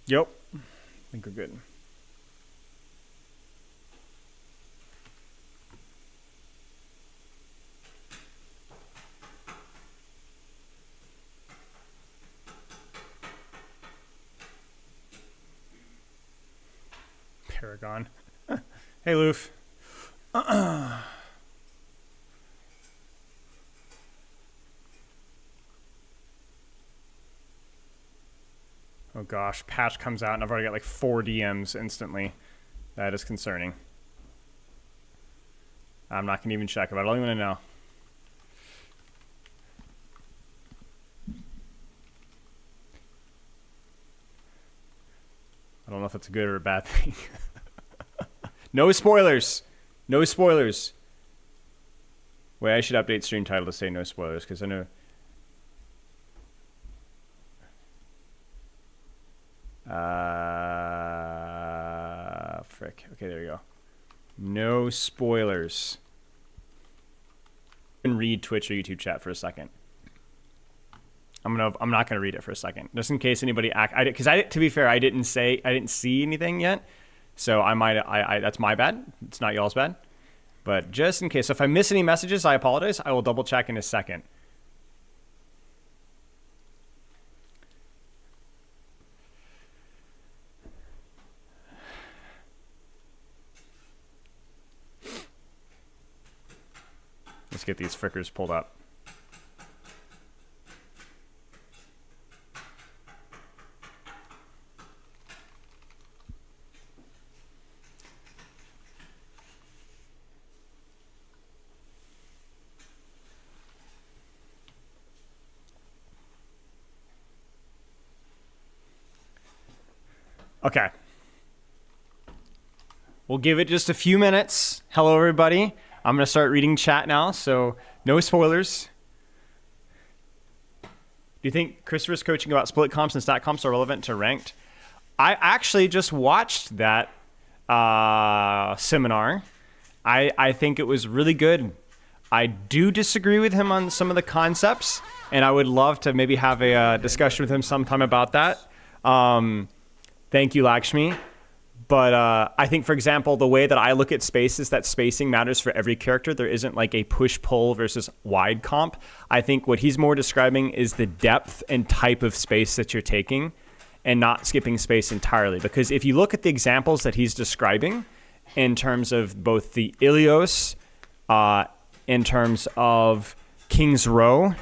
Yep. I think we're good. Paragon. Hey, Loof. Oh gosh, patch comes out and I've already got like 4 DMs instantly. That is concerning. I'm not going to even check it. I don't even know. I don't know if that's a good or a bad thing. No spoilers. No spoilers. Wait, I should update stream title to say no spoilers because I know... frick. Okay, there we go. No spoilers. I can read Twitch or YouTube chat for a second. I'm not gonna read it for a second, just in case anybody because to be fair, I didn't see anything yet, so I that's my bad. It's not y'all's bad, but just in case, if I miss any messages, I apologize. I will double check in a second. Let's get these frickers pulled up. Okay. We'll give it just a few minutes. Hello, everybody. I'm going to start reading chat now, so no spoilers. Do you think Christopher's coaching about split comps and stat comps are relevant to ranked? I actually just watched that seminar. I think it was really good. I do disagree with him on some of the concepts, and I would love to maybe have a discussion with him sometime about that. Thank you, Lakshmi. But I think, for example, the way that I look at space is that spacing matters for every character. There isn't like a push-pull versus wide comp. I think what he's more describing is the depth and type of space that you're taking and not skipping space entirely. Because if you look at the examples that he's describing in terms of both the Ilios, in terms of King's Row,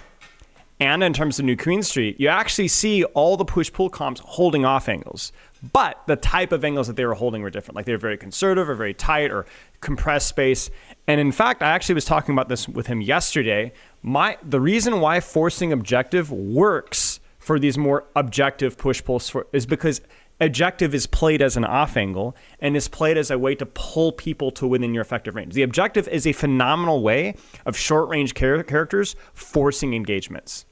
and in terms of New Queen Street, you actually see all the push-pull comps holding off angles. But the type of angles that they were holding were different. Like they were very conservative or very tight or compressed space. And in fact, I actually was talking about this with him yesterday. The reason why forcing objective works for these more objective push-pulls is because objective is played as an off angle and is played as a way to pull people to within your effective range. The objective is a phenomenal way of short-range characters forcing engagements.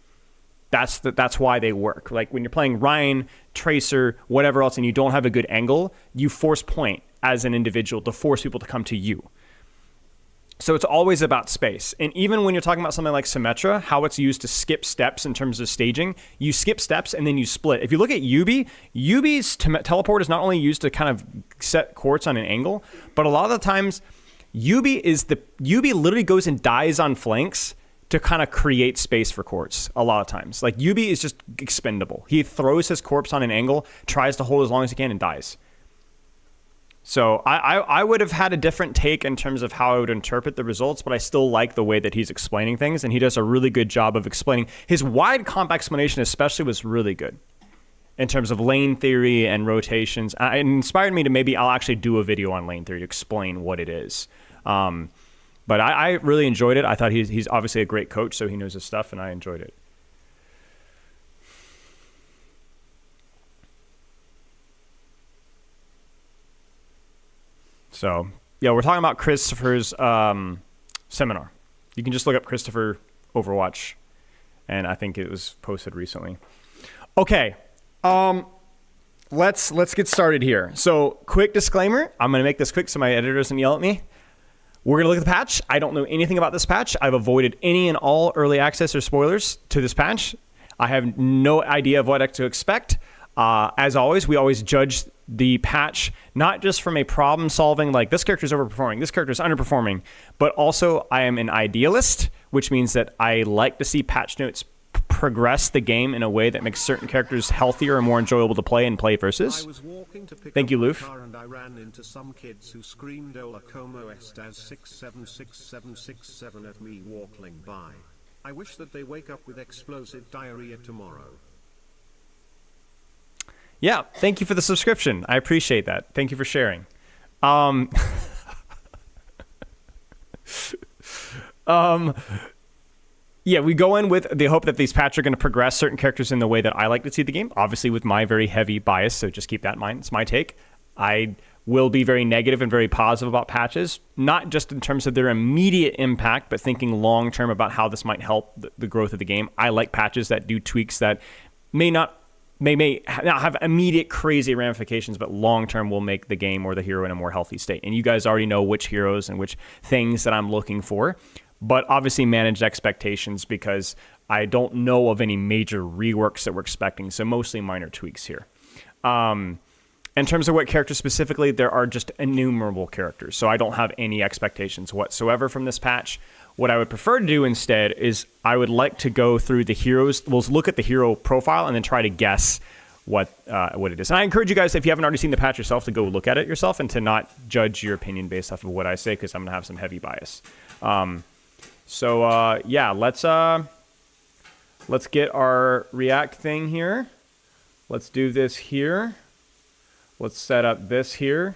That's why they work. Like when you're playing Ryan, Tracer, whatever else, and you don't have a good angle, you force point as an individual to force people to come to you. So it's always about space. And even when you're talking about something like Symmetra, how it's used to skip steps in terms of staging, you skip steps and then you split. If you look at Yubi, Yubi's teleport is not only used to kind of set courts on an angle, but a lot of the times Yubi literally goes and dies on flanks to kind of create space for courts a lot of times. Like Yubi is just expendable. He throws his corpse on an angle, tries to hold as long as he can, and dies. So I would have had a different take in terms of how I would interpret the results, but I still like the way that he's explaining things, and he does a really good job of explaining. His wide comp explanation especially was really good in terms of lane theory and rotations. It inspired me to maybe I'll actually do a video on lane theory to explain what it is. But I really enjoyed it. I thought he's obviously a great coach, so he knows his stuff, and I enjoyed it. So, yeah, we're talking about Christopher's seminar. You can just look up Christopher Overwatch, and I think it was posted recently. Okay, let's get started here. So, quick disclaimer. I'm going to make this quick so my editor doesn't yell at me. We're going to look at the patch. I don't know anything about this patch. I've avoided any and all early access or spoilers to this patch. I have no idea of what to expect. As always, we always judge the patch not just from a problem solving, like this character is overperforming, this character is underperforming, but also I am an idealist, which means that I like to see patch notes progress the game in a way that makes certain characters healthier and more enjoyable to play and play versus. Thank you, Loof. And I ran into some kids who screamed "Hola como estas 676767" at me walking by. I wish that they wake up with explosive diarrhea tomorrow. Yeah, thank you for the subscription. I appreciate that. Thank you for sharing. Yeah, we go in with the hope that these patches are going to progress certain characters in the way that I like to see the game, obviously with my very heavy bias, so just keep that in mind. It's my take. I will be very negative and very positive about patches, not just in terms of their immediate impact, but thinking long-term about how this might help the growth of the game. I like patches that do tweaks that may not have immediate crazy ramifications, but long-term will make the game or the hero in a more healthy state. And you guys already know which heroes and which things that I'm looking for. But obviously managed expectations because I don't know of any major reworks that we're expecting, so mostly minor tweaks here. In terms of what characters specifically, there are just innumerable characters, so I don't have any expectations whatsoever from this patch. What I would prefer to do instead is I would like to go through the heroes. We'll look at the hero profile and then try to guess what it is. And I encourage you guys, if you haven't already seen the patch yourself, to go look at it yourself and to not judge your opinion based off of what I say, because I'm going to have some heavy bias. Yeah, let's get our React thing here. Let's do this here. Let's set up this here.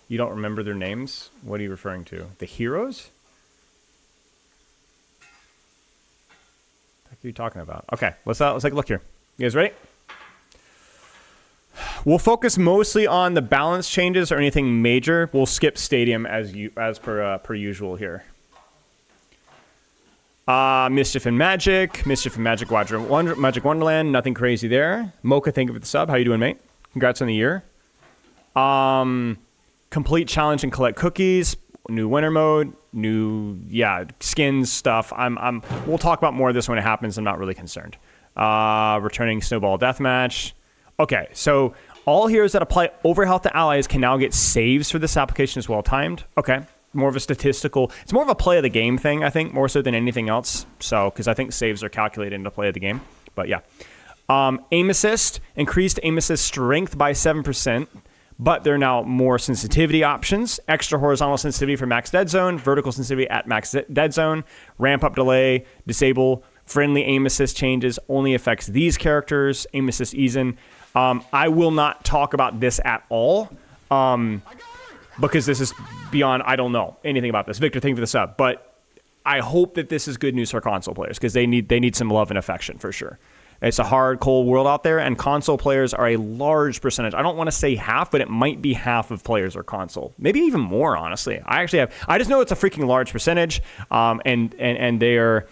You don't remember their names? What are you referring to? The heroes? What are you talking about? Okay, let's take a look here. You guys ready? We'll focus mostly on the balance changes or anything major. We'll skip Stadium as per usual here. Mischief and Magic Magic Wonderland. Nothing crazy there. Mocha, thank you for the sub. How you doing, mate? Congrats on the year. Complete challenge and collect cookies. New winter mode. New skins stuff. We'll talk about more of this when it happens. I'm not really concerned. Returning Snowball Deathmatch. Okay, so all heroes that apply overhealth to allies can now get saves for this application as well timed. Okay, more of a statistical. It's more of a play of the game thing, I think, more so than anything else. So, because I think saves are calculated into play of the game. But yeah. Aim assist, increased aim assist strength by 7%, but there are now more sensitivity options. Extra horizontal sensitivity for max dead zone, vertical sensitivity at max dead zone, ramp up delay, disable. Friendly aim assist changes only affects these characters. Aim assist ease in. I will not talk about this at all because this is beyond, I don't know anything about this. Victor, thank you for the sub. But I hope that this is good news for console players because they need some love and affection for sure. It's a hard, cold world out there, and console players are a large percentage. I don't want to say half, but it might be half of players are console. Maybe even more, honestly. I just know it's a freaking large percentage, and they are...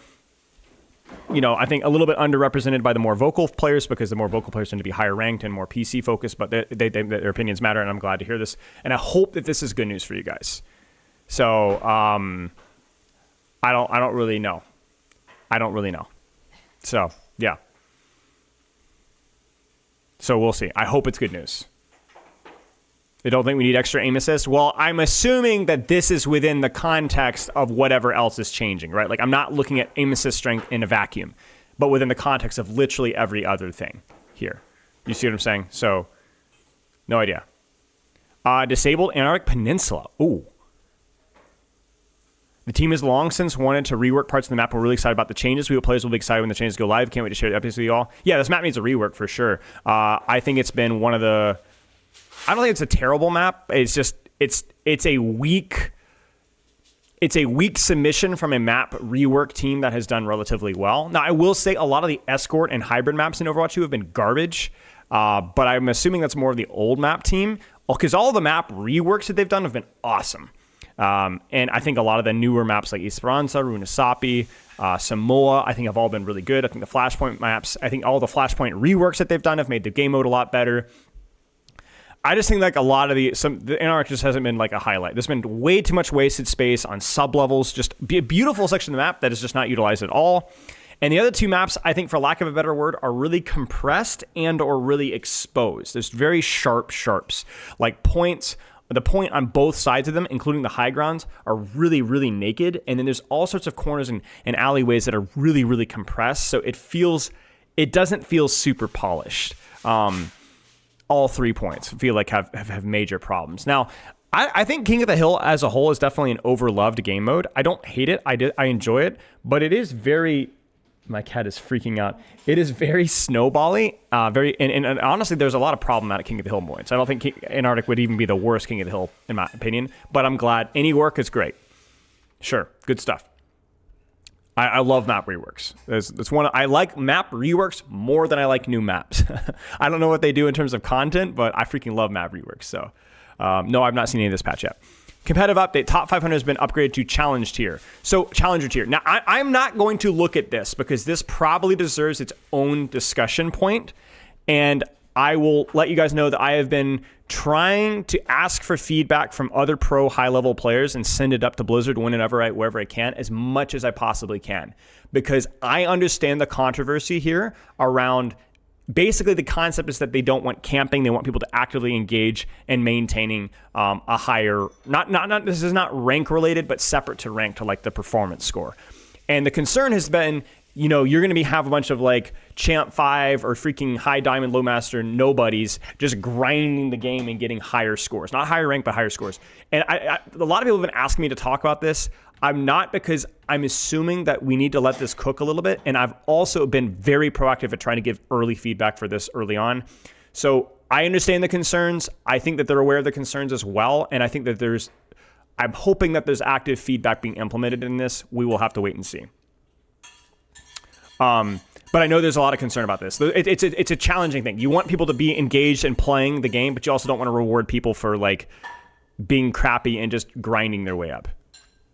I think a little bit underrepresented by the more vocal players because the more vocal players tend to be higher ranked and more PC focused, but their opinions matter, and I'm glad to hear this. And I hope that this is good news for you guys. So I don't really know. So yeah. So we'll see. I hope it's good news. They don't think we need extra aim assist. Well, I'm assuming that this is within the context of whatever else is changing, right? Like I'm not looking at aim assist strength in a vacuum, but within the context of literally every other thing here. You see what I'm saying? So, no idea. Disabled Antarctic Peninsula. Ooh. The team has long since wanted to rework parts of the map. We're really excited about the changes. We hope players will be excited when the changes go live. Can't wait to share the episodes with you all. Yeah, this map needs a rework for sure. I think it's been one of the... I don't think it's a terrible map. It's just it's a weak submission from a map rework team that has done relatively well. Now I will say a lot of the escort and hybrid maps in Overwatch 2 have been garbage, but I'm assuming that's more of the old map team because all the map reworks that they've done have been awesome. And I think a lot of the newer maps like Esperanza, Runasapi, Samoa, I think have all been really good. I think the Flashpoint maps, I think all the Flashpoint reworks that they've done have made the game mode a lot better. I just think like a lot of the Antarctic just hasn't been like a highlight. There's been way too much wasted space on sub levels. Just be a beautiful section of the map that is just not utilized at all. And the other two maps, I think, for lack of a better word, are really compressed and or really exposed. There's very sharp sharps, like points. The point on both sides of them, including the high grounds, are really, really naked. And then there's all sorts of corners and alleyways that are really, really compressed. So it doesn't feel super polished. All 3 points feel like have major problems. Now, I think King of the Hill as a whole is definitely an overloved game mode. I don't hate it. I enjoy it, but it is very. My cat is freaking out. It is very snowbally. And honestly, there's a lot of problematic King of the Hill points. I don't think Antarctic would even be the worst King of the Hill in my opinion. But I'm glad any work is great. Sure, good stuff. I love map reworks. It's one I like map reworks more than I like new maps. I don't know what they do in terms of content, but I freaking love map reworks. So, no, I've not seen any of this patch yet. Competitive update, top 500 has been upgraded to challenge tier. So challenger tier. Now, I'm not going to look at this because this probably deserves its own discussion point. And I will let you guys know that I have been trying to ask for feedback from other pro high-level players and send it up to Blizzard wherever I can, as much as I possibly can. Because I understand the controversy here around basically the concept is that they don't want camping. They want people to actively engage in maintaining a higher, not this is not rank related, but separate to rank, to like the performance score. And the concern has been, you know, you're going to have a bunch of like champ 5 or freaking high diamond, low master nobodies just grinding the game and getting higher scores, not higher rank, but higher scores. And a lot of people have been asking me to talk about this. I'm not, because I'm assuming that we need to let this cook a little bit. And I've also been very proactive at trying to give early feedback for this early on. So I understand the concerns. I think that they're aware of the concerns as well. And I think that I'm hoping that there's active feedback being implemented in this. We will have to wait and see. But I know there's a lot of concern about this. It's a challenging thing. You want people to be engaged in playing the game, but you also don't want to reward people for like being crappy and just grinding their way up.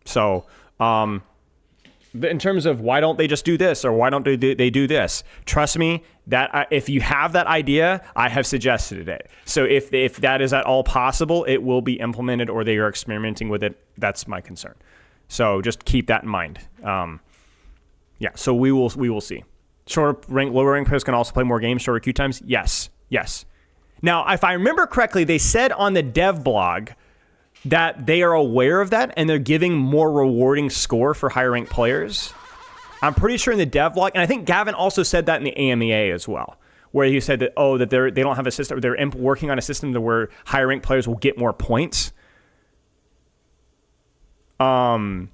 So, in terms of why don't they just do this or why don't they do this? Trust me, that if you have that idea, I have suggested it. So if that is at all possible, it will be implemented, or they are experimenting with it. That's my concern. So just keep that in mind. Yeah. So we will see. Shorter rank, lower rank players can also play more games, shorter queue times. Yes. Now, if I remember correctly, they said on the dev blog that they are aware of that and they're giving more rewarding score for higher ranked players. I'm pretty sure in the dev blog, and I think Gavin also said that in the AMEA as well, where he said that they don't have a system, they're working on a system to where higher ranked players will get more points. So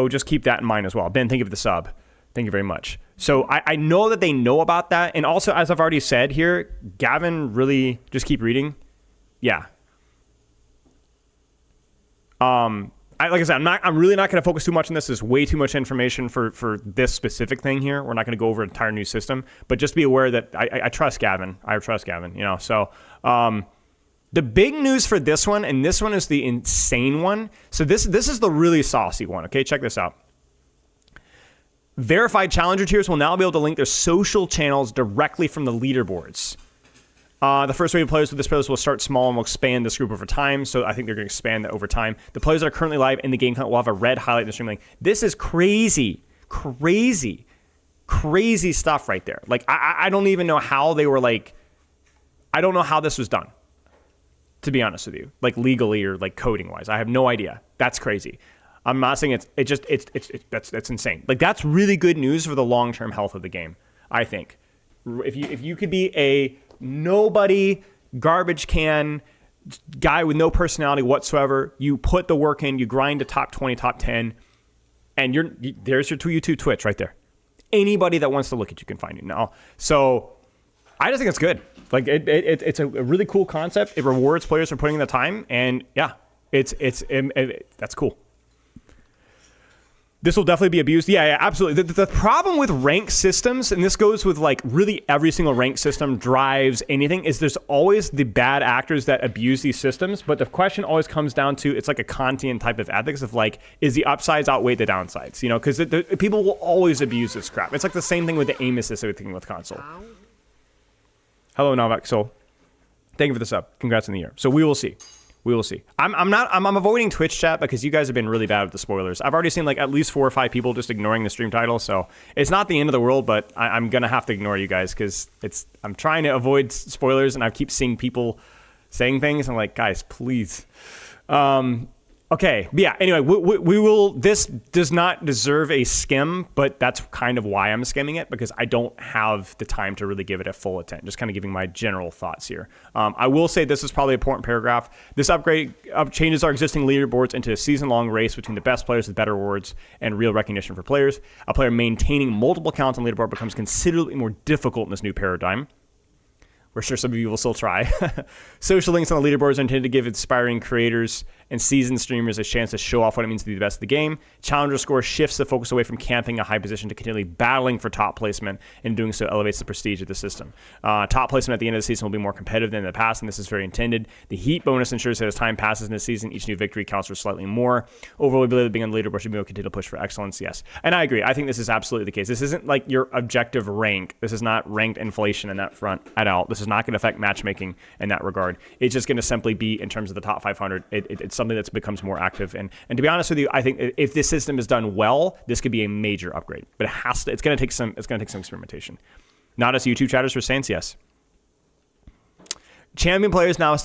just keep that in mind as well. Ben, thank you for the sub. Thank you very much. So I know that they know about that, and also, as I've already said here, Gavin, really just keep reading. Yeah. Like I said, I'm really not going to focus too much on this. There's way too much information for this specific thing here. We're not going to go over an entire new system, but just be aware that I trust Gavin. I trust Gavin, you know. So the big news for this one, and this one is the insane one. So this is the really saucy one. Okay, check this out. Verified challenger tiers will now be able to link their social channels directly from the leaderboards. The first wave of players with this playlist will start small and will expand this group over time. So I think they're going to expand that over time. The players that are currently live in the game will have a red highlight in the stream link. This is crazy stuff right there. Like, I don't even know how they were like, I don't know how this was done, to be honest with you, like legally or like coding wise. I have no idea. That's crazy. I'm not saying that's insane. Like, that's really good news for the long-term health of the game, I think. If you could be a nobody, garbage can guy with no personality whatsoever, you put the work in, you grind to top 20, top 10, and there's your YouTube, Twitch right there. Anybody that wants to look at you can find you now. So I just think it's good. Like, it's a really cool concept. It rewards players for putting in the time, and yeah, that's cool. This will definitely be abused. Yeah, absolutely. The problem with rank systems, and this goes with like really every single rank system, drives, anything, is there's always the bad actors that abuse these systems. But the question always comes down to, it's like a Kantian type of ethics of like, is the upsides outweigh the downsides? You know, because people will always abuse this crap. It's like the same thing with the aim assist thing with console. Hello, Novak Soul. Thank you for the sub. Congrats on the year. So we will see. We will see. I'm avoiding Twitch chat because you guys have been really bad with the spoilers. I've already seen like at least 4 or 5 people just ignoring the stream title. So it's not the end of the world, but I'm going to have to ignore you guys because I'm trying to avoid spoilers and I keep seeing people saying things. I'm like, guys, please. Okay, but yeah, anyway, we will, this does not deserve a skim, but that's kind of why I'm skimming it, because I don't have the time to really give it a full attention, just kind of giving my general thoughts here. I will say this is probably an important paragraph. This upgrade changes our existing leaderboards into a season-long race between the best players with better awards and real recognition for players. A player maintaining multiple counts on leaderboard becomes considerably more difficult in this new paradigm. We're sure some of you will still try. Social links on the leaderboards are intended to give inspiring creators and seasoned streamers a chance to show off what it means to be the best of the game. Challenger score shifts the focus away from camping a high position to continually battling for top placement, and doing so elevates the prestige of the system. Top placement at the end of the season will be more competitive than in the past, and this is very intended. The heat bonus ensures that as time passes in the season, each new victory counts for slightly more. Overall, we believe that being on the leaderboard should be able to continue to push for excellence, yes. And I agree. I think this is absolutely the case. This isn't like your objective rank. This is not ranked inflation in that front at all. This is not going to affect matchmaking in that regard. It's just going to simply be, in terms of the top 500, it's something that becomes more active. And to be honest with you, I think if this system is done well, this could be a major upgrade. But it's going to take some experimentation. Not as YouTube chatters for Saints, yes. Champion players now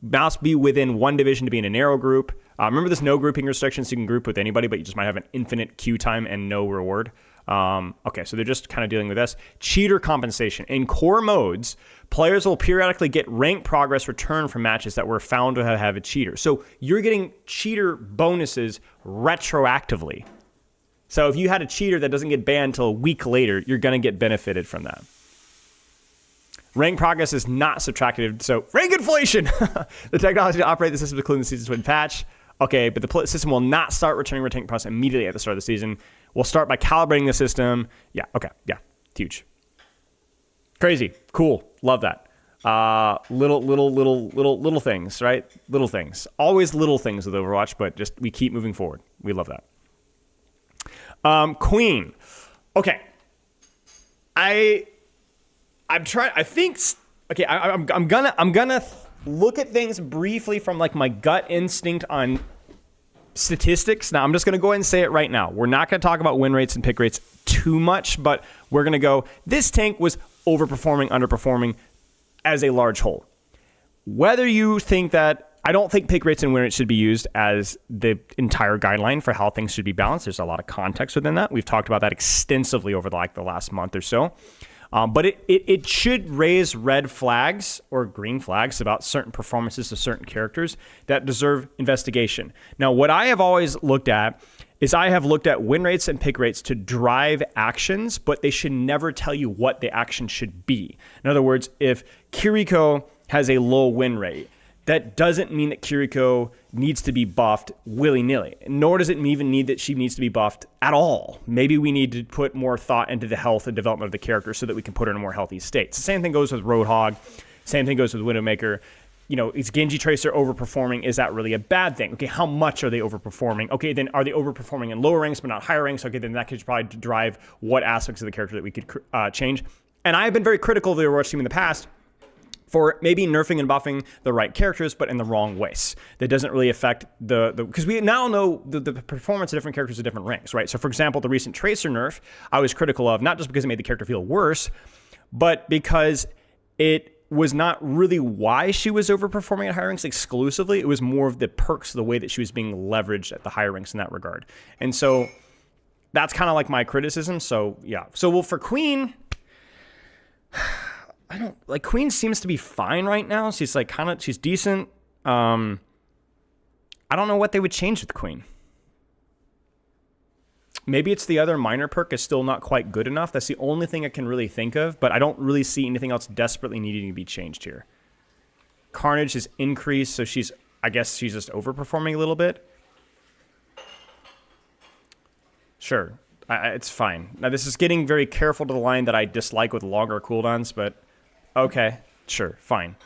must be within one division to be in a narrow group. Remember this no grouping restriction, so you can group with anybody, but you just might have an infinite queue time and no reward. Okay, so they're just kind of dealing with this. Cheater compensation. In core modes, players will periodically get rank progress returned from matches that were found to have a cheater. So you're getting cheater bonuses retroactively. So if you had a cheater that doesn't get banned until a week later, you're going to get benefited from that. Rank progress is not subtracted, so rank inflation! The technology to operate the system, including the season twin patch. Okay, but the system will not start returning rank progress immediately at the start of the season. We'll start by calibrating the system. Yeah, okay, yeah, huge. Crazy, cool, love that. Little things, right? Little things. Always little things with Overwatch, but just we keep moving forward. We love that. Queen. Okay. I'm gonna look at things briefly from like my gut instinct on statistics. Now I'm just gonna go ahead and say it right now. We're not gonna talk about win rates and pick rates too much, but we're gonna go, this tank was overperforming, underperforming as a large whole. Whether you think that, I don't think pick rates and win rates should be used as the entire guideline for how things should be balanced. There's a lot of context within that. We've talked about that extensively over the last month or so. But it should raise red flags or green flags about certain performances of certain characters that deserve investigation. Now, what I have always looked at is I have looked at win rates and pick rates to drive actions, but they should never tell you what the action should be. In other words, if Kiriko has a low win rate, that doesn't mean that Kiriko needs to be buffed willy-nilly, nor does it even need that she needs to be buffed at all. Maybe we need to put more thought into the health and development of the character so that we can put her in a more healthy state. The same thing goes with Roadhog. Same thing goes with Widowmaker. You know, is Genji Tracer overperforming? Is that really a bad thing? Okay, how much are they overperforming? Okay, then are they overperforming in lower ranks but not higher ranks? Okay, then that could probably drive what aspects of the character that we could change. And I have been very critical of the Overwatch team in the past for maybe nerfing and buffing the right characters, but in the wrong ways. That doesn't really affect because we now know the performance of different characters at different ranks, right? So for example, the recent Tracer nerf, I was critical of, not just because it made the character feel worse, but because it was not really why she was overperforming at higher ranks exclusively. It was more of the perks, the way that she was being leveraged at the higher ranks in that regard. And so that's kind of like my criticism. So yeah. So well, for Queen, Queen seems to be fine right now. She's like she's decent. I don't know what they would change with Queen. Maybe it's the other minor perk is still not quite good enough. That's the only thing I can really think of, but I don't really see anything else desperately needing to be changed here. Carnage is increased, so I guess she's just overperforming a little bit. Sure, it's fine. Now this is getting very careful to the line that I dislike with longer cooldowns, but okay, sure, fine.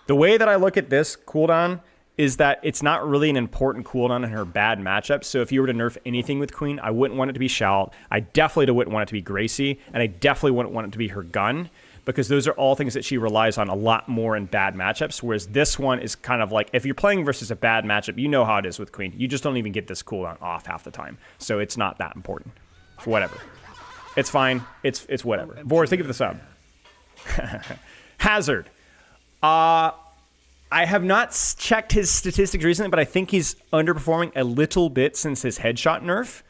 The way that I look at this cooldown is that it's not really an important cooldown in her bad matchups. So if you were to nerf anything with Queen, I wouldn't want it to be Shout. I definitely wouldn't want it to be Gracie, and I definitely wouldn't want it to be her gun, because those are all things that she relies on a lot more in bad matchups, whereas this one is kind of like, if you're playing versus a bad matchup, you know how it is with Queen. You just don't even get this cooldown off half the time, so it's not that important. Whatever. It's fine. It's whatever. Boris, think of the sub. Hazard. I have not checked his statistics recently, but I think he's underperforming a little bit since his headshot nerf.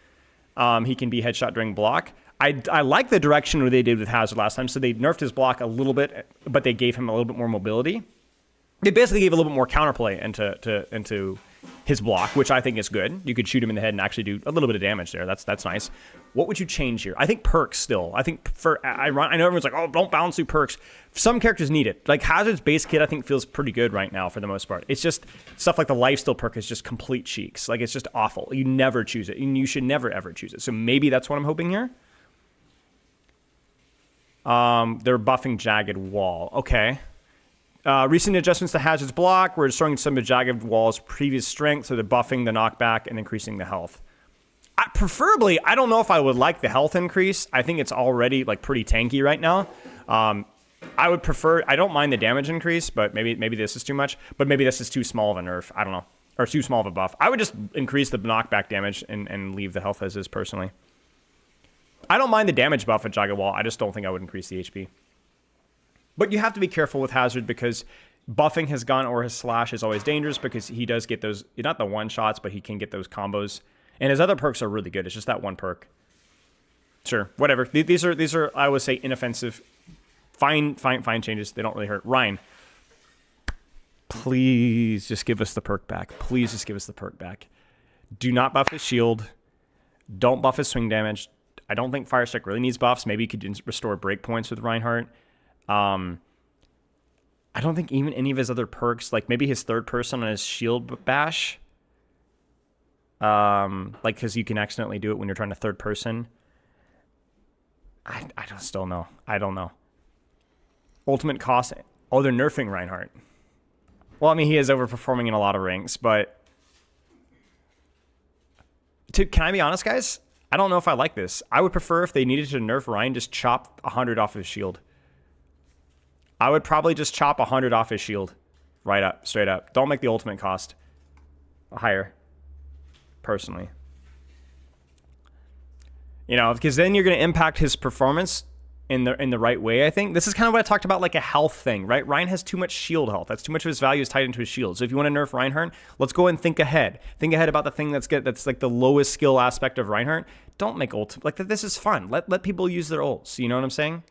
He can be headshot during block. I like the direction where they did with Hazard last time. So they nerfed his block a little bit, but they gave him a little bit more mobility. They basically gave a little bit more counterplay into his block, which I think is good. You could shoot him in the head and actually do a little bit of damage there. That's nice. What would you change here? I think perks still. I think I know everyone's like, oh, don't balance through perks. Some characters need it. Like Hazard's base kit, I think feels pretty good right now for the most part. It's just stuff like the lifesteal perk is just complete cheeks. Like it's just awful. You never choose it, and you should never ever choose it. So maybe that's what I'm hoping here. They're buffing Jagged Wall. Okay. Recent adjustments to Hazard's block. We're restoring some of Jagged Wall's previous strength, so they're buffing the knockback and increasing the health. Preferably, I don't know if I would like the health increase. I think it's already like pretty tanky right now. I would prefer. I don't mind the damage increase, but maybe this is too much. But maybe this is too small of a nerf. I don't know, or too small of a buff. I would just increase the knockback damage and leave the health as is personally. I don't mind the damage buff at Jagged Wall. I just don't think I would increase the HP. But you have to be careful with Hazard because buffing his gun or his slash is always dangerous because he does get those, not the one shots, but he can get those combos. And his other perks are really good. It's just that one perk. Sure, whatever. These are I would say inoffensive, fine changes. They don't really hurt. Ryan, please just give us the perk back. Please just give us the perk back. Do not buff his shield. Don't buff his swing damage. I don't think Fire Strike really needs buffs. Maybe you could restore breakpoints with Reinhardt. I don't think even any of his other perks, like maybe his third person on his shield bash, like because you can accidentally do it when you're trying to third person. I don't still know. I don't know. Ultimate cost. Oh, they're nerfing Reinhardt. Well, I mean, he is overperforming in a lot of ranks, but can I be honest, guys? I don't know if I like this. I would prefer if they needed to nerf Ryan, just chop 100 off his shield. I would probably just chop 100 off his shield. Right up, straight up. Don't make the ultimate cost higher, personally. You know, because then you're going to impact his performance in the right way, I think. This is kind of what I talked about, like a health thing, right? Ryan has too much shield health. That's too much of his value is tied into his shield. So if you want to nerf Reinhardt, let's go and think ahead. Think ahead about the thing that's good, that's like the lowest skill aspect of Reinhardt. Don't make ult. Like, this is fun. Let people use their ults. You know what I'm saying?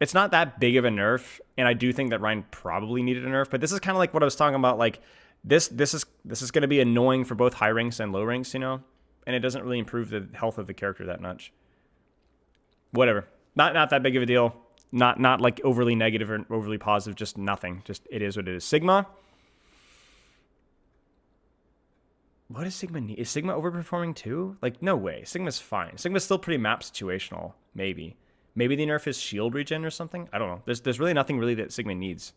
It's not that big of a nerf, and I do think that Ryan probably needed a nerf, but this is kind of like what I was talking about. Like, this is going to be annoying for both high ranks and low ranks, you know? And it doesn't really improve the health of the character that much. Whatever. Not that big of a deal. Not like overly negative or overly positive. Just nothing. Just it is what it is. Sigma. What does Sigma need? Is Sigma overperforming too? Like, no way. Sigma's fine. Sigma's still pretty map situational. Maybe they nerf his shield regen or something. I don't know. There's really nothing really that Sigma needs.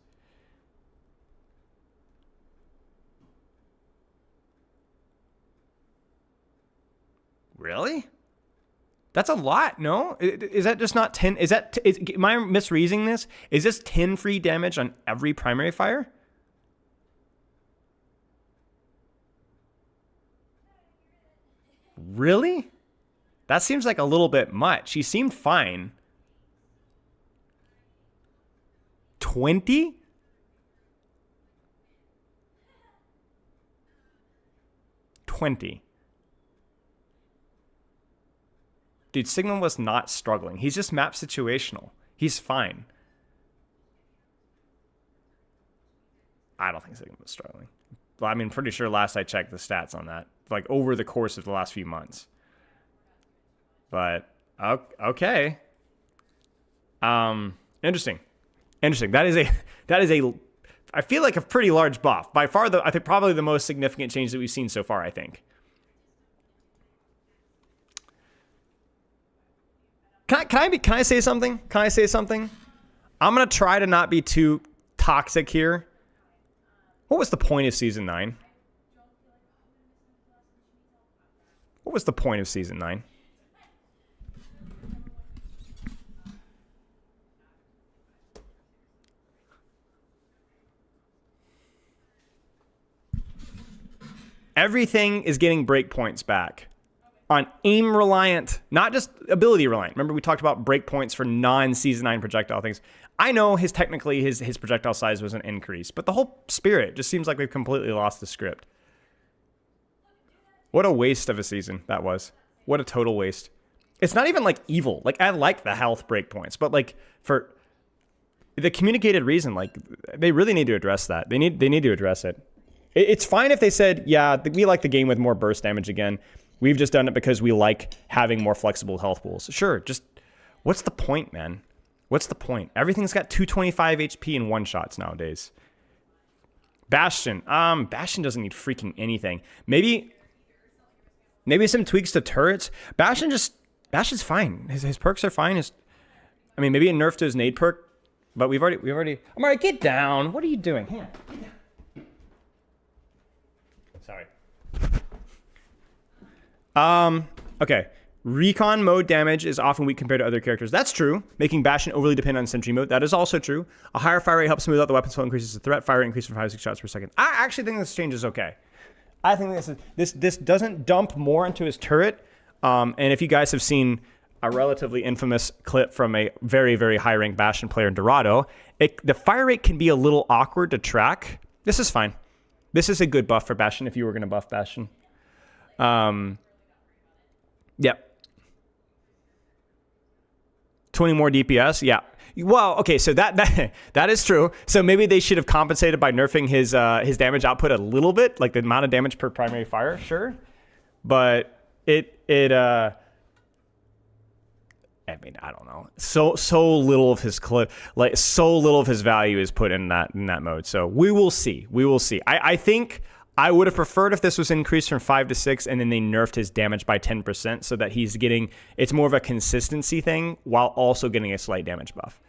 Really? That's a lot, no? Is that just not 10? Am I misreading this? Is this 10 free damage on every primary fire? Really? That seems like a little bit much. He seemed fine. 20? Dude, Sigma was not struggling. He's just map situational. He's fine. I don't think Sigma was struggling. Well, I mean, pretty sure last I checked the stats on that, like over the course of the last few months. But okay. Interesting. That is a I feel like a pretty large buff. By far I think probably the most significant change that we've seen so far, I think. Can I say something? I'm gonna try to not be too toxic here. What was the point of season 9? What was the point of season 9? everything is getting breakpoints back on aim reliant, not just ability reliant. Remember we talked about breakpoints for non-season 9 projectile things. I know his projectile size was an increase, but the whole spirit just seems like we've completely lost the script. What a waste of a season that was. What a total waste. It's not even like evil. Like I like the health breakpoints, but like for the communicated reason, like they really need to address that. They need to address it. It's fine if they said, yeah, we like the game with more burst damage again. We've just done it because we like having more flexible health pools. Sure, just what's the point, man? What's the point? Everything's got 225 HP in one shots nowadays. Bastion. Bastion doesn't need freaking anything. Maybe some tweaks to turrets. Bastion's fine. His perks are fine. Maybe a nerf to his nade perk, but we've already. Amari, get down. What are you doing? Here, get down. Sorry. Okay. Recon mode damage is often weak compared to other characters. That's true, making Bastion overly dependent on sentry mode. That is also true. A higher fire rate helps smooth out the weapon flow, increases the threat. Fire rate increases from 5 to 6 shots per second. I actually think this change is okay. I think this doesn't dump more into his turret. And if you guys have seen a relatively infamous clip from a very, very high-ranked Bastion player in Dorado, the fire rate can be a little awkward to track. This is fine. This is a good buff for Bastion if you were going to buff Bastion. Yep. 20 more DPS, yeah. Well, okay, so that is true. So maybe they should have compensated by nerfing his damage output a little bit, like the amount of damage per primary fire, sure. But I don't know. So little of his so little of his value is put in that mode. So we will see. I think I would have preferred if this was increased from 5 to 6 and then they nerfed his damage by 10% so that it's more of a consistency thing while also getting a slight damage buff.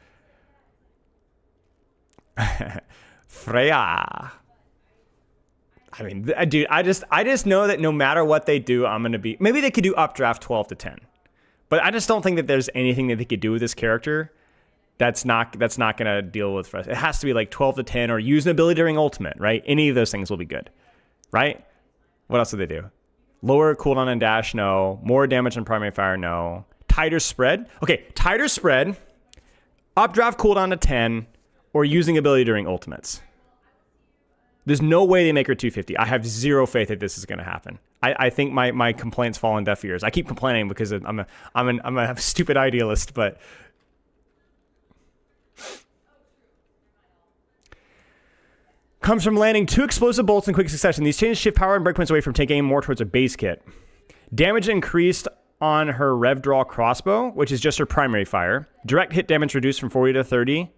Freya. Dude, I just know that no matter what they do, I'm going to be... Maybe they could do updraft 12 to 10. But I just don't think that there's anything that they could do with this character that's not going to deal with... It has to be like 12 to 10 or use an ability during ultimate, right? Any of those things will be good. Right? What else do they do? Lower cooldown and dash, no. More damage on primary fire, no. Tighter spread. Okay, tighter spread. Updraft cooldown to 10. Or using ability during ultimates. There's no way they make her 250. I have zero faith that this is going to happen. I think my complaints fall on deaf ears. I keep complaining because I'm a stupid idealist, but... Comes from landing 2 explosive bolts in quick succession. These changes shift power and breakpoints away from taking aim more towards a base kit. Damage increased on her rev draw crossbow, which is just her primary fire. Direct hit damage reduced from 40 to 30.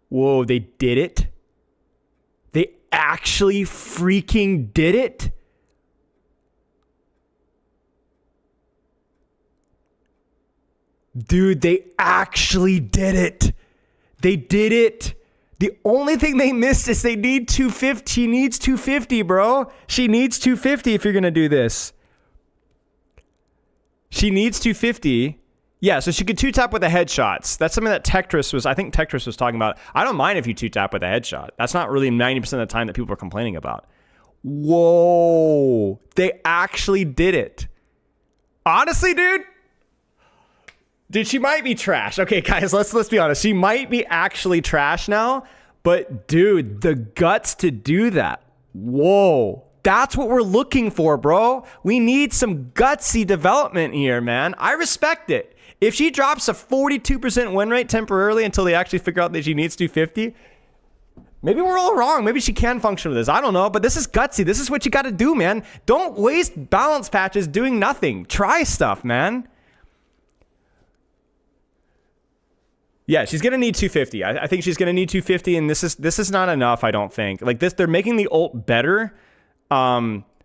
Whoa, they did it? They actually freaking did it? Dude, they actually did it. They did it. The only thing they missed is they need 250. She needs 250, bro. She needs 250 if you're going to do this. She needs 250. Yeah, so she could 2-tap with the headshots. That's something that Tetris was talking about. I don't mind if you 2-tap with a headshot. That's not really 90% of the time that people are complaining about. Whoa. They actually did it. Honestly, dude, she might be trash. Okay, guys, let's be honest. She might be actually trash now, but dude, the guts to do that. Whoa. That's what we're looking for, bro. We need some gutsy development here, man. I respect it. If she drops a 42% win rate temporarily until they actually figure out that she needs 250, maybe we're all wrong. Maybe she can function with this. I don't know, but this is gutsy. This is what you got to do, man. Don't waste balance patches doing nothing. Try stuff, man. Yeah, she's gonna need 250. I think she's gonna need 250, and this is not enough. I don't think. Like this, they're making the ult better.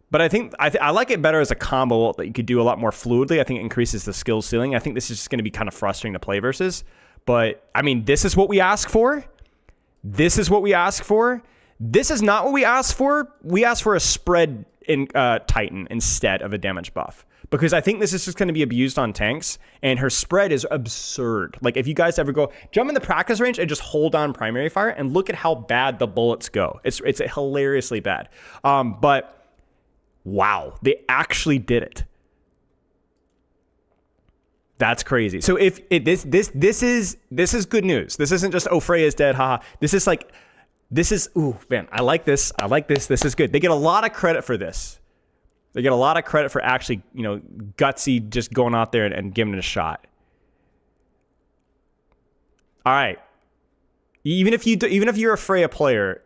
But I think I like it better as a combo ult that you could do a lot more fluidly. I think it increases the skill ceiling. I think this is just going to be kind of frustrating to play versus. But I mean, this is what we ask for. This is what we ask for. This is not what we asked for. We asked for a spread in Titan instead of a damage buff. Because I think this is just going to be abused on tanks, and her spread is absurd. Like, if you guys ever go, jump in the practice range and just hold on primary fire, and look at how bad the bullets go. It's hilariously bad. But, wow, they actually did it. That's crazy. So this is good news. This isn't just, oh, Freya's dead, haha. Ooh, man, I like this. This is good. They get a lot of credit for this. They get a lot of credit for actually, gutsy, just going out there and giving it a shot. All right. Even if you're a Freya player,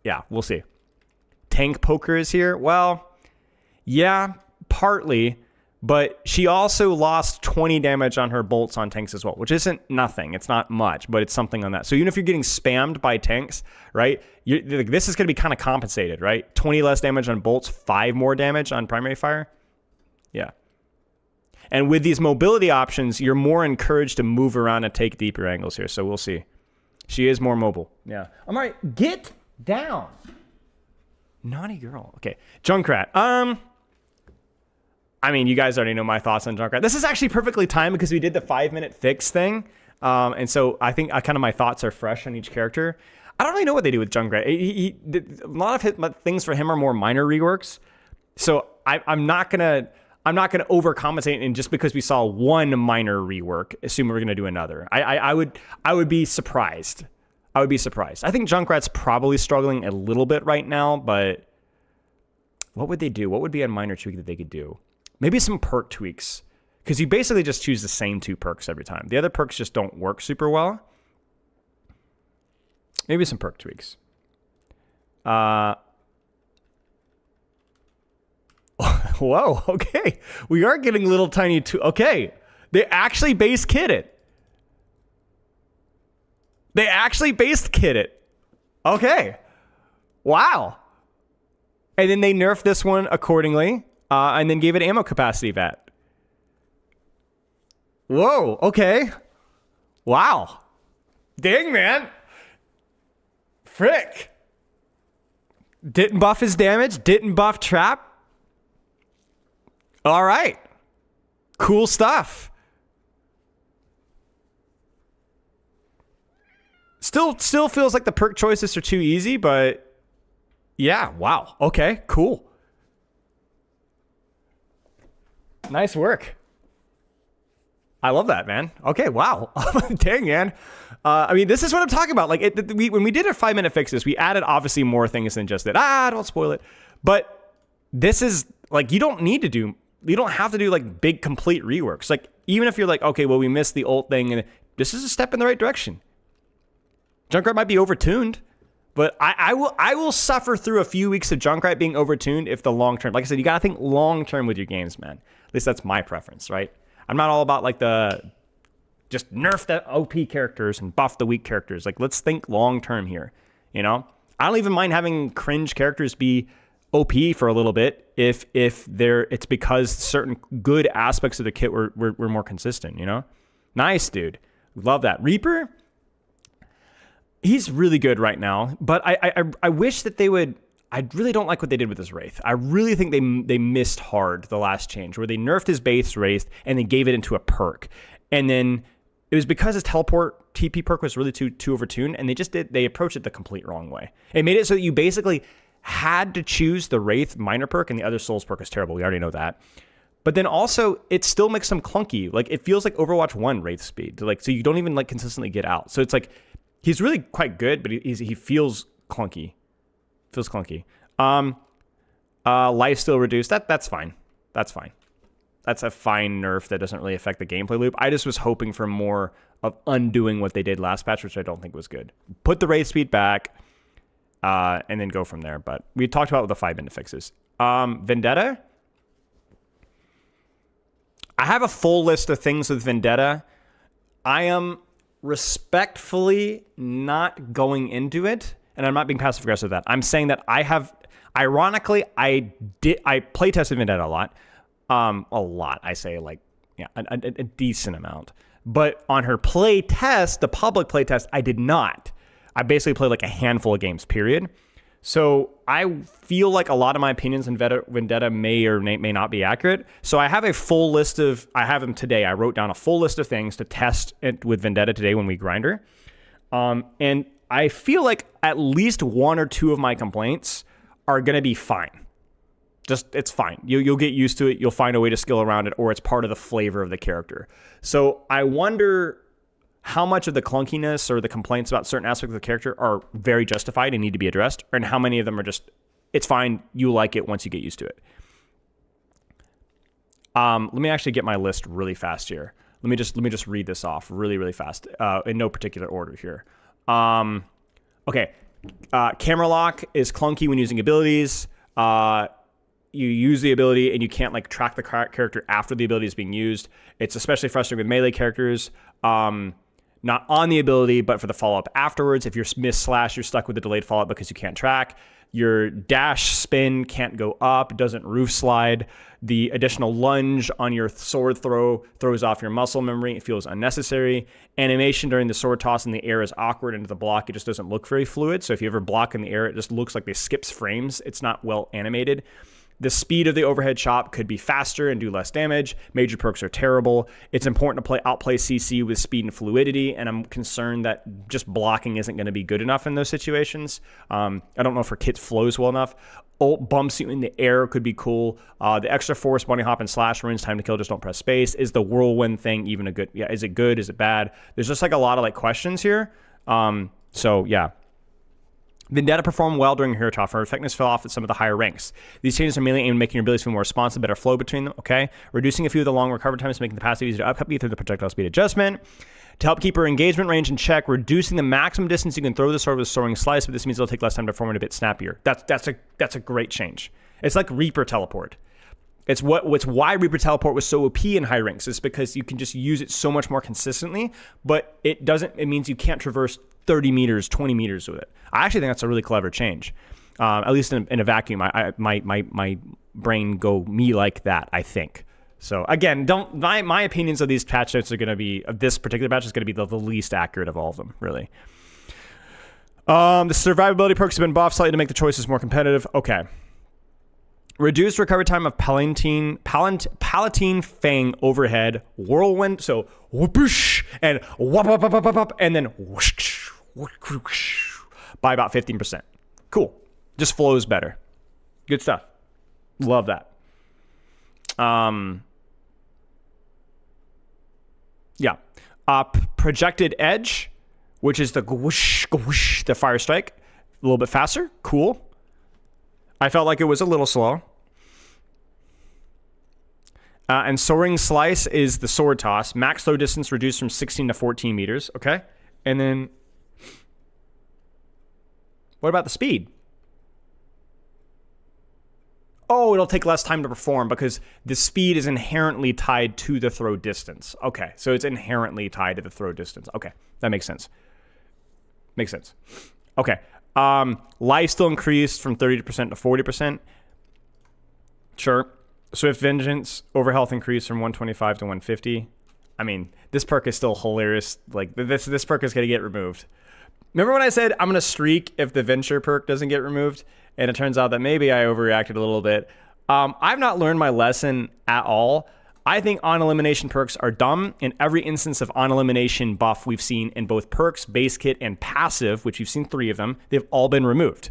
yeah, we'll see. Tank poker is here. Well, yeah, partly, but she also lost 20 damage on her bolts on tanks as well, which isn't nothing. It's not much, but it's something on that. So even if you're getting spammed by tanks, right, this is going to be kind of compensated, right? 20 less damage on bolts, 5 more damage on primary fire. Yeah. And with these mobility options, you're more encouraged to move around and take deeper angles here. So we'll see. She is more mobile. Yeah. All right. Get down. Naughty girl. Okay. Junkrat. I mean, you guys already know my thoughts on Junkrat. This is actually perfectly timed because we did the 5-minute fix thing. And so I think kind of my thoughts are fresh on each character. I don't really know what they do with Junkrat. A lot of things for him are more minor reworks. So I'm not gonna overcompensate, and just because we saw one minor rework, assume we're gonna do another. I would be surprised. I would be surprised. I think Junkrat's probably struggling a little bit right now, but what would they do? What would be a minor tweak that they could do? Maybe some perk tweaks, because you basically just choose the same 2 perks every time. The other perks just don't work super well. Maybe some perk tweaks. Whoa, okay. We are getting little tiny... Okay, they actually base kit it. They actually base kit it. Okay. Wow. And then they nerfed this one accordingly. And then gave it ammo capacity vat. Whoa, okay. Wow. Dang, man. Frick. Didn't buff his damage. Didn't buff trap. All right. Cool stuff. Still feels like the perk choices are too easy, but yeah, wow. Okay, cool. Nice work. I love that, man. Okay, wow. Dang, man. I mean, this is what I'm talking about. Like, when we did our 5-minute fixes, we added obviously more things than just that. Don't spoil it. But this is like, you don't have to do like big complete reworks. Like, even if you're like, okay, well, we missed the ult thing, and this is a step in the right direction. Junkrat might be overtuned, but I will suffer through a few weeks of Junkrat being overtuned if the long term. Like I said, you gotta think long term with your games, man. At least that's my preference, right? I'm not all about like just nerf the OP characters and buff the weak characters. Like, let's think long term here. I don't even mind having cringe characters be OP for a little bit if it's because certain good aspects of the kit were more consistent. Nice, dude. Love that. Reaper. He's really good right now, but I wish that they would. I really don't like what they did with his Wraith. I really think they missed hard the last change, where they nerfed his base Wraith and then gave it into a perk. And then it was because his teleport TP perk was really too overtuned, and they approached it the complete wrong way. It made it so that you basically had to choose the Wraith minor perk, and the other Souls perk is terrible. We already know that. But then also, it still makes them clunky. Like, it feels like Overwatch 1 Wraith speed. So you don't even like consistently get out. So it's like, he's really quite good, but he feels clunky. Feels clunky. Life still reduced. That's fine. That's fine. That's a fine nerf that doesn't really affect the gameplay loop. I just was hoping for more of undoing what they did last patch, which I don't think was good. Put the Wraith speed back, and then go from there. But we talked about the 5-minute fixes. Vendetta. I have a full list of things with Vendetta. I am respectfully not going into it, and I'm not being passive aggressive with that. I'm saying that ironically, I play tested Vendetta a lot. I say like, yeah, a decent amount. But on her play test, the public play test, I did not. I basically play like a handful of games, period. So I feel like a lot of my opinions on Vendetta may or may not be accurate. So I have a full list I have them today. I wrote down a full list of things to test it with Vendetta today when we grind her. And I feel like at least one or two of my complaints are going to be fine. Just, it's fine. You'll get used to it. You'll find a way to skill around it, or it's part of the flavor of the character. So I wonder how much of the clunkiness or the complaints about certain aspects of the character are very justified and need to be addressed, and how many of them are just, it's fine, you like it once you get used to it. Let me actually get my list really fast here. Let me just read this off really, really fast, in no particular order here. Okay. Camera lock is clunky when using abilities. You use the ability and you can't like track the character after the ability is being used. It's especially frustrating with melee characters. Not on the ability, but for the follow-up afterwards. If you're miss slash, you're stuck with the delayed follow-up because you can't track. Your dash spin can't go up, doesn't roof slide. The additional lunge on your sword throw throws off your muscle memory. It feels unnecessary. Animation during the sword toss in the air is awkward into the block. It just doesn't look very fluid. So if you ever block in the air, it just looks like they skips frames. It's not well animated. The speed of the overhead chop could be faster and do less damage. Major perks are terrible. It's important to outplay CC with speed and fluidity, and I'm concerned that just blocking isn't going to be good enough in those situations. I don't know if her kit flows well enough. Ult bumps you in the air could be cool. The extra force, bunny hop, and slash runes time to kill, just don't press space. Is the whirlwind thing even a good... Yeah, is it good? Is it bad? There's just like a lot of like questions here. So yeah. Vendetta performed well during Hero Top. Her effectiveness fell off at some of the higher ranks. These changes are mainly aimed at making your abilities feel more responsive, better flow between them, okay? Reducing a few of the long recovery times, making the passive easier to upkeep through the projectile speed adjustment. To help keep her engagement range in check, reducing the maximum distance you can throw the sword with soaring slice, but this means it'll take less time to perform it a bit snappier. That's a great change. It's like Reaper Teleport. It's why Reaper Teleport was so OP in high ranks. It's because you can just use it so much more consistently, but it means you can't traverse 30 meters, 20 meters with it. I actually think that's a really clever change. At least in a vacuum, my brain go me like that, I think. So again, my opinions of these patch notes are going to be, of this particular patch is going to be the least accurate of all of them, really. The survivability perks have been buffed slightly to make the choices more competitive. Okay. Reduced recovery time of Palatine Fang overhead, whirlwind, so whoosh, and whoop, and then whoosh, whoosh, by about 15%. Cool. Just flows better. Good stuff. Love that. Yeah. Projected edge, which is the whoosh, whoosh, the fire strike, a little bit faster. Cool. I felt like it was a little slow. And soaring slice is the sword toss. Max throw distance reduced from 16 to 14 meters. Okay. And then what about the speed? Oh, it'll take less time to perform because the speed is inherently tied to the throw distance. Okay. So it's inherently tied to the throw distance. Okay. That makes sense. Makes sense. Okay. Life still increased from 30% to 40%. Sure. Swift Vengeance, over health increased from 125 to 150. I mean, this perk is still hilarious. Like, this perk is going to get removed. Remember when I said I'm going to streak if the Venture perk doesn't get removed? And it turns out that maybe I overreacted a little bit. I've not learned my lesson at all. I think on-elimination perks are dumb. In every instance of on-elimination buff we've seen in both perks, base kit, and passive, which we've seen 3 of them, they've all been removed.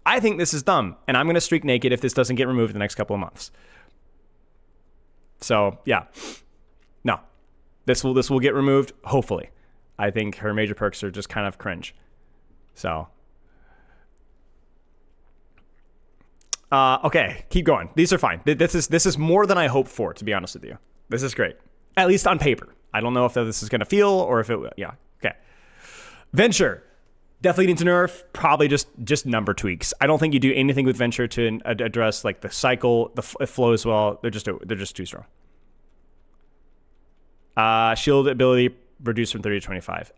I think this is dumb, and I'm going to streak naked if this doesn't get removed in the next couple of months. So, yeah. No. This will get removed, hopefully. I think her major perks are just kind of cringe. So... okay, keep going. These are fine. This is more than I hoped for, to be honest with you. This is great. At least on paper. I don't know if this is going to feel or if it will. Yeah, okay. Venture. Definitely needs a nerf. Probably just number tweaks. I don't think you do anything with Venture to address like the cycle, it flows well. They're just too strong. Shield ability reduced from 30 to 25.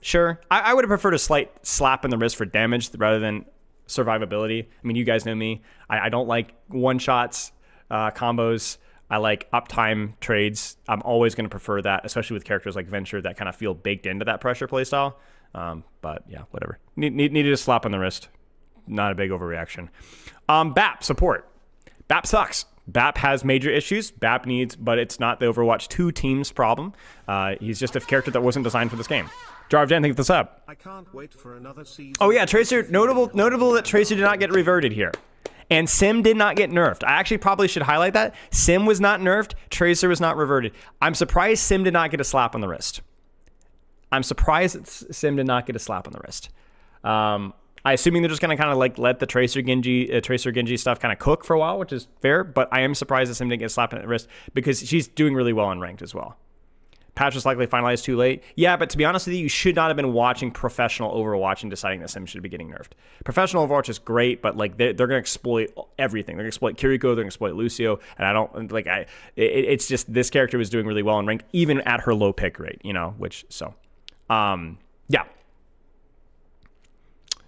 Sure. I would have preferred a slight slap in the wrist for damage rather than survivability. I mean, you guys know me. I don't like one-shots, combos. I like uptime trades. I'm always going to prefer that, especially with characters like Venture that kind of feel baked into that pressure playstyle. But yeah, whatever. Needed a slap on the wrist. Not a big overreaction. BAP support. BAP sucks. BAP has major issues. BAP needs, but it's not the Overwatch 2 team's problem. He's just a character that wasn't designed for this game. Jarv, didn't think this up. I can't wait for another season. Oh yeah, Tracer. Notable that Tracer did not get reverted here. And Sim did not get nerfed. I actually probably should highlight that. Sim was not nerfed. Tracer was not reverted. I'm surprised Sim did not get a slap on the wrist. I'm surprised that Sim did not get a slap on the wrist. I assuming they're just gonna kind of like let the Tracer Genji stuff kind of cook for a while, which is fair. But I am surprised that Sim didn't get slapped on the wrist because she's doing really well in ranked as well. Patch was likely finalized too late. Yeah, but to be honest with you, you should not have been watching professional Overwatch and deciding that Sim should be getting nerfed. Professional Overwatch is great, but like they're going to exploit everything. They're going to exploit Kiriko, they're going to exploit Lucio, and I don't like it's just this character was doing really well in ranked, even at her low pick rate, you know, which so yeah.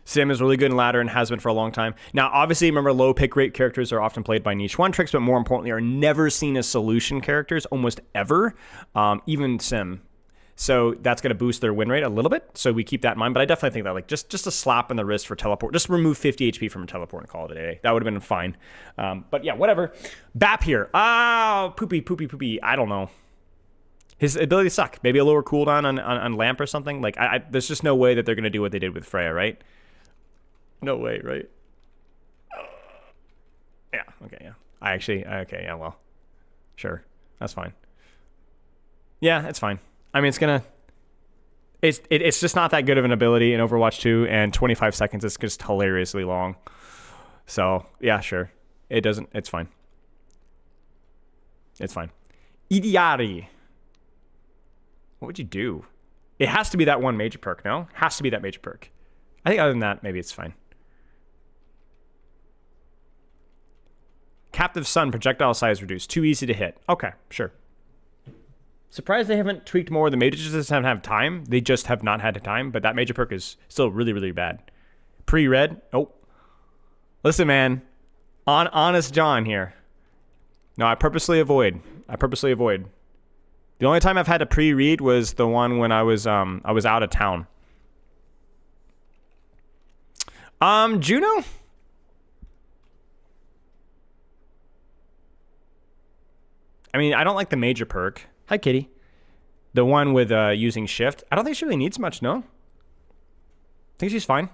Sim is really good in ladder and has been for a long time. Now, obviously, remember, low pick rate characters are often played by niche one tricks, but more importantly, are never seen as solution characters almost ever, even Sim. So that's going to boost their win rate a little bit. So we keep that in mind. But I definitely think that like just a slap in the wrist for teleport, just remove 50 HP from a teleport and call it a day. That would have been fine. But yeah, whatever. BAP here. Poopy. I don't know. His abilities suck. Maybe a lower cooldown on Lamp or something. Like there's just no way that they're going to do what they did with Freya, right? No way, right? Yeah, okay, yeah. Okay, yeah, well. Sure. That's fine. Yeah, it's fine. I mean, it's just not that good of an ability in Overwatch 2, and 25 seconds is just hilariously long. So, yeah, sure. It's fine. It's fine. Idiari. What would you do? It has to be that one major perk, no? Has to be that major perk. I think other than that, maybe it's fine. Captive Sun, projectile size reduced. Too easy to hit. Okay, sure. Surprised they haven't tweaked more. The majors just haven't had time. They just have not had time, but that major perk is still really, really bad. Pre-red. Oh. Listen, man. Honest John here. No, I purposely avoid. The only time I've had to pre-read was the one when I was out of town. Juno? I mean, I don't like the major perk. Hi, kitty. The one with using shift. I don't think she really needs much, no? I think she's fine.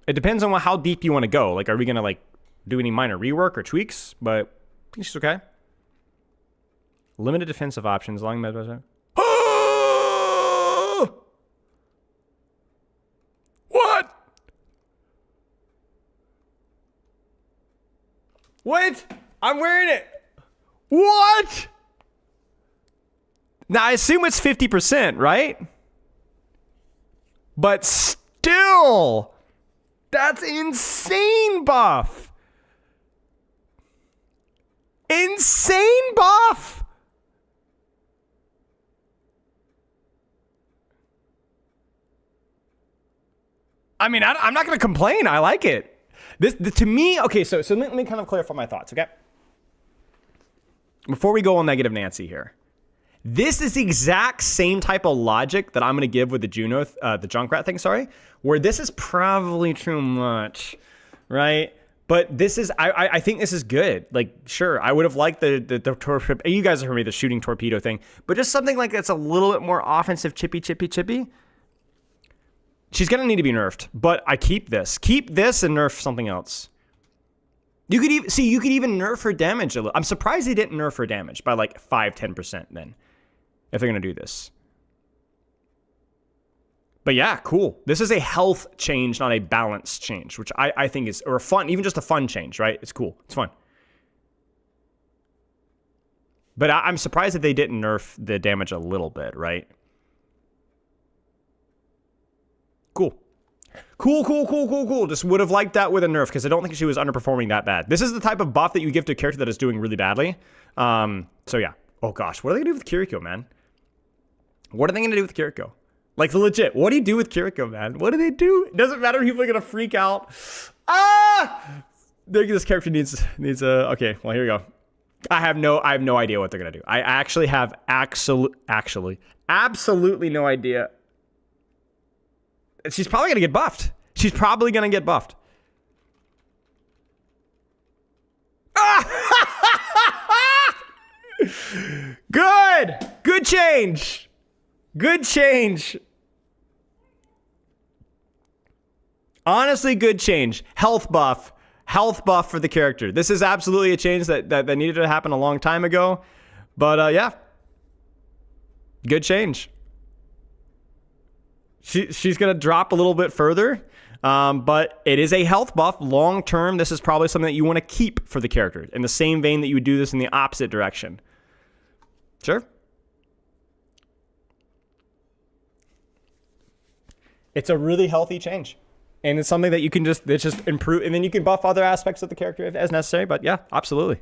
It depends on how deep you want to go. Like, are we going to, like, do any minor rework or tweaks? But I think she's okay. Limited defensive options. Long med. What? What? I'm wearing it. What? Now, I assume it's 50%, right? But still, that's insane buff. Insane buff. I mean, I'm not going to complain. I like it. To me, okay, so let me kind of clarify my thoughts, okay? Before we go on negative Nancy here, this is the exact same type of logic that I'm going to give with the the Junkrat thing, sorry, where this is probably too much, right? But this is, I think this is good. Like, sure, I would have liked the torpedo, you guys have heard me, the shooting torpedo thing, but just something like that's a little bit more offensive, chippy. She's going to need to be nerfed, but I keep this. Keep this and nerf something else. You could even nerf her damage a little. I'm surprised they didn't nerf her damage by like 5-10% then, if they're going to do this. But yeah, cool. This is a health change, not a balance change, which I think is, or a fun, even just a fun change, right? It's cool. It's fun. But I'm surprised that they didn't nerf the damage a little bit, right? Cool. Cool. Just would have liked that with a nerf because I don't think she was underperforming that bad. This is the type of buff that you give to a character that is doing really badly. So yeah. Oh gosh, what are they gonna do with Kiriko, man? What are they gonna do with Kiriko? Like legit, what do you do with Kiriko, man? What do they do? It doesn't matter. People are gonna freak out. This character needs a. Okay, well here we go. I have no idea what they're gonna do. I actually have absolutely no idea. She's probably gonna get buffed. She's probably gonna get buffed. Good change. Good change. Honestly, good change. Health buff for the character. This is absolutely a change that needed to happen a long time ago. But yeah, good change. She's going to drop a little bit further, but it is a health buff. Long term, this is probably something that you want to keep for the character in the same vein that you would do this in the opposite direction. Sure. It's a really healthy change. And it's something that you can just improve, and then you can buff other aspects of the character as necessary. But yeah, absolutely.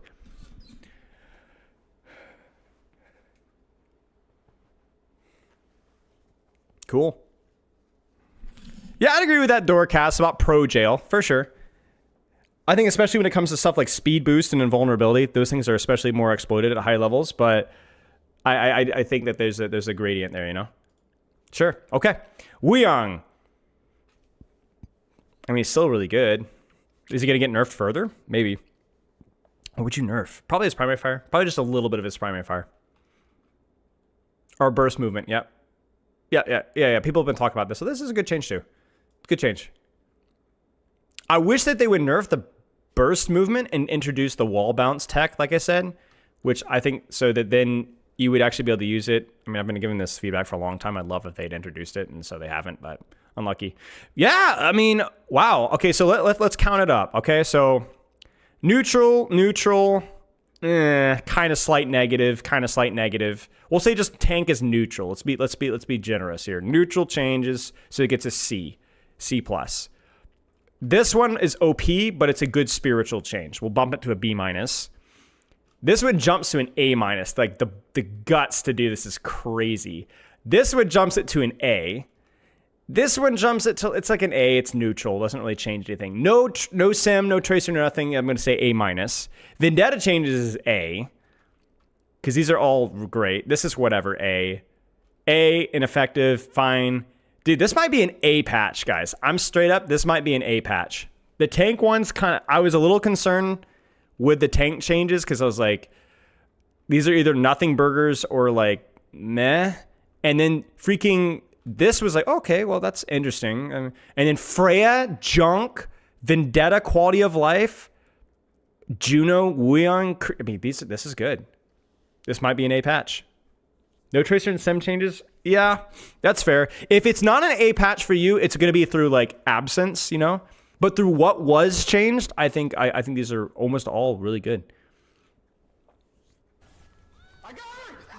Cool. Yeah, I'd agree with that Doorcast about pro jail, for sure. I think especially when it comes to stuff like speed boost and invulnerability, those things are especially more exploited at high levels. But I think that there's a gradient there, you know? Sure. Okay. Weyoung. I mean, he's still really good. Is he going to get nerfed further? Maybe. What would you nerf? Probably his primary fire. Probably just a little bit of his primary fire. Or burst movement. Yep. Yeah. People have been talking about this. So this is a good change too. Good change. I wish that they would nerf the burst movement and introduce the wall bounce tech, like I said, which I think so that then you would actually be able to use it. I mean, I've been giving this feedback for a long time. I'd love if they'd introduced it, and so they haven't, but unlucky. Yeah, I mean, wow. Okay, so let's count it up. Okay, so neutral, kind of slight negative. We'll say just tank is neutral. Let's be generous here. Neutral changes, so it gets a C+. This one is OP, but it's a good spiritual change. We'll bump it to a B-. This one jumps to an A-. Like the guts to do this is crazy. This one jumps it to an A. This one jumps it to, it's like an A. It's neutral. Doesn't really change anything. No sim, no tracer, no nothing. I'm going to say A-. Vendetta changes is A, because these are all great. This is whatever, A. A, ineffective, fine. Dude, this might be an A patch, guys. I'm straight up, this might be an A patch. The tank one's kind of, I was a little concerned with the tank changes, because I was like, these are either nothing burgers or like meh. And then freaking, this was like, okay, well, that's interesting. And then Freya, junk, Vendetta, quality of life, Juno, Weyoung. I mean, this is good. This might be an A patch. No tracer and sim changes. Yeah, that's fair. If it's not an A patch for you, it's going to be through like absence, you know. But through what was changed, I think these are almost all really good.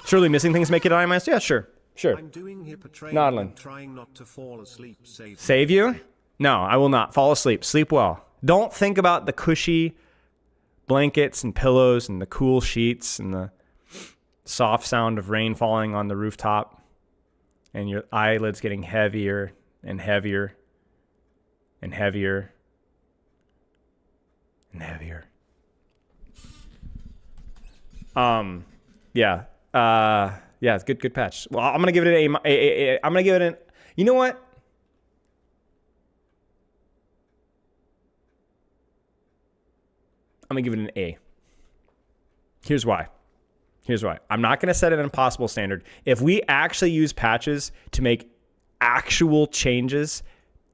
Surely missing things make it an I-. Yeah, sure. I'm doing hypertraining and trying not to fall asleep. Save you? No, I will not. Fall asleep. Sleep well. Don't think about the cushy blankets and pillows and the cool sheets and the soft sound of rain falling on the rooftop and your eyelids getting heavier and heavier and heavier and heavier. Yeah, it's good patch. Well, I'm gonna give it an A. I'm gonna give it an. You know what? I'm gonna give it an A. Here's why. I'm not gonna set an impossible standard. If we actually use patches to make actual changes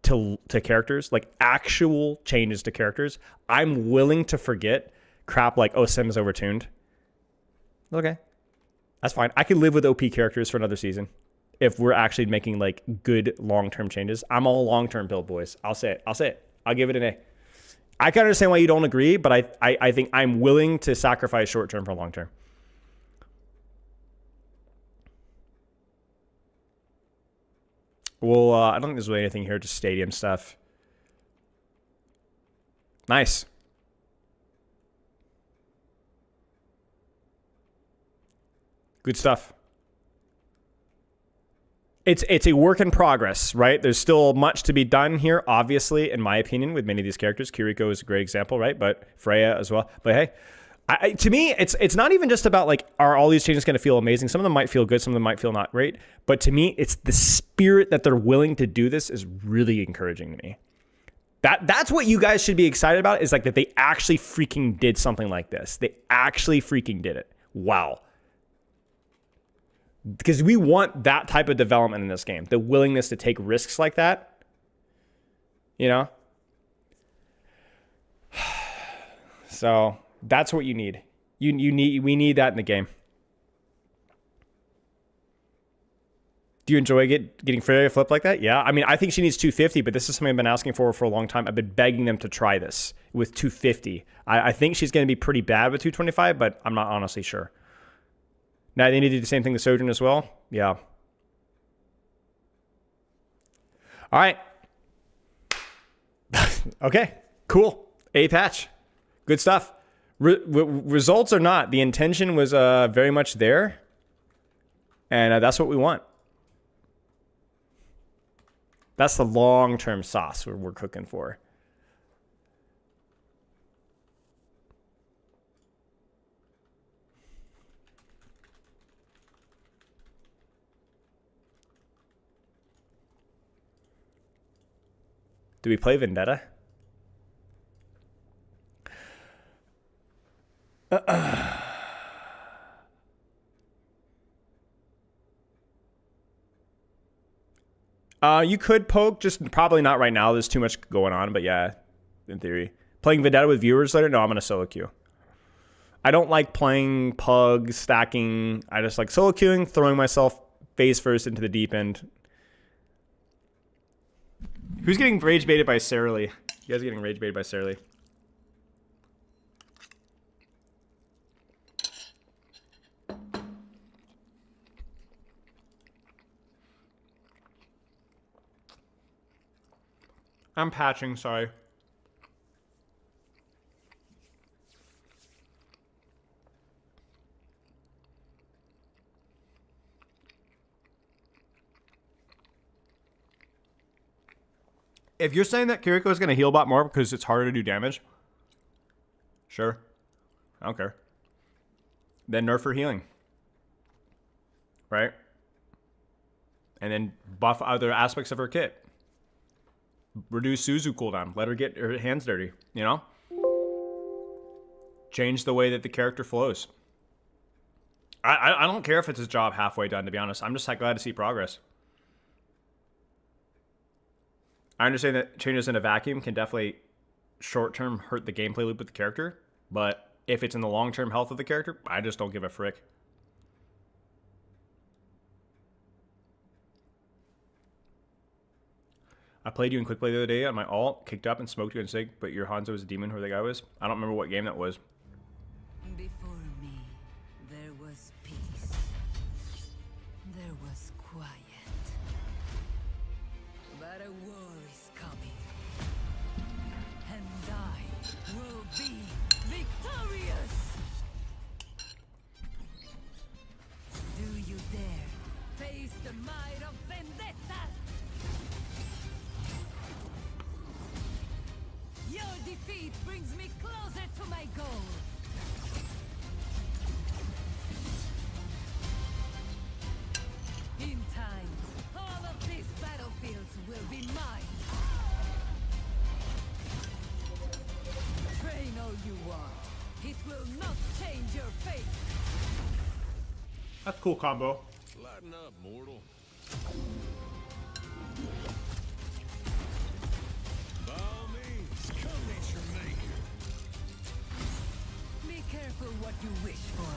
to characters, like actual changes to characters, I'm willing to forget crap like, oh, Sim is overtuned. Okay. That's fine. I can live with OP characters for another season if we're actually making like good long-term changes. I'm all long-term build, boys. I'll say it. I'll give it an A. I can understand why you don't agree, but I think I'm willing to sacrifice short-term for long-term. Well, I don't think there's really anything here, just stadium stuff. Nice. Good stuff. It's a work in progress, right? There's still much to be done here, obviously, in my opinion, with many of these characters. Kiriko is a great example, right? But Freya as well. But hey, To me, it's not even just about like, are all these changes going to feel amazing? Some of them might feel good, some of them might feel not great. But to me, it's the spirit that they're willing to do this is really encouraging to me. That's what you guys should be excited about, is like that they actually freaking did something like this. They actually freaking did it. Wow. Because we want that type of development in this game, the willingness to take risks like that. You know? So that's what you need. We need that in the game. Do you enjoy getting Freya flipped like that? Yeah. I mean, I think she needs 250, but this is something I've been asking for a long time. I've been begging them to try this with 250. I think she's going to be pretty bad with 225, but I'm not honestly sure. Now they need to do the same thing to Sojourn as well. Yeah. All right. Okay. Cool. 8th patch. Good stuff. Results or not, the intention was very much there, and that's what we want. That's the long-term sauce we're cooking for. Do we play Vendetta? You could poke, just probably not right now. There's too much going on, but yeah, in theory. Playing Vendetta with viewers later? No, I'm going to solo queue. I don't like playing pug, stacking. I just like solo queuing, throwing myself face first into the deep end. Who's getting rage baited by Sarah Lee? You guys are getting rage baited by Sarah Lee. I'm patching, sorry. If you're saying that Kiriko is going to heal a lot more because it's harder to do damage, sure. I don't care. Then nerf her healing. Right? And then buff other aspects of her kit. Reduce Suzu cooldown. Let her get her hands dirty, you know? Change the way that the character flows. I don't care if it's a job halfway done, to be honest. I'm just like glad to see progress. I understand that changes in a vacuum can definitely short-term hurt the gameplay loop with the character, but if it's in the long-term health of the character, I just don't give a frick. I played you in Quick Play the other day on my alt, kicked up and smoked you in Sig, but your Hanzo was a demon, whoever the guy was. I don't remember what game that was. Before me, there was peace. There was quiet. But a war is coming. And I will be victorious! Do you dare face the might of Vendetta? Your defeat brings me closer to my goal. In time, all of these battlefields will be mine. Train all you want. It will not change your fate. That's a cool combo. Lighten up, mortal. By all means, come meet your maker. Be careful what you wish for.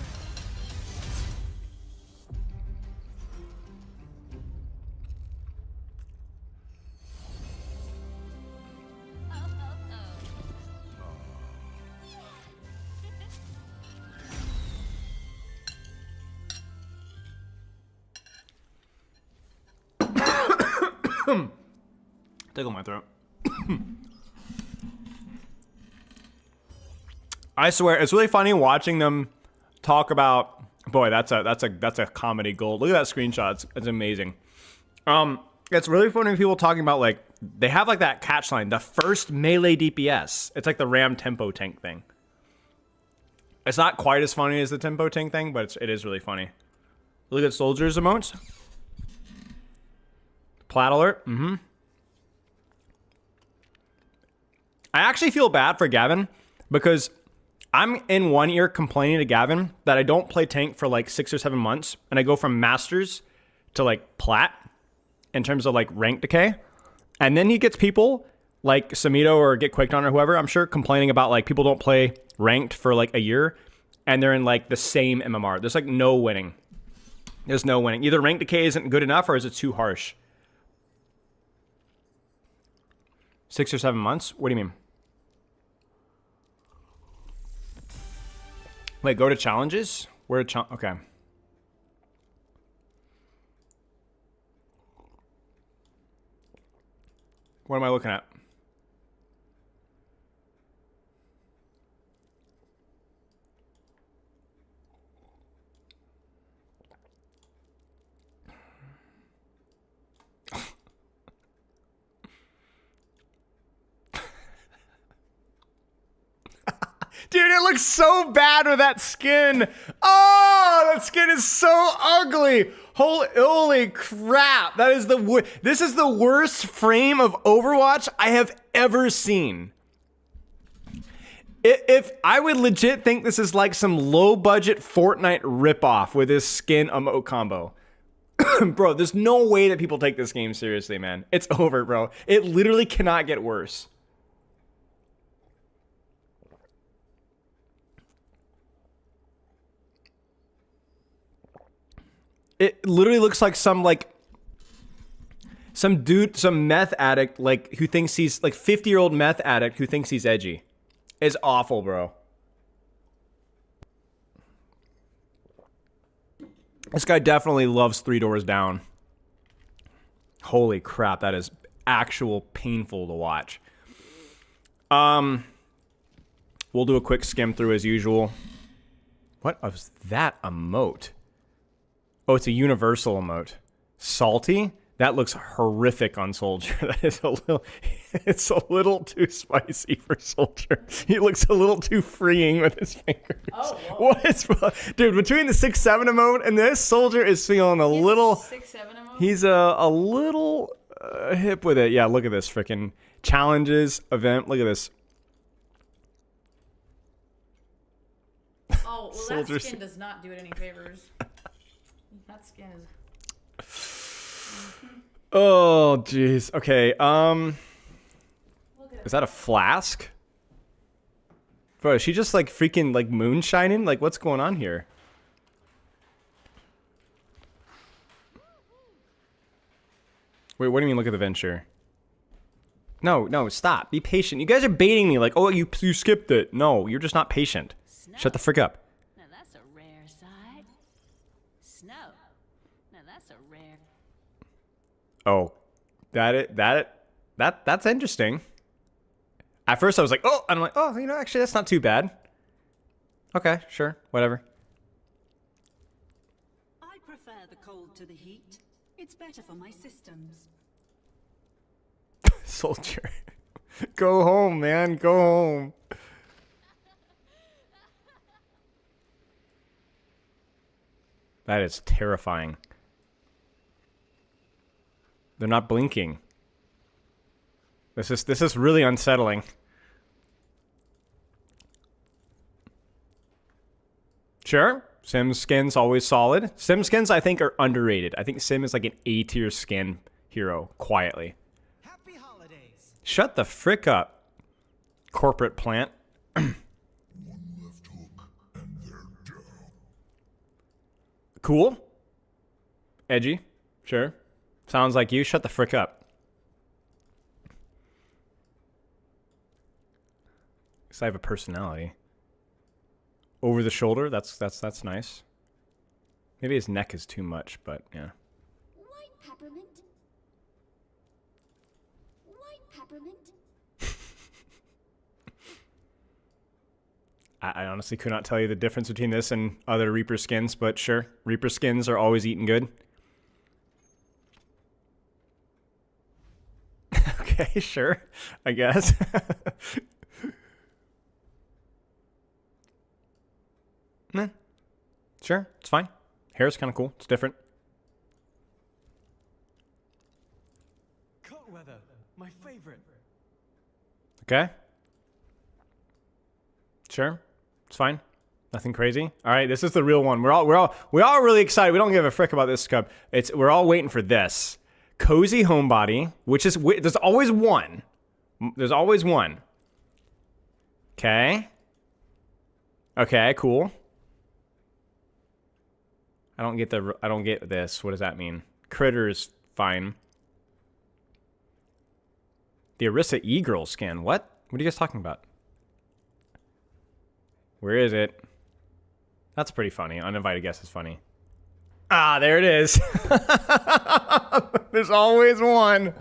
Tickle my throat. I swear, it's really funny watching them talk about. Boy, that's a comedy gold. Look at that screenshot. It's amazing. It's really funny when people talking about like they have like that catch line, the first melee DPS. It's like the Ram tempo tank thing. It's not quite as funny as the Tempo Ting thing, but it is really funny. Look at soldiers emotes. Plat alert. Mm-hmm. I actually feel bad for Gavin because I'm in one ear complaining to Gavin that I don't play tank for like 6 or 7 months, and I go from masters to like plat in terms of like rank decay. And then he gets people like Samito or Get Quaked On or whoever, I'm sure, complaining about like people don't play ranked for like a year and they're in like the same MMR. There's like no winning. There's no winning. Either rank decay isn't good enough or is it too harsh? 6 or 7 months? What do you mean? Wait, go to challenges? Where okay. What am I looking at? Dude, it looks so bad with that skin. Oh, that skin is so ugly. Holy crap. That is this is the worst frame of Overwatch I have ever seen. If I would legit think this is like some low budget Fortnite ripoff with this skin emote combo. Bro, there's no way that people take this game seriously, man. It's over, bro. It literally cannot get worse. It literally looks like some dude, some meth addict, like who thinks he's like 50-year-old meth addict who thinks he's edgy. It's awful, bro. This guy definitely loves Three Doors Down. Holy crap, that is actual painful to watch. We'll do a quick skim through as usual. What was that emote? Oh, it's a universal emote. Salty? That looks horrific on Soldier. That is it's a little too spicy for Soldier. He looks a little too freeing with his fingers. Oh, what is, dude, between the 6-7 emote and this, Soldier is feeling a little, 6-7 emote? He's a little hip with it. Yeah, look at this freaking challenges event. Look at this. Oh, well, Soldier that skin does not do it any favors. That skin is... Oh, jeez. Okay, is that a flask? Bro, is she just like freaking like moonshining? Like, what's going on here? Wait, what do you mean look at the venture? No, stop. Be patient. You guys are baiting me like, oh, you skipped it. No, you're just not patient. Snow. Shut the frick up. Now that's a rare sight. Snow. Now that's a rare. Oh, that's interesting. At first I was like, oh, I'm like, oh, you know, actually that's not too bad. Okay, sure, whatever. I prefer the cold to the heat. It's better for my systems. Soldier. Go home, man, go home. That is terrifying. They're not blinking. This is really unsettling. Sure, Sim skin's always solid. Sim skins, I think, are underrated. I think Sim is like an A-tier skin hero, quietly. Happy holidays. Shut the frick up, corporate plant. Cool. Edgy. Sure. Sounds like you. Shut the frick up. Because I have a personality. Over the shoulder. That's nice. Maybe his neck is too much, but yeah. White peppermint. White peppermint. I honestly could not tell you the difference between this and other Reaper skins, but sure. Reaper skins are always eating good. Okay, sure. I guess. Sure, it's fine. Hair's kind of cool. It's different. Cut weather, my favorite. Okay. Sure, it's fine. Nothing crazy. All right, this is the real one. We're all really excited. We don't give a frick about this cup. We're all waiting for this. Cozy homebody, which is there's always one. There's always one. Okay. Okay, cool. I don't get this. What does that mean? Critters, fine. The Arissa E-Girl skin. What? What are you guys talking about? Where is it? That's pretty funny. Uninvited guess is funny. Ah, there it is. There's always one.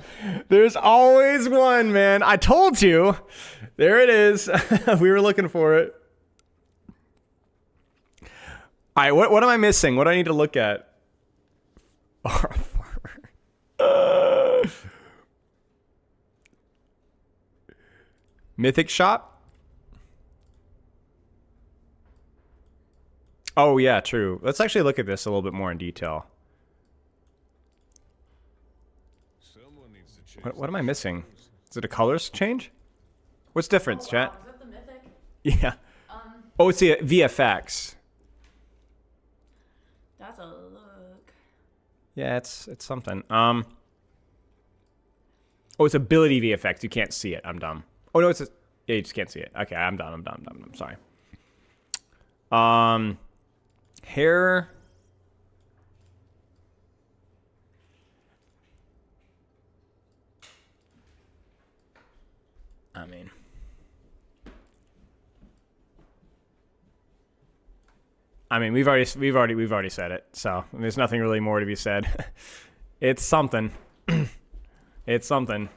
There's always one, man. I told you. There it is. We were looking for it. All right, what am I missing? What do I need to look at? Mythic shop? Oh, yeah, true. Let's actually look at this a little bit more in detail. Someone needs to change. What am I missing? Is it a colors change? What's difference, chat? Is that the mythic? Yeah. Oh, it's the VFX. That's a look. Yeah, it's something. Oh, it's ability VFX. You can't see it. I'm dumb. Oh no, yeah, you just can't see it. Okay, I'm done. I'm sorry. Hair. I mean, we've already said it, so there's nothing really more to be said. It's something. It's something.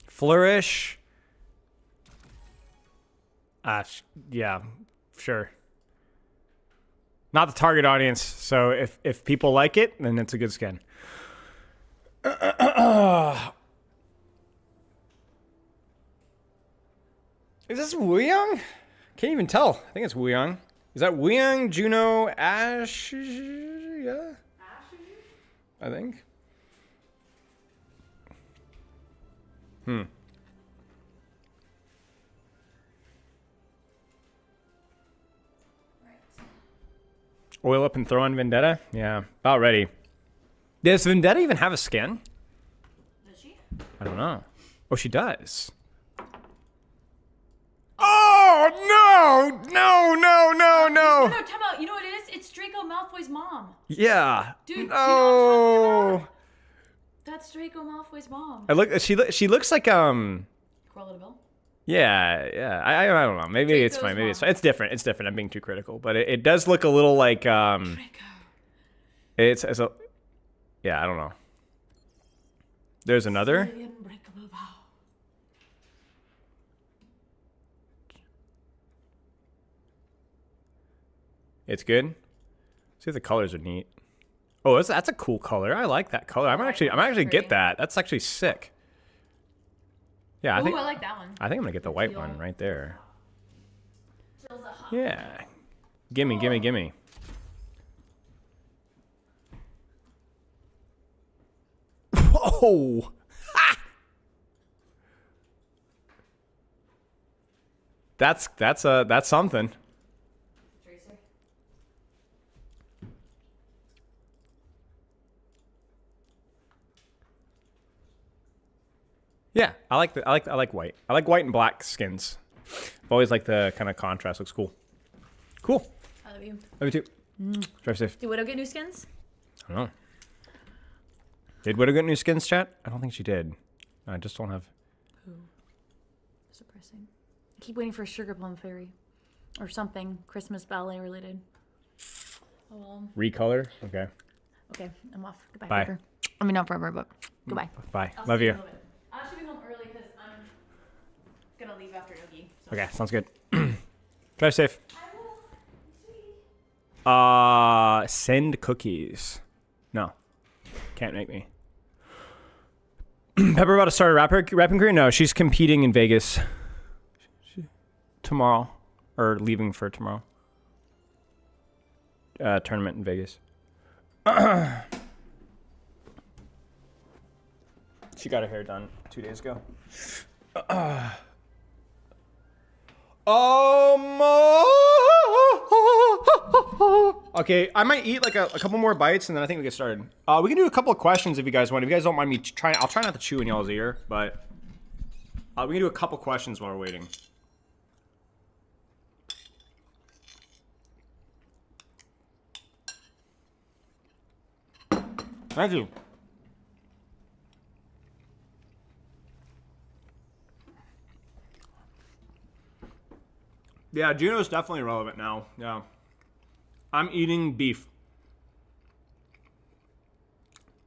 Flourish. Yeah, sure. Not the target audience, so if people like it, then it's a good skin. Is this Wuyang? Can't even tell. I think it's Wuyang. Is that Wuyang, Juno, Ash? Yeah. I think. Oil up and throw on Vendetta? Yeah, about ready. Does Vendetta even have a skin? Does she? I don't know. Oh, she does. Oh, no! No, time out. You know what it is? It's Draco Malfoy's mom. Yeah. Dude, you know no. what I'm talking about? That's Draco Malfoy's mom. She looks like Cruella de Vil? Yeah. I don't know. Maybe it's Draco's fine. Maybe it's mom. fine. It's different. It's different. I'm being too critical, but it does look a little like Draco. it's a yeah. I don't know. There's another. The unbreakable vow. It's good. See if the colors are neat. Oh, that's a cool color. I like that color. I might actually get that. That's actually sick. Yeah, I Ooh, think I like that one. I'm gonna get the white one right there. Jill's a hot Yeah. Gimme. Whoa! Ha! That's something. Tracer. Yeah, I like white. I like white and black skins. I've always liked the kind of contrast. Looks cool. Cool. I love you. Love you too. Drive safe. Did Widow get new skins? I don't know. Did Widow get new skins, chat? I don't think she did. I just don't have. Suppressing. I keep waiting for a Sugar Plum Fairy. Or something Christmas ballet related. Oh well. Recolor? Okay. Okay, I'm off. Goodbye, Bye. Parker. I mean, not forever, but goodbye. Bye. I'll Love see you. in a little bit. I should be home early because I'm gonna leave after Noogie. So. Okay, sounds good. Drive safe. I will. Sweetie. Send cookies. No. Can't make me. Pepper about to start a rapping career? No, she's competing in Vegas tomorrow. Or leaving for tomorrow. Tournament in Vegas. She got her hair done 2 days ago. Okay, I might eat like a couple more bites and then I think we get started. We can do a couple of questions if you guys want. If you guys don't mind me trying, I'll try not to chew in y'all's ear, but we can do a couple questions while we're waiting. Thank you. Yeah, Juno's definitely relevant now. Yeah. I'm eating beef.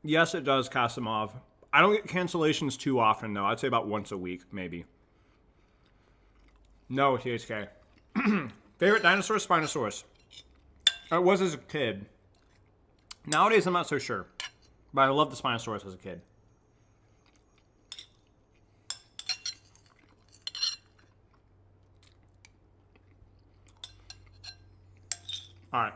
Yes, it does, Kasimov. I don't get cancellations too often, though. I'd say about once a week, maybe. No, THK. Favorite dinosaur, Spinosaurus. It was as a kid. Nowadays, I'm not so sure. But I loved the Spinosaurus as a kid. All right.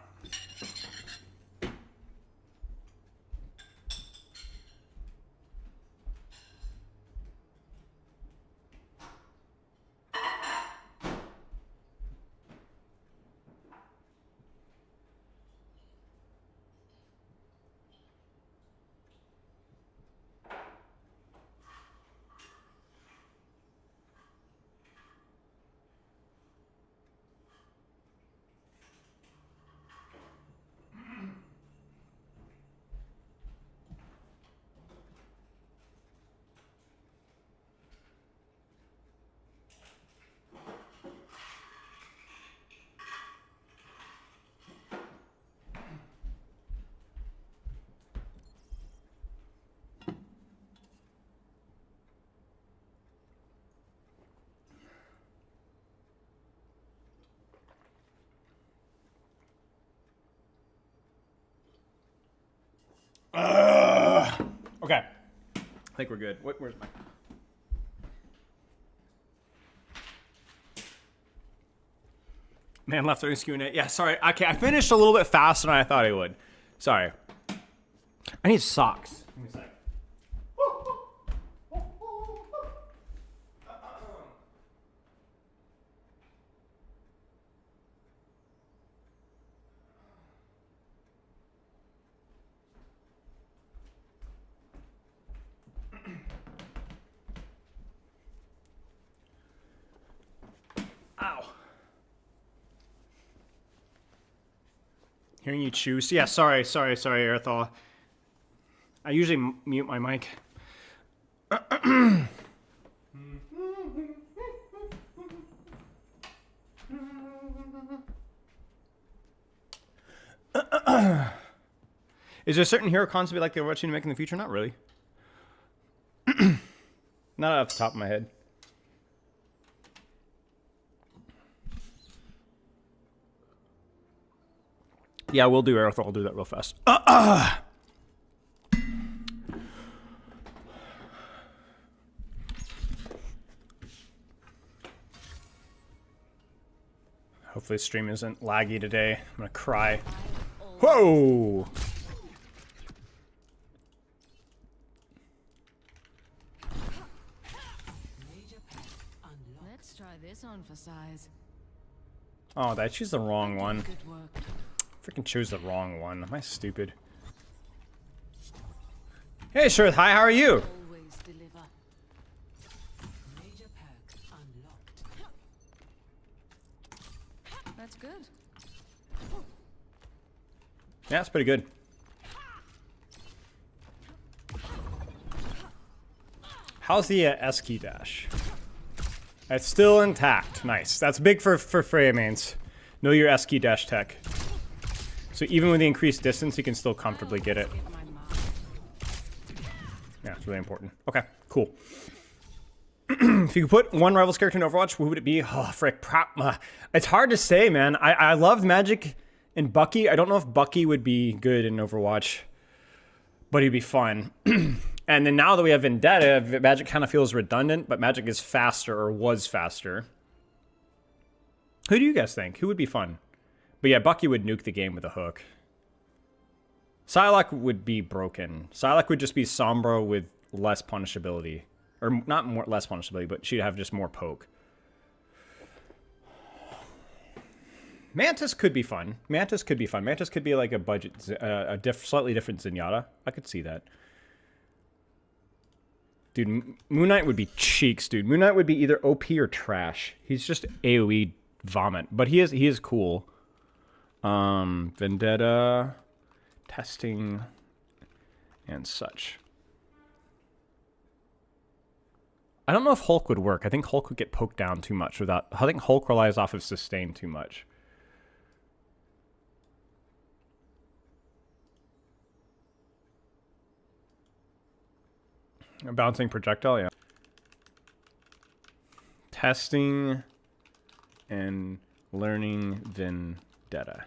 Okay. I think we're good. Where's my... Man left during Q&A. Yeah, sorry. Okay, I finished a little bit faster than I thought I would. Sorry. I need socks. Give me a sec. Ow. Hearing you chew. Yeah, sorry, Earthall. I usually mute my mic. Is there a certain hero concept like they're watching to make in the future? Not really. Not off the top of my head. Yeah, we'll do Earth. I'll do that real fast. Hopefully the stream isn't laggy today. I'm gonna cry. Whoa! Let's try this on for size. Oh, I choose the wrong one. Good work. Freaking chose the wrong one. Am I stupid? Hey, Shirth. Hi, how are you? Always deliver. Major perk unlocked. That's good. Yeah, it's pretty good. How's the S key dash? It's still intact. Nice. That's big for Freya mains. Know your S key dash tech. So even with the increased distance, you can still comfortably get it. Yeah, it's really important. Okay, cool. If you could put one Rivals character in Overwatch, who would it be? Oh, frick. It's hard to say, man. I loved Magic and Bucky. I don't know if Bucky would be good in Overwatch. but he'd be fun. And then now that we have Vendetta, Magic kind of feels redundant, but Magic is faster, or was faster. Who do you guys think? Who would be fun? But yeah, Bucky would nuke the game with a hook. Psylocke would be broken. Psylocke would just be Sombra with less punishability. Or not more less punishability, but she'd have just more poke. Mantis could be fun. Mantis could be fun. Mantis could be like a budget, slightly different Zenyatta. I could see that. Dude, Moon Knight would be cheeks, dude. Moon Knight would be either OP or trash. He's just AoE vomit. But he is cool. Vendetta, testing, and such. I don't know if Hulk would work. I think Hulk would get poked down too much without... I think Hulk relies off of sustain too much. A bouncing projectile, yeah. Testing and learning Vendetta.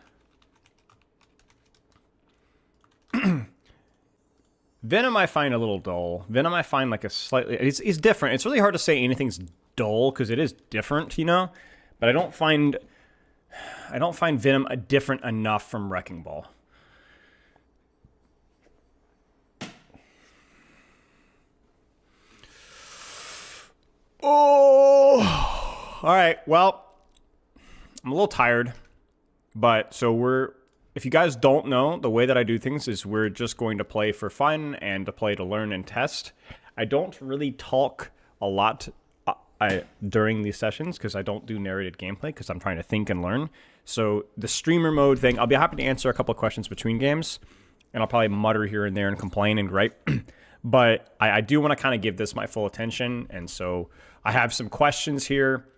Venom I find a little dull. Venom I find like a slightly... It's different. It's really hard to say anything's dull because it is different, you know? But I don't find Venom different enough from Wrecking Ball. Oh! Alright, well... I'm a little tired. But, so if you guys don't know, the way that I do things is we're just going to play for fun and to play to learn and test. I don't really talk a lot during these sessions because I don't do narrated gameplay because I'm trying to think and learn. So the streamer mode thing, I'll be happy to answer a couple of questions between games. And I'll probably mutter here and there and complain and gripe. But I do want to kind of give this my full attention. And so I have some questions here.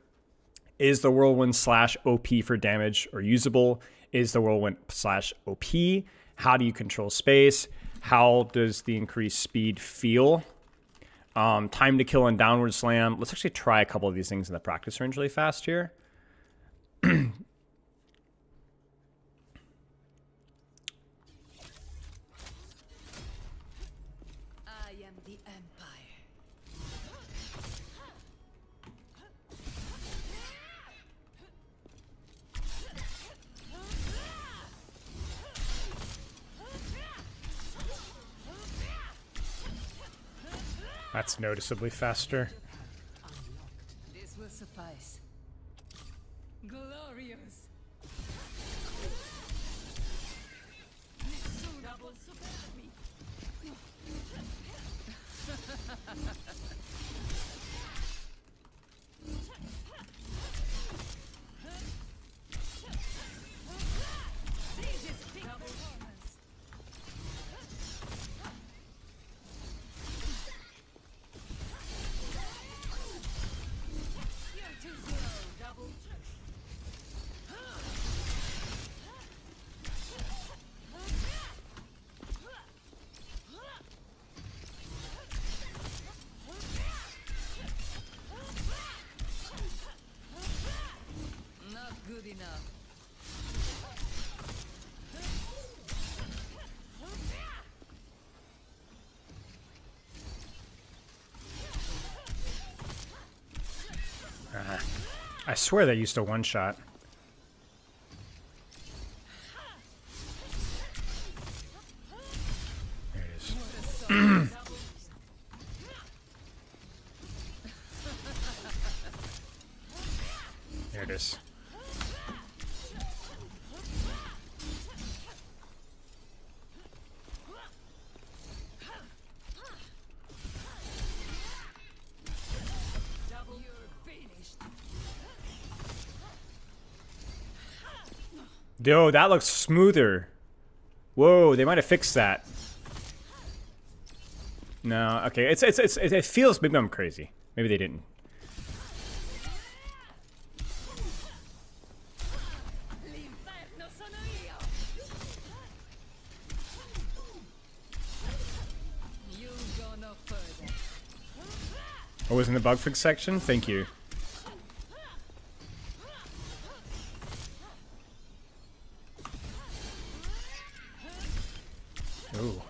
Is the Whirlwind / OP for damage or usable? Is the Whirlwind / OP? How do you control space? How does the increased speed feel? Time to kill and downward slam. Let's actually try a couple of these things in the practice range really fast here. I am the Empire. That's noticeably faster. This will suffice. Glorious. Double super me. Double performance. Not good enough. I swear that used to one-shot. There it is. There it is. Double, you're finished. Yo, that looks smoother. Whoa, they might have fixed that. No, okay, it feels, maybe I'm crazy. Maybe they didn't. L'inferno sono io. You go no further. I was in the bug fix section. Thank you. Ooh.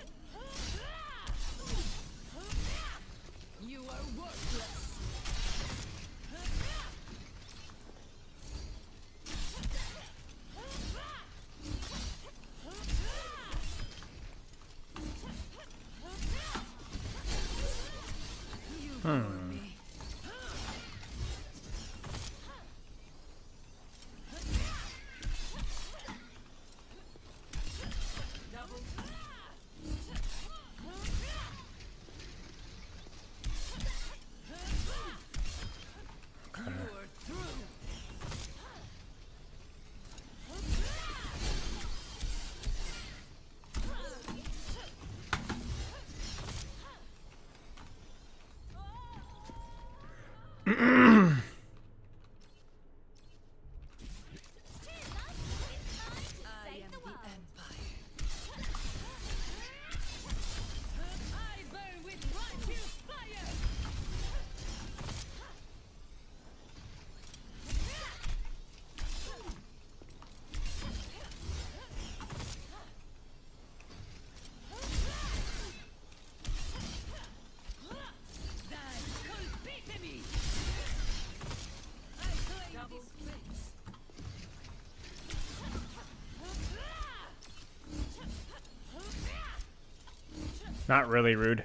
Not really rude.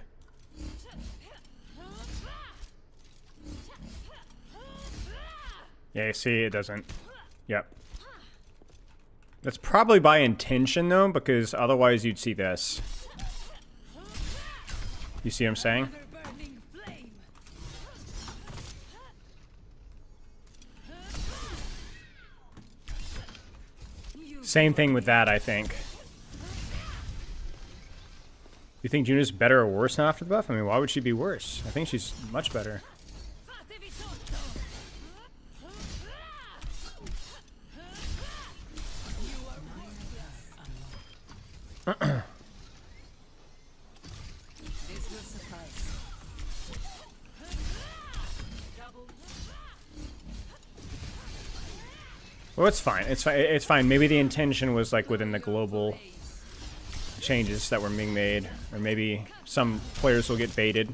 Yeah, you see, it doesn't. Yep. That's probably by intention, though, because otherwise you'd see this. You see what I'm saying? Same thing with that, I think. You think Juno's better or worse now after the buff? I mean, why would she be worse? I think she's much better. Well, it's fine. It's fine. It's fine. Maybe the intention was like within the global changes that were being made, or maybe some players will get baited.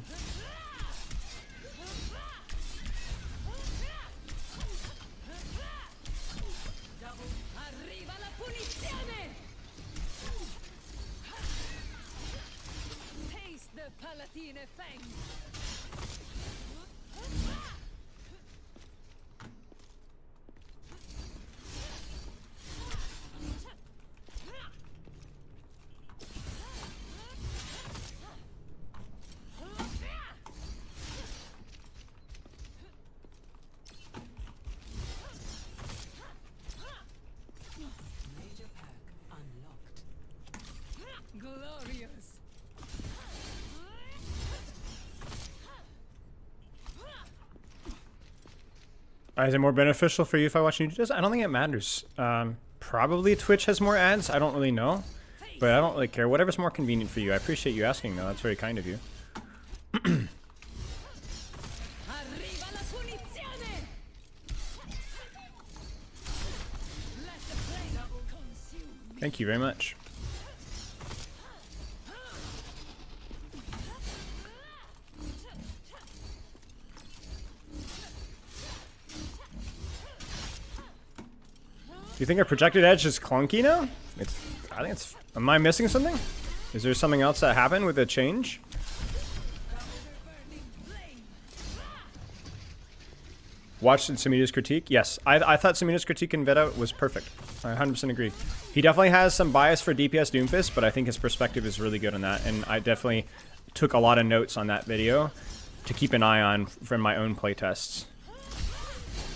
Is it more beneficial for you if I watch YouTube? I don't think it matters. Probably Twitch has more ads. I don't really know. But I don't really care. Whatever's more convenient for you. I appreciate you asking, though. That's very kind of you. Thank you very much. Do you think our projected edge is clunky now? I think it's... Am I missing something? Is there something else that happened with the change? Watched Samita's critique? Yes. I thought Samita's critique in Vendetta was perfect. I 100% agree. He definitely has some bias for DPS Doomfist, but I think his perspective is really good on that. And I definitely took a lot of notes on that video to keep an eye on from my own playtests.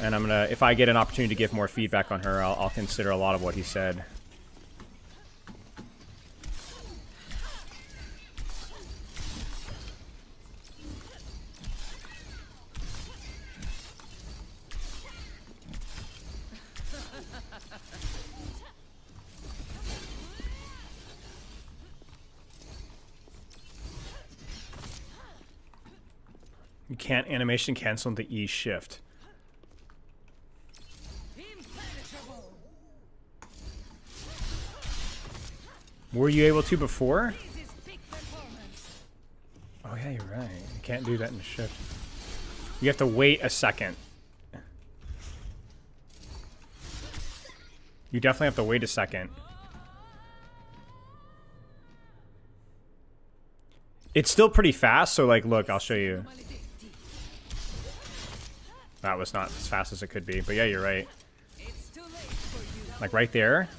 And I'm gonna, if I get an opportunity to give more feedback on her, I'll consider a lot of what he said. You can't animation cancel the E shift. Were you able to before? Oh yeah, you're right. You can't do that in the shift. You have to wait a second. You definitely have to wait a second. It's still pretty fast, so like, look, I'll show you. That was not as fast as it could be, but yeah, you're right. Like right there.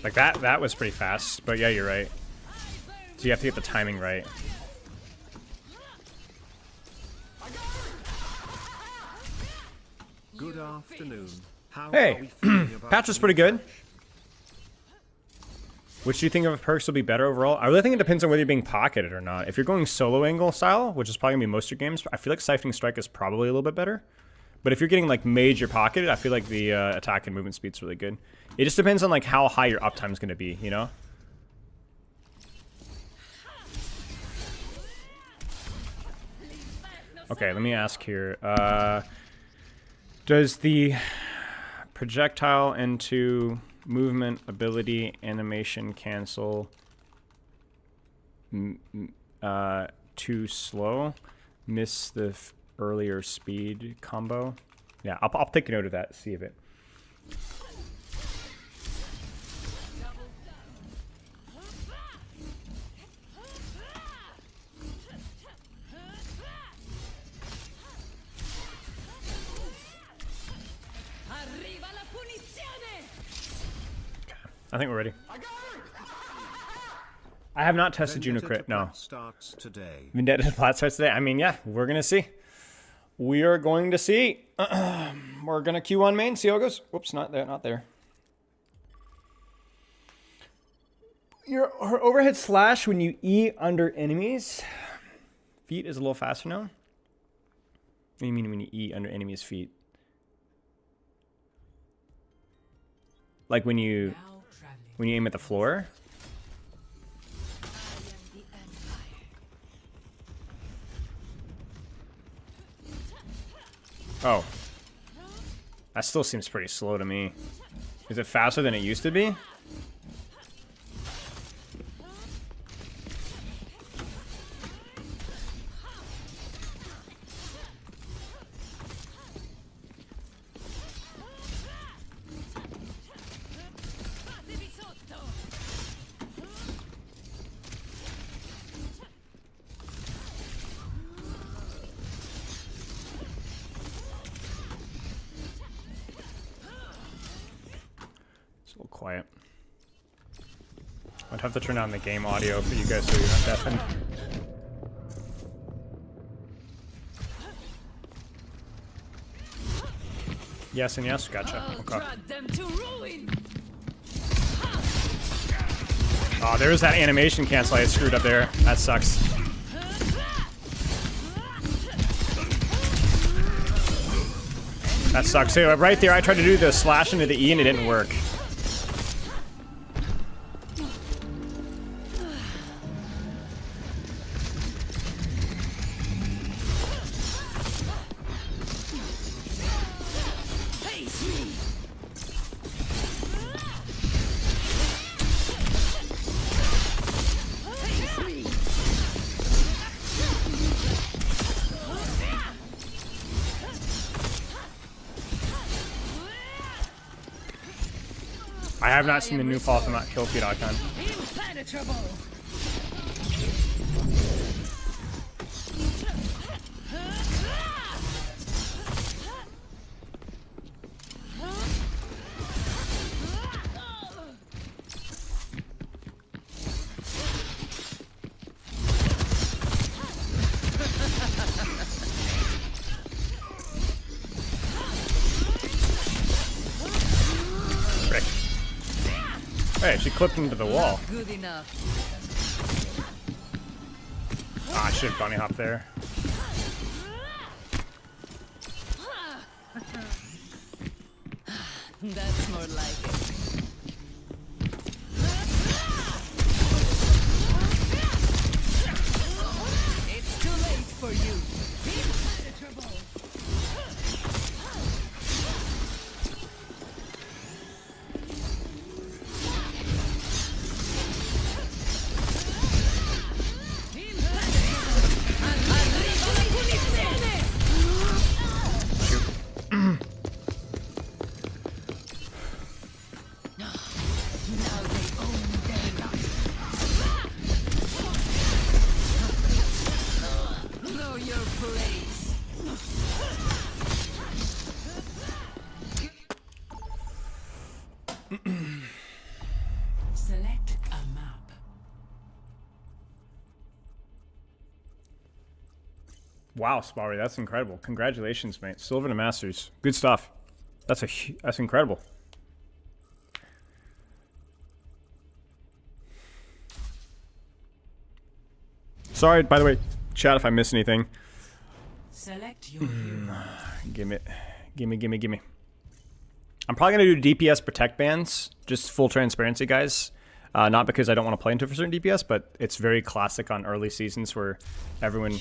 Like that was pretty fast, but yeah, you're right. So you have to get the timing right. Good afternoon. How are Hey, we feeling about patch was the pretty new good. patch? Which do you think of perks will be better overall? I really think it depends on whether you're being pocketed or not. If you're going solo angle style, which is probably gonna be most of your games, I feel like Siphoning Strike is probably a little bit better. But if you're getting like major pocketed, I feel like the attack and movement speed's really good. It just depends on like how high your uptime is gonna be, you know? Okay, let me ask here. Does the projectile into movement ability animation cancel too slow? Miss the earlier speed combo? Yeah, I'll take a note of that. See if it. I think we're ready. I have not tested Vendetta Junocrit, to no. Plat starts today. Vendetta to Plat starts today. I mean, yeah, we're gonna see. We are going to see. We're gonna Q1 main, see how it goes. Whoops, not there, not there. Her overhead slash when you E under enemies. Feet is a little faster now. What do you mean when you E under enemies' feet? Like when you aim at the floor? Oh. That still seems pretty slow to me. Is it faster than it used to be? Quiet. I'd have to turn on the game audio for you guys so you're not deafened. Yes and yes, gotcha. Okay. Oh, there's that animation cancel I had screwed up there. That sucks. That sucks. So right there, I tried to do the slash into the E and it didn't work. I have not seen the new fall from that kill feed icon. Hey, she clipped into the wall. Good enough. Ah, I should have bunny hop there. That's more like it. It's too late for you. Impenetrable. Wow, Spalry, that's incredible. Congratulations, mate. Silver to Masters. Good stuff. That's incredible. Sorry, by the way, chat, if I miss anything. Select your hero. Gimme. I'm probably gonna do DPS protect bans, just full transparency, guys. Not because I don't want to play into for certain DPS, but it's very classic on early seasons where everyone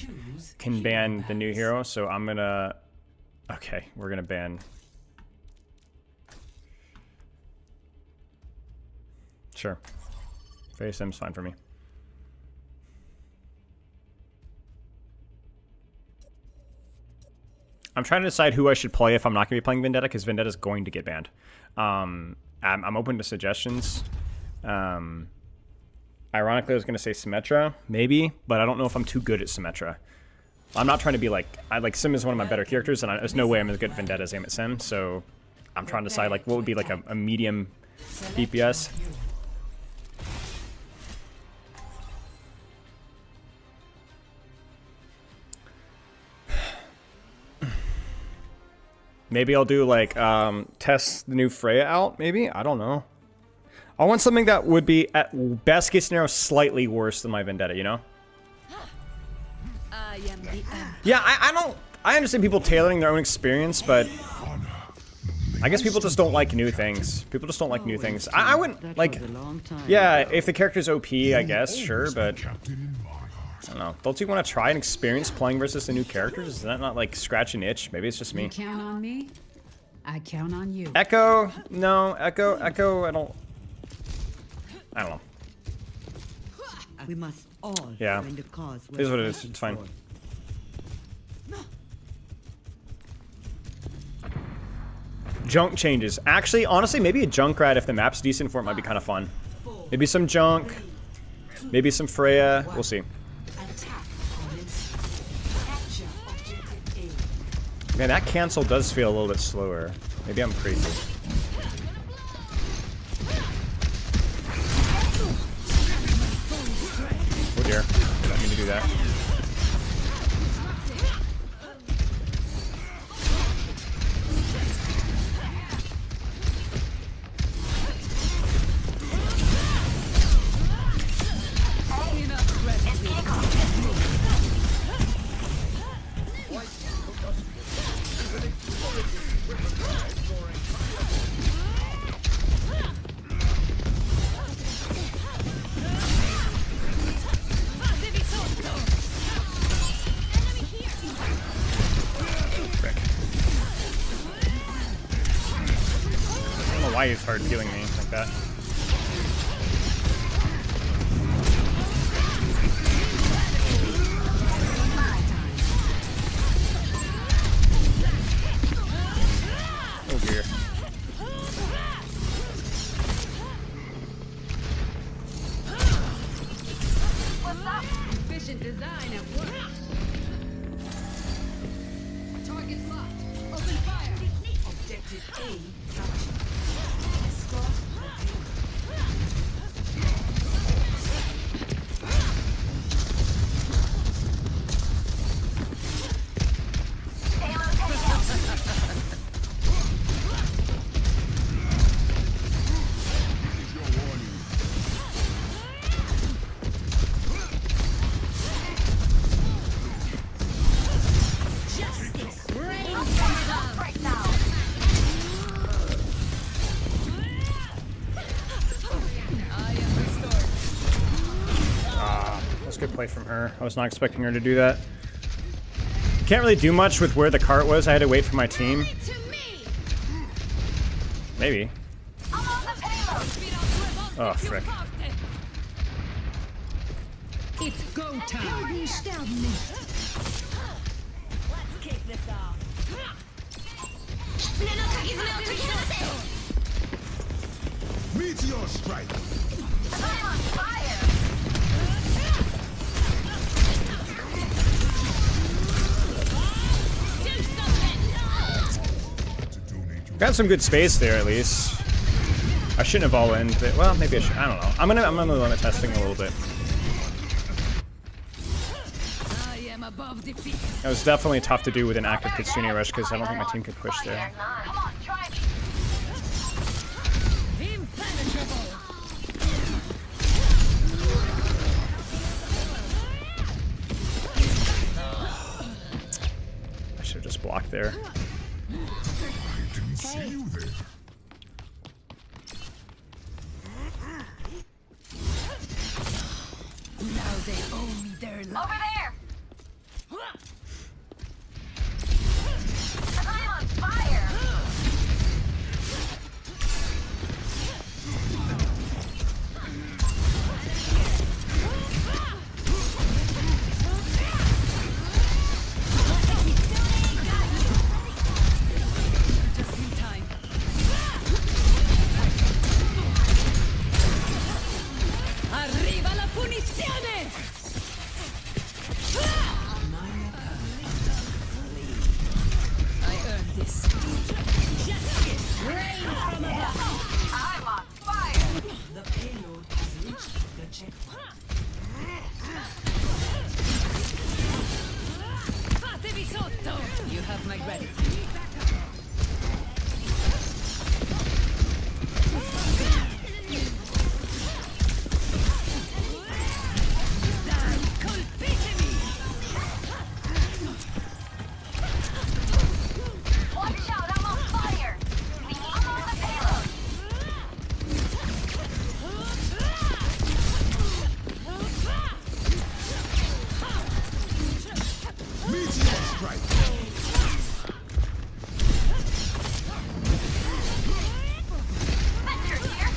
can ban the new hero. So I'm gonna. Okay, we're gonna ban. Sure. Fairy Sim's fine for me. I'm trying to decide who I should play if I'm not going to be playing Vendetta, because Vendetta's going to get banned. I'm open to suggestions. Ironically, I was going to say Symmetra, maybe, but I don't know if I'm too good at Symmetra. I'm not trying to be like... Sim is one of my better characters, and there's no way I'm as good at Vendetta as I am at Sim, so I'm trying to decide like what would be like a medium DPS. Maybe I'll do like test the new Freya out, maybe? I don't know. I want something that would be at best case scenario slightly worse than my Vendetta, you know? I am the Yeah, I understand people tailoring their own experience, but I guess people just don't like new things. People just don't like new things. I wouldn't like, yeah, if the character's OP, I guess, sure, but I don't know. Don't you want to try and experience playing versus the new characters? Is that not like scratch an itch? Maybe it's just me. You count on me, I count on you. Echo, no, Echo, I don't know. We must all Yeah, find a cause it is what it is. It's fine. Junk changes. Actually, honestly, maybe a Junkrat if the map's decent for it might be kind of fun. Maybe some Junk, maybe some Freya. We'll see. Man, that cancel does feel a little bit slower. Maybe I'm crazy. Oh dear, I don't mean to do that. Why he's hard killing me like that. Oh dear. Efficient design at work. Target's locked. Open fire. Objective A captured. Good play from her. I was not expecting her to do that. Can't really do much with where the cart was. I had to wait for my team. Maybe. Oh, frick. It's go time. Let's kick this off. Meteor strike. I'm on fire. Got some good space there at least. I shouldn't have all in, but well, maybe I should. I don't know. I'm gonna limit testing a little bit. I am a above defeat. It was definitely tough to do with an active Kitsune rush because I don't think my team could push there. Come on, try me. Impenetrable. I should have just blocked there. Didn't see you there. Now they owe me their life. Over there. I'm on fire. Just in time. Arriva la punizione! I earned this. Rain from above. I'm on fire. The payload has reached the checkpoint. Fatevi sotto. You have my gratitude. Dai, colpitemi! Watch out, I'm on fire! We need to move the payload! Meteor strike. Venture here!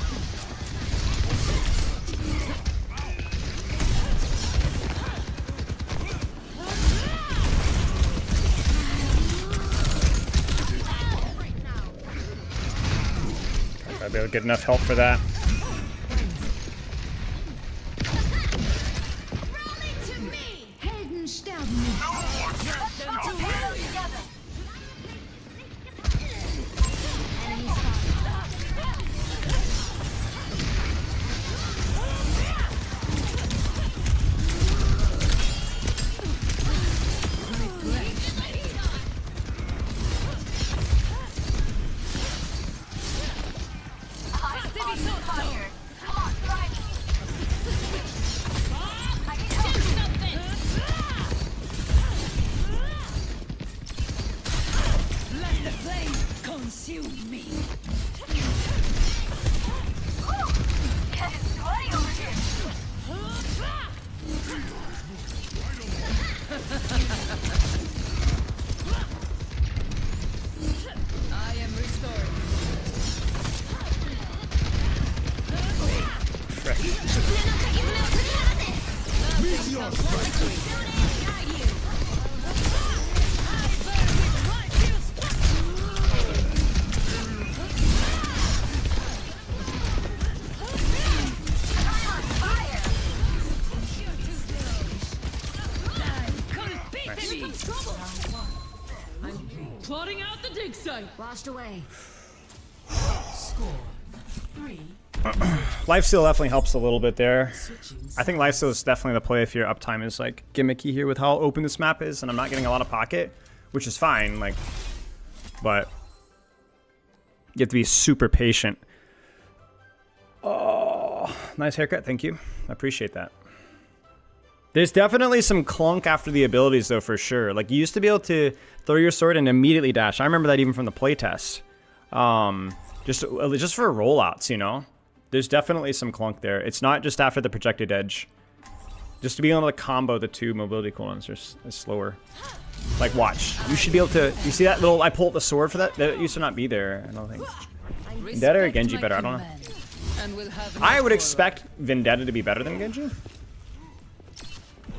I'll be able to get enough help for that. Helden sterben nicht. Them to hell together! Fatevi sotto! Come on, try me! I can help you something! Let the flame consume me! Getting sweaty over here! I am restored. Meteor strike. Plotting out the dig site. Washed away. Score 3. Lifesteal definitely helps a little bit there. I think lifesteal is definitely the play if your uptime is like gimmicky here with how open this map is, and I'm not getting a lot of pocket, which is fine. Like, but you have to be super patient. Oh, nice haircut, thank you. I appreciate that. There's definitely some clunk after the abilities though, for sure. Like you used to be able to throw your sword and immediately dash. I remember that even from the playtest. Just for rollouts, you know. There's definitely some clunk there. It's not just after the projected edge. Just to be able to combo the two mobility cooldowns is slower. Like, watch. You should be able to... You see that little... I pulled the sword for that? That used to not be there, I don't think. Vendetta or Genji better? I don't know. I would expect Vendetta to be better than Genji.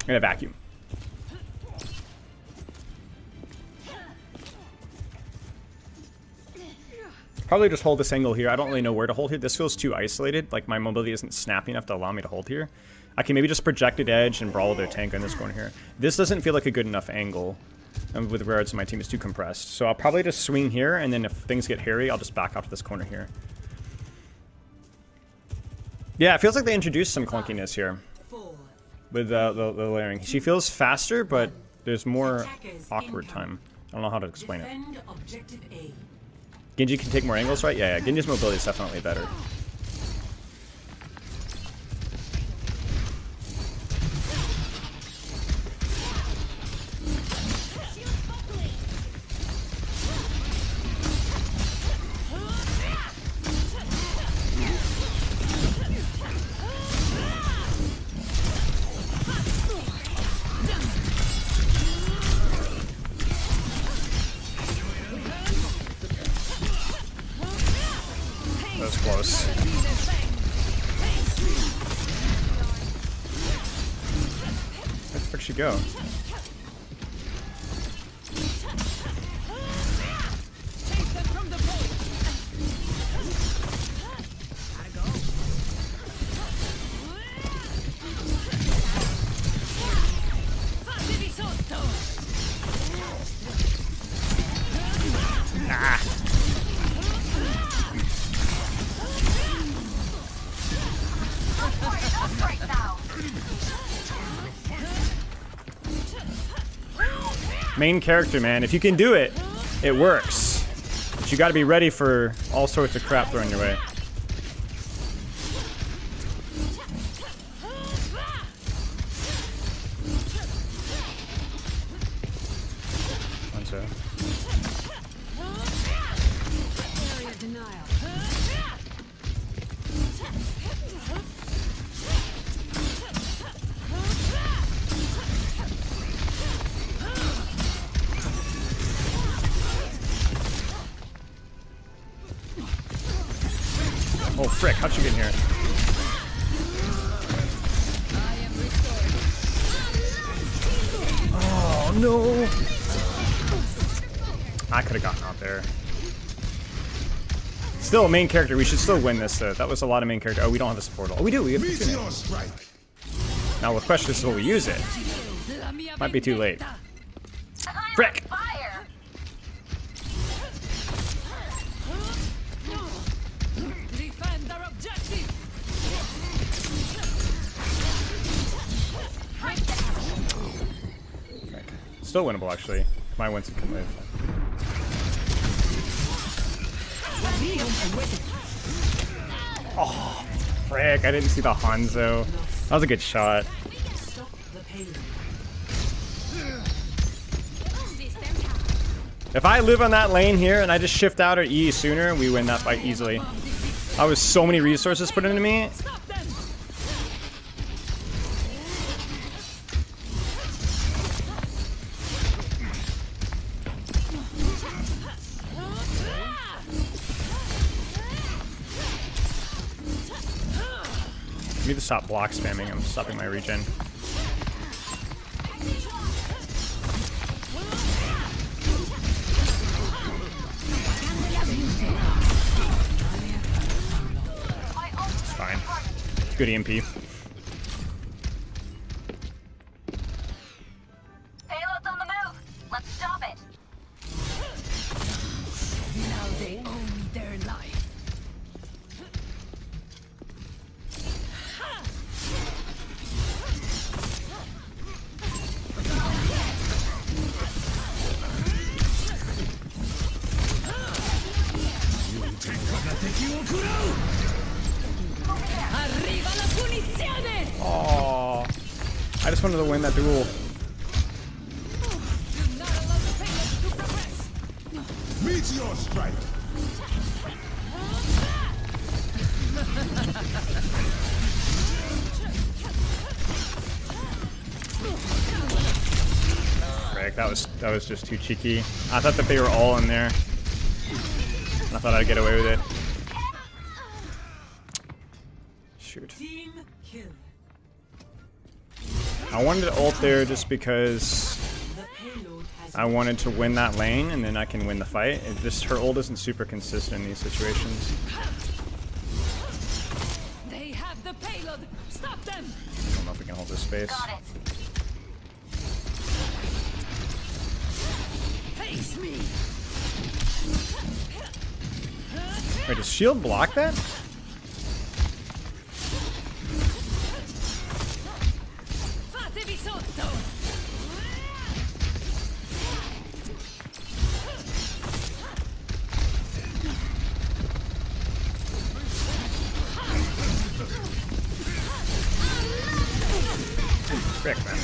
In a vacuum. Probably just hold this angle here. I don't really know where to hold here. This feels too isolated. Like, my mobility isn't snappy enough to allow me to hold here. I can maybe just projected edge and brawl with their tank in this corner here. This doesn't feel like a good enough angle. And with regards to my team is too compressed. So I'll probably just swing here, and then if things get hairy, I'll just back off to this corner here. Yeah, it feels like they introduced some clunkiness here. With the layering. She feels faster, but there's more awkward time. I don't know how to explain it. Defend objective A. Genji can take more angles, right? Yeah, Genji's mobility is definitely better. That was close. Where the frick she go? Main character, man. If you can do it, it works. But you gotta be ready for all sorts of crap thrown your way. Oh frick, how'd you get in here? Oh no! I could have gotten out there. Still a main character, we should still win this though. That was a lot of main character. Oh, we don't have a support. Oh, we do, we have Meteor strike. Now the question is, will we use it? Might be too late. Frick! Still winnable, actually. My Winston can live. Oh, frick. I didn't see the Hanzo. That was a good shot. If I live on that lane here and I just shift out or E sooner, we win that fight easily. I was so many resources put into me. I need to stop block spamming. I'm stopping my regen. It's fine. Good EMP. Payload's on the move. Let's stop it. Now they owe me their life. Oh, I just wanted to win that duel. Meteor strike. Frick, that was just too cheeky. I thought that they were all in there. I thought I'd get away with it. Shoot. Team kill. I wanted to ult there just because The payload has I wanted to win that lane and then I can win the fight. It just, her ult isn't super consistent in these situations. They have the payload. Stop them. I don't know if we can hold this space. Got it. Face me. Wait, does shield block that? Frick, man.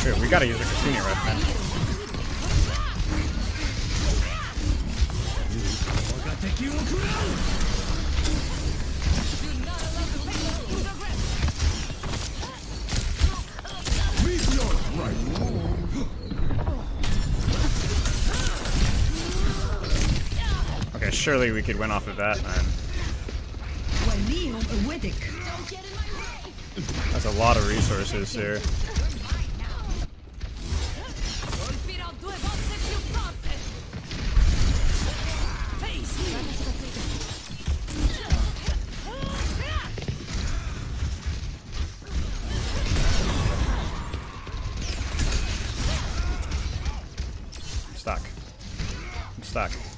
Dude, we gotta use a Kasumi ref, man. Okay, surely we could win off of that, man. That's a lot of resources here. I'm stuck.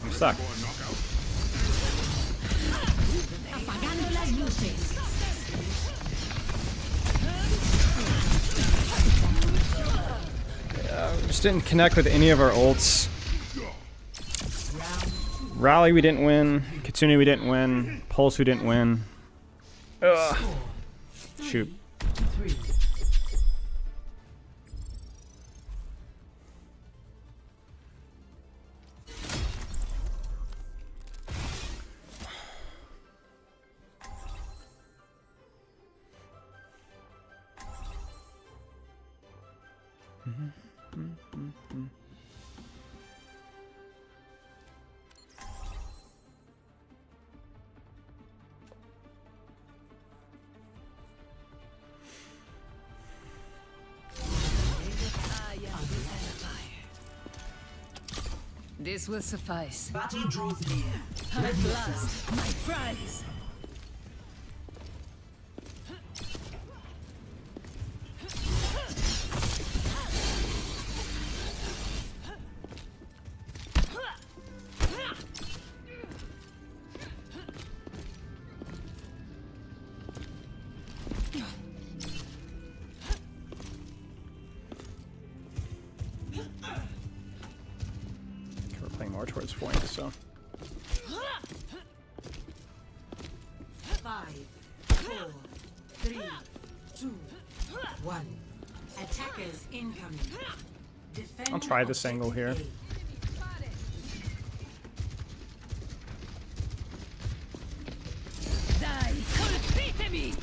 I'm stuck. Just didn't connect with any of our ults. Rally we didn't win. Kitsune we didn't win. Pulse we didn't win. Ugh. Shoot. This will suffice. Battle draws near. At last, my prize. We're playing more towards point, so. 5, 4, 3, 2, 1. Attackers incoming. Defend I'll try this angle here. Die, colpitemi!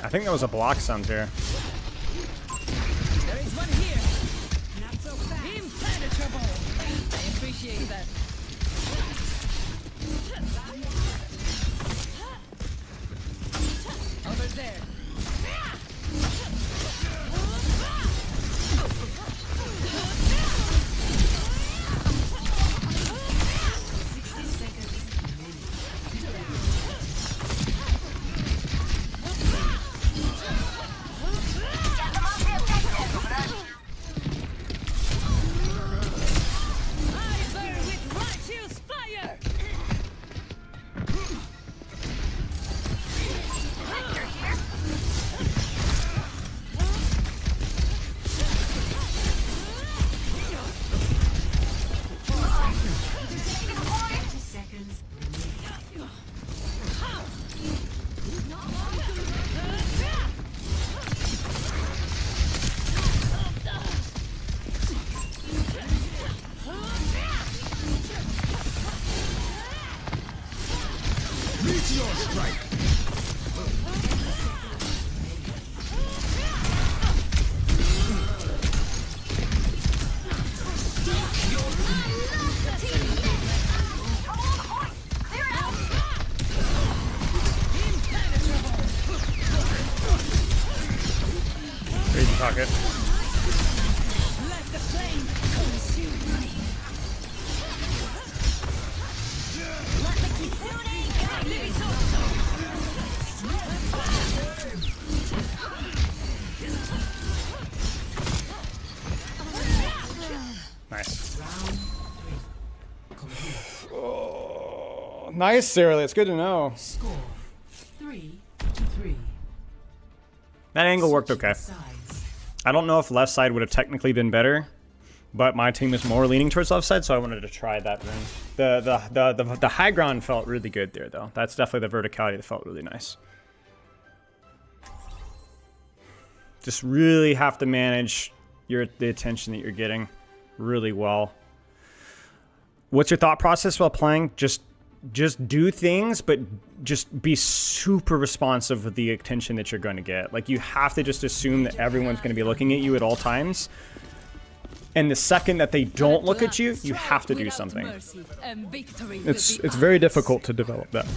I think there was a block sound here. There is one here. Not so fast. Impenetrable. I appreciate that. Over there. I burn with righteous fire. Seconds. Meteor strike. Crazy pocket. Let the flame consume me. Let the kitsune guide Nice. Oh, nice, Sarah. That's good to know. Score 3-3. That angle worked okay. Sides. I don't know if left side would have technically been better, but my team is more leaning towards left side, so I wanted to try that rune. The high ground felt really good there, though. That's definitely the verticality that felt really nice. Just really have to manage the attention that you're getting really well. What's your thought process while playing? Just do things, but just be super responsive with the attention that you're going to get. Like, you have to just assume that everyone's going to be looking at you at all times. And the second that they don't look at you, you have to do something. It's very difficult to develop that.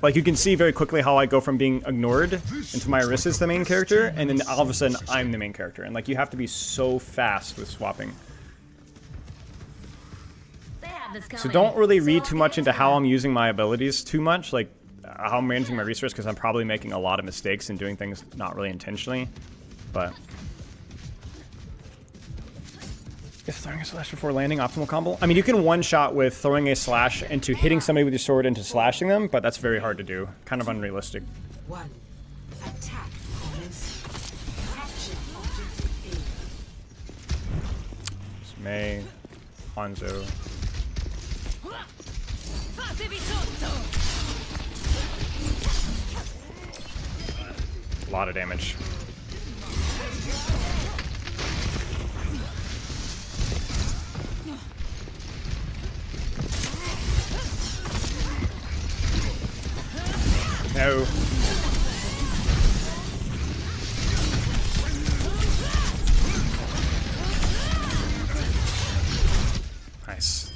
Like, you can see very quickly how I go from being ignored into my Arissa's the main character, and then all of a sudden I'm the main character. And like, you have to be so fast with swapping. So don't really read too much into how I'm using my abilities too much, like how I'm managing my resource, because I'm probably making a lot of mistakes and doing things not really intentionally. But is throwing a slash before landing optimal combo? I mean, you can one-shot with throwing a slash into hitting somebody with your sword into slashing them, but that's very hard to do. Kind of unrealistic. One. Attack commence. Capture objective A. It's Mei, Hanzo. A lot of damage. No. Nice.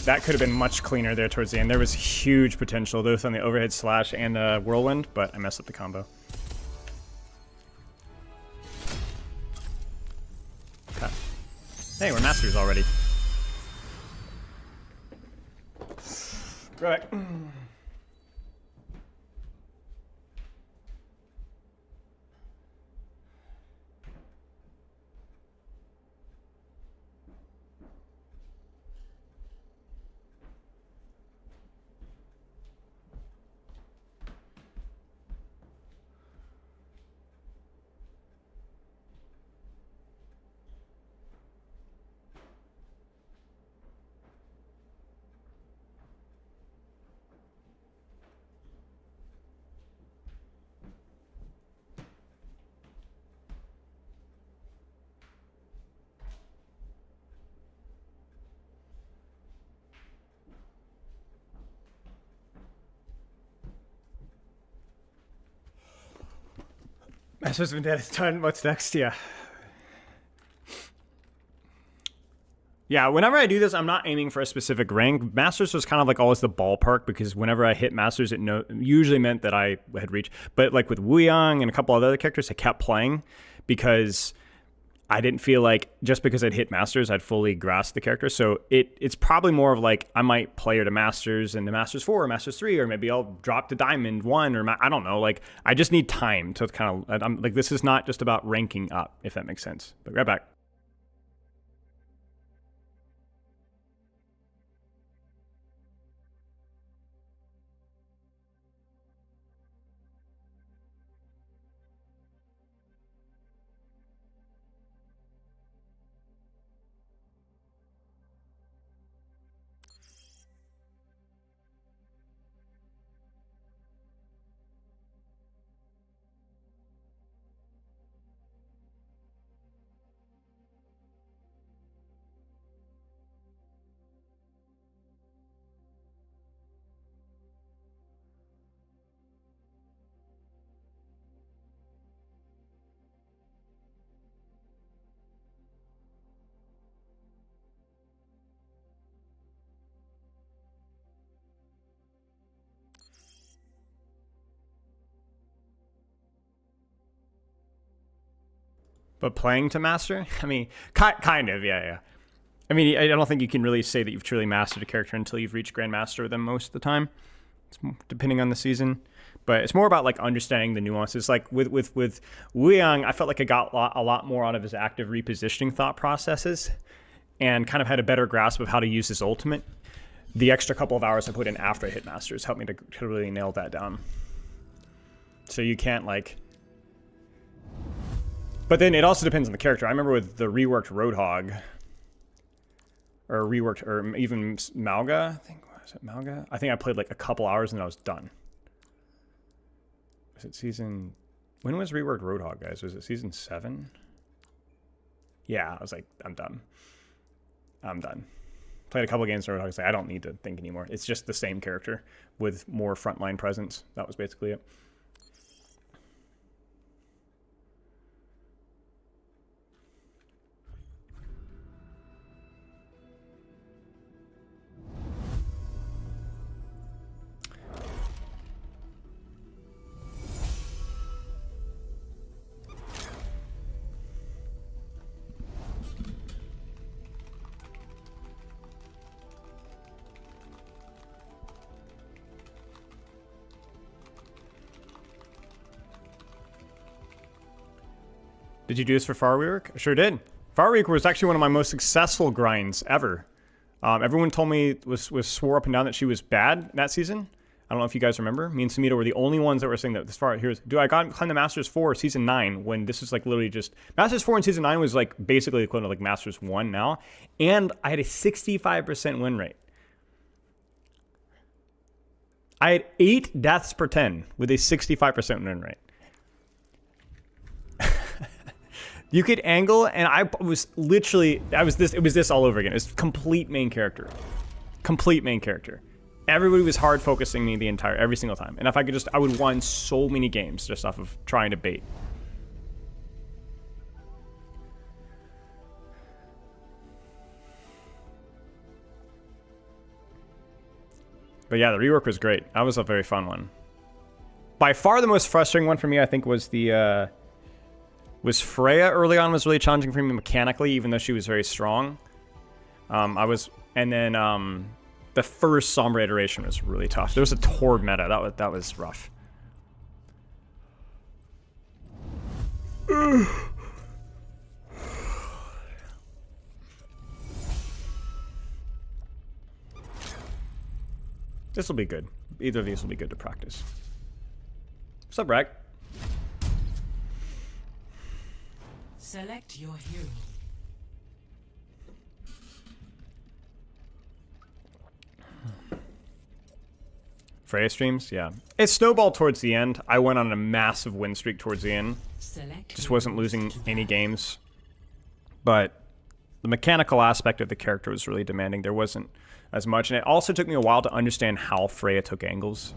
That could have been much cleaner there towards the end. There was huge potential, both on the overhead slash and the whirlwind, but I messed up the combo. Okay. Hey, we're masters already. Right. Masters Vendetta's done. What's next? Yeah. Yeah, whenever I do this, I'm not aiming for a specific rank. Masters was kind of like always the ballpark, because whenever I hit Masters, it usually meant that I had reached. But like with Wu Yang and a couple of other characters, I kept playing because I didn't feel like just because I'd hit Masters, I'd fully grasp the character. So it's probably more of like I might play her to Masters and to Masters 4 or Masters 3, or maybe I'll drop to Diamond 1, or I don't know. Like, I just need time to kind of, I'm like, this is not just about ranking up, if that makes sense. But right back. But playing to master? I mean, kind of, yeah. I mean, I don't think you can really say that you've truly mastered a character until you've reached Grandmaster with them most of the time. It's depending on the season. But it's more about like understanding the nuances. Like with Wu Yang, I felt like I got a lot more out of his active repositioning thought processes and kind of had a better grasp of how to use his ultimate. The extra couple of hours I put in after I hit Masters helped me to really nail that down. So you can't like... But then it also depends on the character. I remember with the reworked Roadhog, or reworked, or even Malga. I think was it Malga? I think I played like a couple hours and I was done. Was it season? When was reworked Roadhog, guys? Was it season 7? Yeah, I was like, I'm done. I'm done. Played a couple games of Roadhog. I was like, I don't need to think anymore. It's just the same character with more frontline presence. That was basically it. Did you do this for Far Week? I sure did. Far Week was actually one of my most successful grinds ever. Everyone told me was swore up and down that she was bad that season. I don't know if you guys remember. Me and Samita were the only ones that were saying that this far. Dude, I got climbed the Masters 4 season 9 when this is like literally just Masters 4 and season 9 was like basically equivalent to like Masters 1 now, and I had a 65% win rate. I had 8 deaths per 10 with a 65% win rate. You could angle, and I was literally, it was this all over again. It was complete main character. Complete main character. Everybody was hard focusing me every single time. And if I could I would win so many games just off of trying to bait. But yeah, the rework was great. That was a very fun one. By far the most frustrating one for me, I think, was was Freya. Early on was really challenging for me mechanically, even though she was very strong. And then the first Sombra iteration was really tough. There was a Tord meta. That was rough. This will be good. Either of these will be good to practice. What's up, Rack? Select your hero. Freya streams? Yeah. It snowballed towards the end. I went on a massive win streak towards the end. Just wasn't losing any games. But the mechanical aspect of the character was really demanding. There wasn't as much. And it also took me a while to understand how Freya took angles.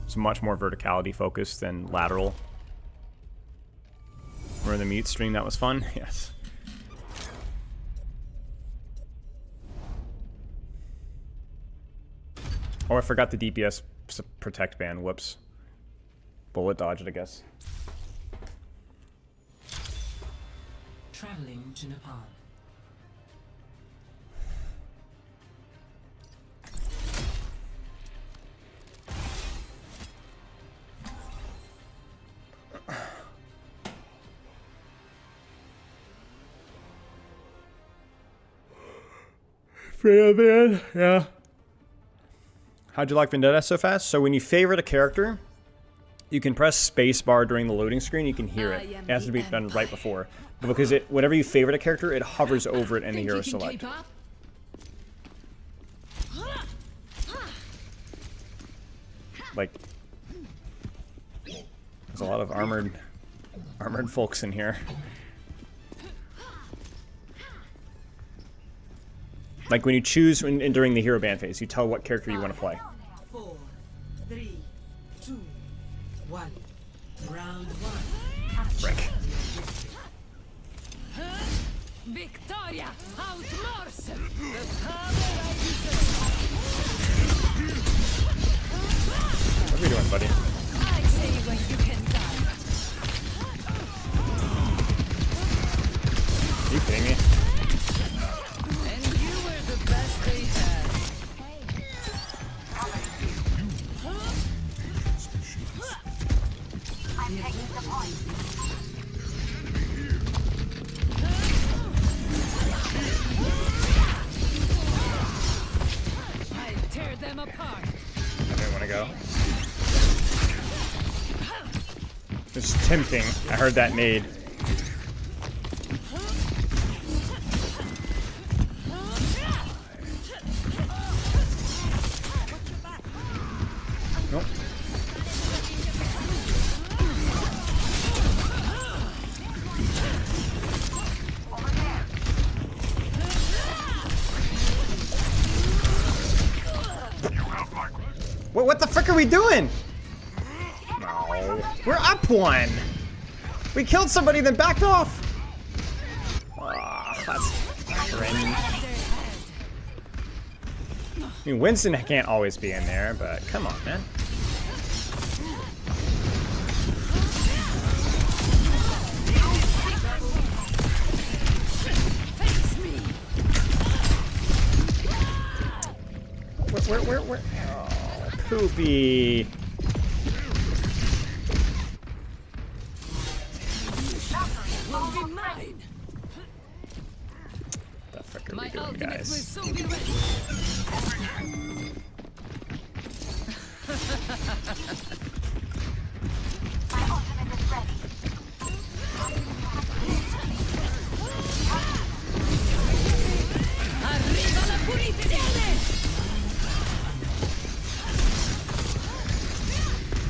It's much more verticality focused than lateral. Remember the mute stream? That was fun? Yes. Oh, I forgot the DPS protect ban. Whoops. Bullet dodge it, I guess. Traveling to Nepal. Freya, man. Yeah. How'd you like Vendetta so fast? So when you favorite a character, you can press spacebar during the loading screen. You can hear it. It has to be done right before. But because whenever you favorite a character, it hovers over it in the hero select. Like, there's a lot of armored folks in here. Like when you choose during the hero ban phase, you tell what character you want to play. 4, 3, 2, 1. Round 1. Frick. Victoria outmoors the What are you doing, buddy? I say when you can die. Are you kidding me? And you were the best they had. I'm taking the point. I'll tear them apart. I didn't want to go. It's tempting. I heard that nade. What the frick are we doing? No. We're up one. We killed somebody, then backed off. Ah, that's cringe. I mean, Winston can't always be in there, but come on, man. Where? Oh, poopy. The frick are we doing, guys?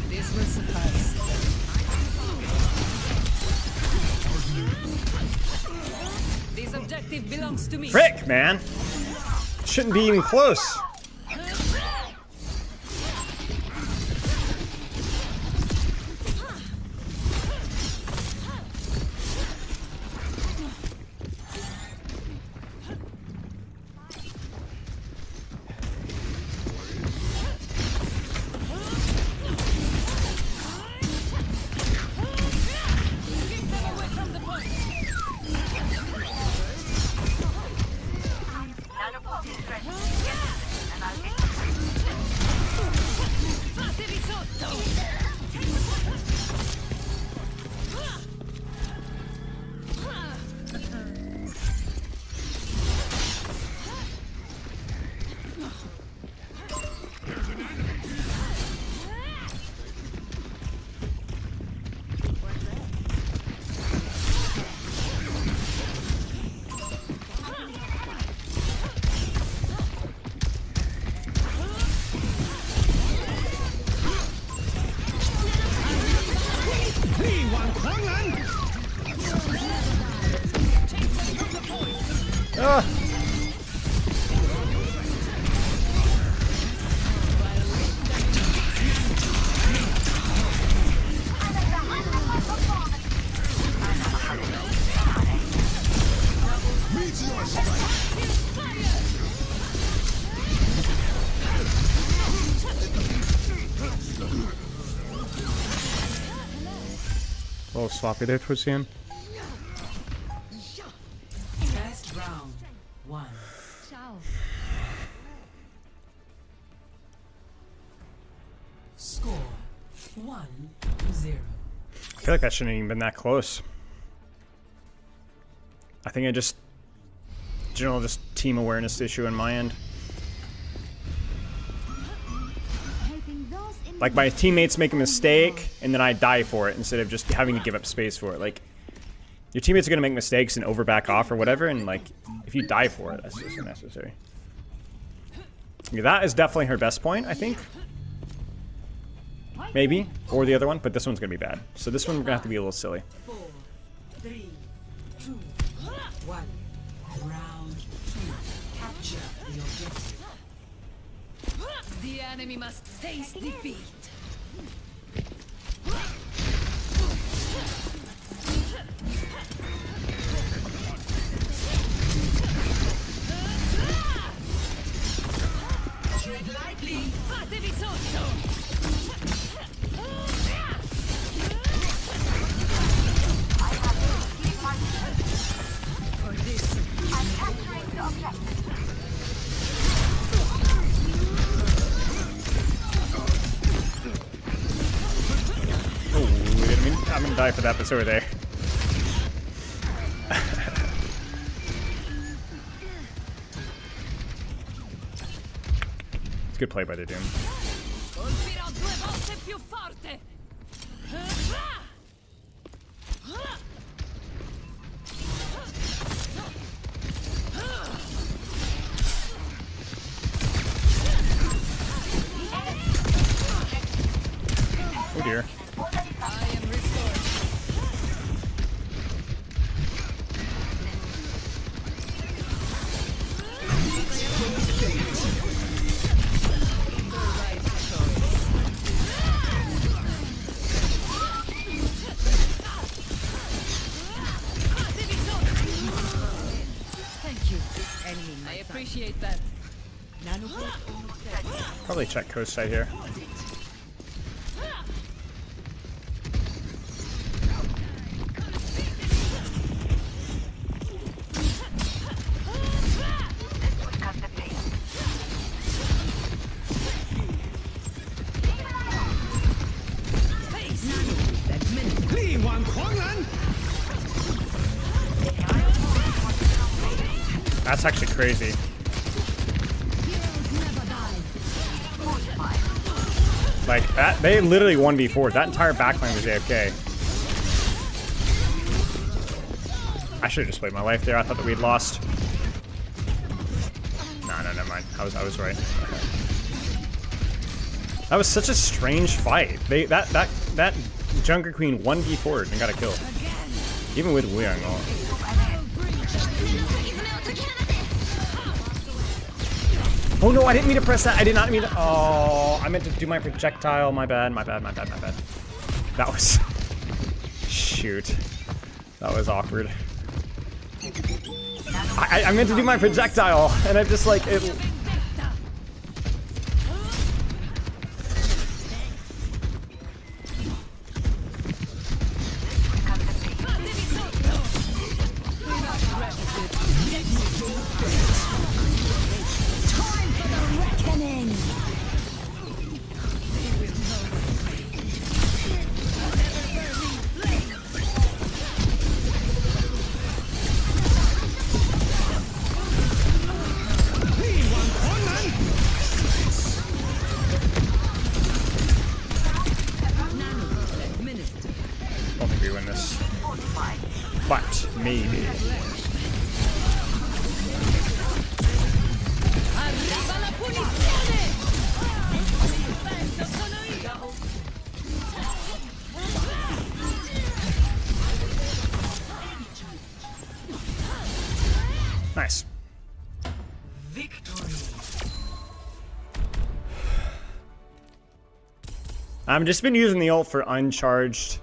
This will suffice. This objective belongs to me. Frick, man. Shouldn't be even close. A little sloppy there towards the end. First round, 1. Score 1-0. I feel like that shouldn't have even been that close. I think I just general just team awareness issue on my end. Like my teammates make a mistake and then I die for it instead of just having to give up space for it. Like your teammates are gonna make mistakes and over back off or whatever, and like if you die for it, that's just unnecessary. Yeah, that is definitely her best point, I think. Maybe, or the other one, but this one's gonna be bad. So this one we're gonna have to be a little silly. 4, 3, 2, 1. Round 2. Capture the objective. The enemy must face defeat. Tread lightly. Fatevi sotto! For this, I'm capturing the objective. Oh, I'm gonna die for that, but so are they. It's a good play by the Doom. Colpirò 2 volte più forte! Oh dear. I am restored. Probably check coast side here. That's actually crazy. Like that, they literally 1v4. That entire backline was AFK. I should have just played my life there. I thought that we'd lost. No, never mind. I was right. That was such a strange fight. That Junker Queen 1v4'd and got a kill. Even with Wuyang on. Oh no, I didn't mean to press that. I did not mean to. Oh, I meant to do my projectile. My bad. That was. Shoot. That was awkward. I meant to do my projectile, and I just like it. I don't think we win this. But maybe. Nice. Victory. I've just been using the ult for uncharged.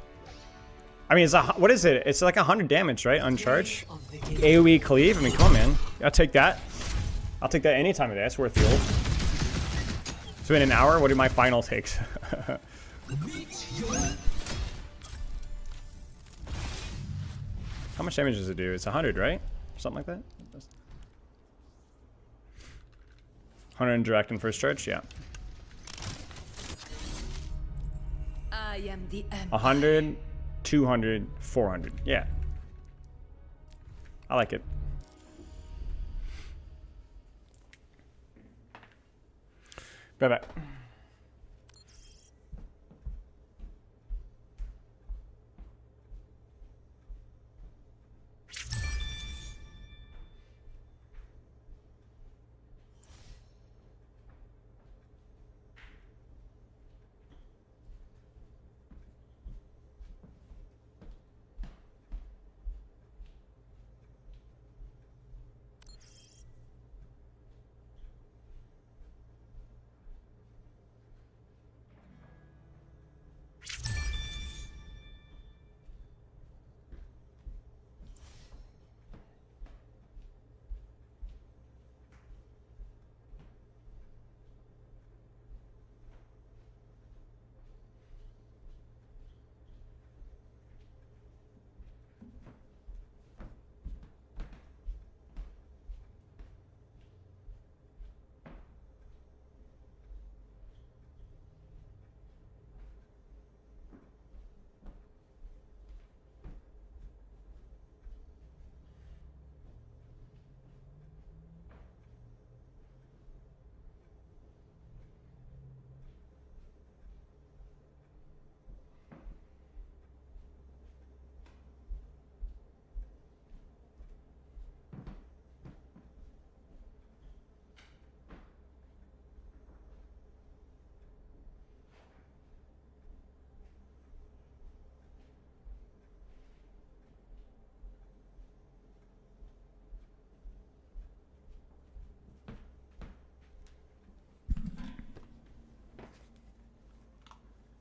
I mean, it's what is it? It's like 100 damage, right? Uncharged. AoE cleave. I mean, come on, man. I'll take that. I'll take that any time of day. That's worth the ult. So in an hour, what do my final takes? How much damage does it do? It's 100, right? Something like that. 100 in direct and first charge, yeah. I am the 100, 200, 400. Yeah. I like it. Bye-bye.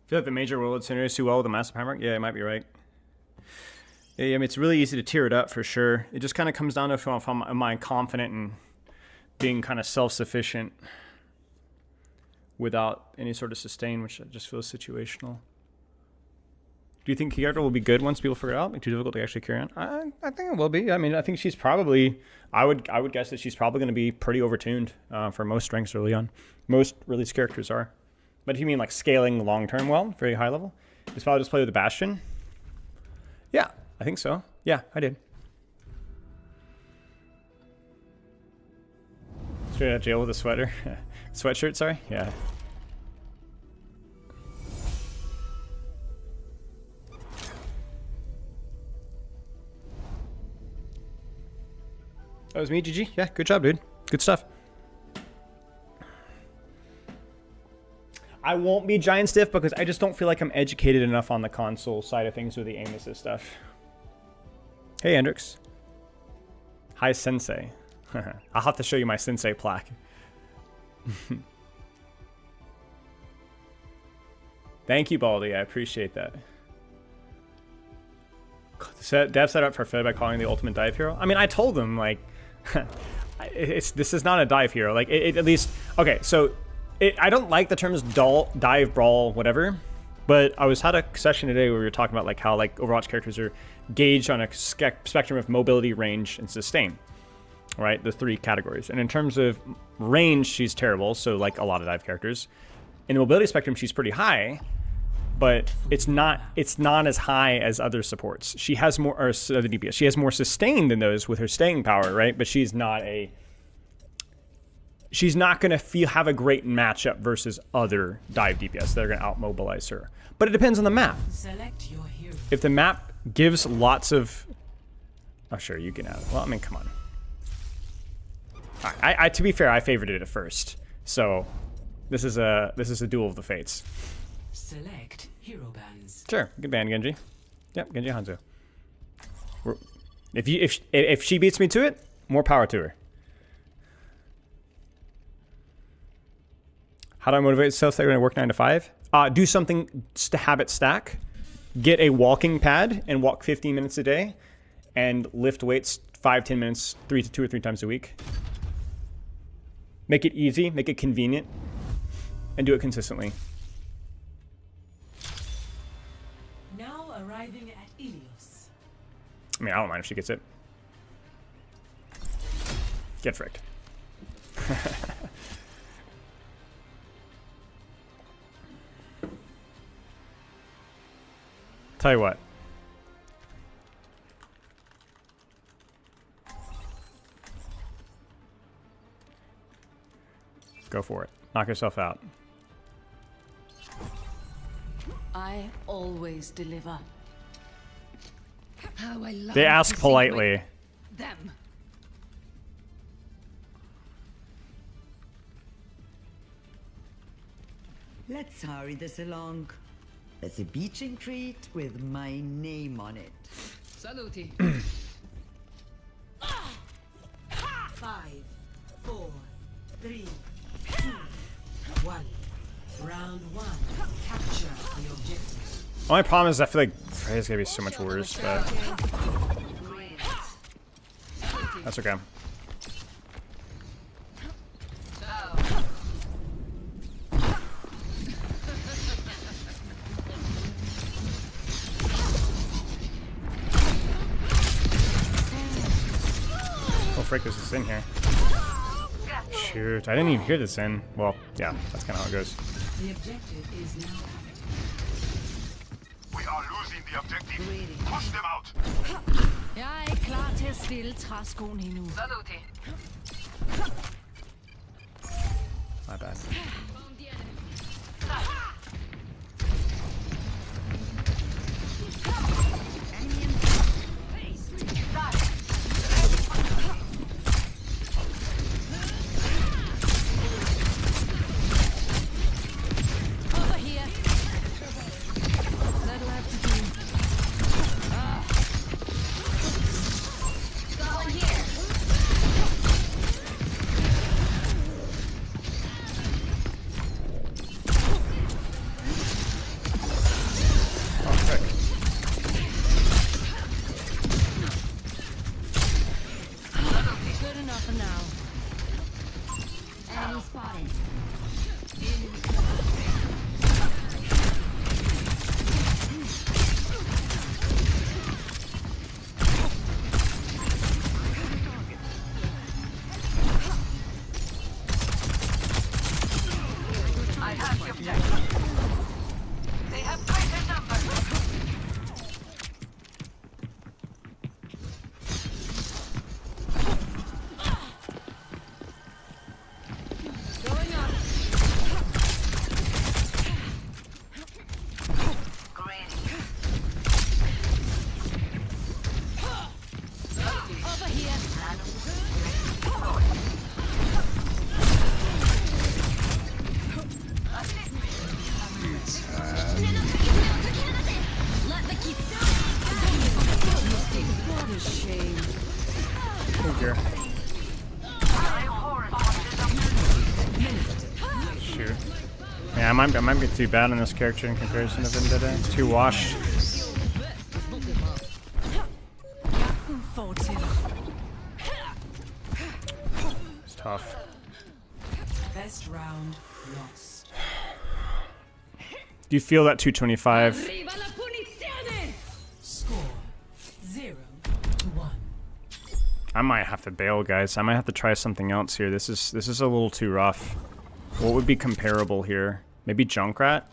I feel like the major world centers do well with the massive hammer. Yeah, you might be right. Yeah, I mean, it's really easy to tear it up for sure. It just kind of comes down to if am I confident in being kind of self-sufficient without any sort of sustain, which just feels situational. Do you think character will be good once people figure it out? Like, too difficult to actually carry on? I think it will be. I mean, I think she's probably, I would guess that she's probably going to be pretty overtuned for most strengths early on. Most release characters are. But if you mean like scaling long-term well, very high level, it's probably just play with the Bastion. Yeah, I think so. Yeah, I did. Straight out of jail with a sweater. Sweatshirt, sorry? Yeah. That was me, GG. Yeah, good job, dude. Good stuff. I won't be giant stiff because I just don't feel like I'm educated enough on the console side of things with the aim assist stuff. Hey, Hendrix. Hi, Sensei. I'll have to show you my Sensei plaque. Thank you, Baldy. I appreciate that. Dev set up for Fed by calling the ultimate dive hero. I mean, I told them, like, this is not a dive hero. Like, at least, okay, so I don't like the terms dive, brawl, whatever, but I had a session today where we were talking about like how like Overwatch characters are gauged on a spectrum of mobility, range, and sustain, right? The 3 categories. And in terms of range, she's terrible, so like a lot of dive characters. In the mobility spectrum, she's pretty high, but it's not as high as other supports. She has more, or the DPS. She has more sustain than those with her staying power, right? But she's not going to have a great matchup versus other dive DPS that are going to outmobilize her. But it depends on the map. Select your hero. If the map gives lots of, oh sure, you can have it. Well, I mean, come on. I to be fair, I favored it at first, so this is a duel of the fates. Select hero bands. Sure, good ban, Genji. Yep, Genji Hanzo. If she beats me to it, more power to her. How do I motivate myself that I'm going to work 9 to 5? Do something to habit stack. Get a walking pad and walk 15 minutes a day, and lift weights 5-10 minutes 2 or 3 times a week. Make it easy, make it convenient, and do it consistently. Now arriving at Ilios. I mean, I don't mind if she gets it. Get fricked. Tell you what. Go for it. Knock yourself out. I always deliver. How I love They ask to see politely. them. Let's hurry this along. There's a beaching treat with my name on it. Saluti. 5, 4, 3, 2, 1. Round 1. Capture the objective. Only problem is I feel like Freya's gonna be so much worse, but that's okay. Oh frick, there's this in here. Shoot, I didn't even hear this in. Well, yeah, that's kind of how it goes. The objective is now We are losing the objective. Push them out. Jeg er klar til at stille træskoen endnu. My bad. Over here. That'll have to do. Go in here. spotted. I have the objective. They have greater numbers. Going up. Over here. Let the kids. What a shame. Here. Shoot. Yeah, I might be too bad on this character in comparison to Vendetta. It's too washed. It's tough. Best round lost. Do you feel that 225? Score 0-1. I might have to bail, guys. I might have to try something else here. This is a little too rough. What would be comparable here? Maybe Junkrat?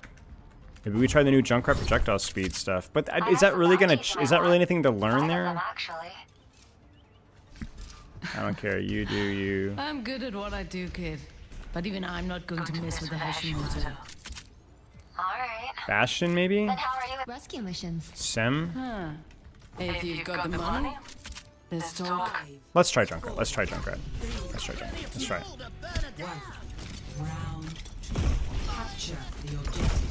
Maybe we try the new Junkrat projectile speed stuff. But is that really gonna? Is that really anything to learn there? I don't care. You do you. I'm good at what I do, kid. But even I'm not going to mess with the Hashimoto. Alright. Bastion, maybe? How are you? Rescue missions. Sem? Huh. If you've got the money, let's talk. Let's try Junkrat. Let's try Junkrat. Let's try Junkrat. Let's try it. Round 2. Capture the objective.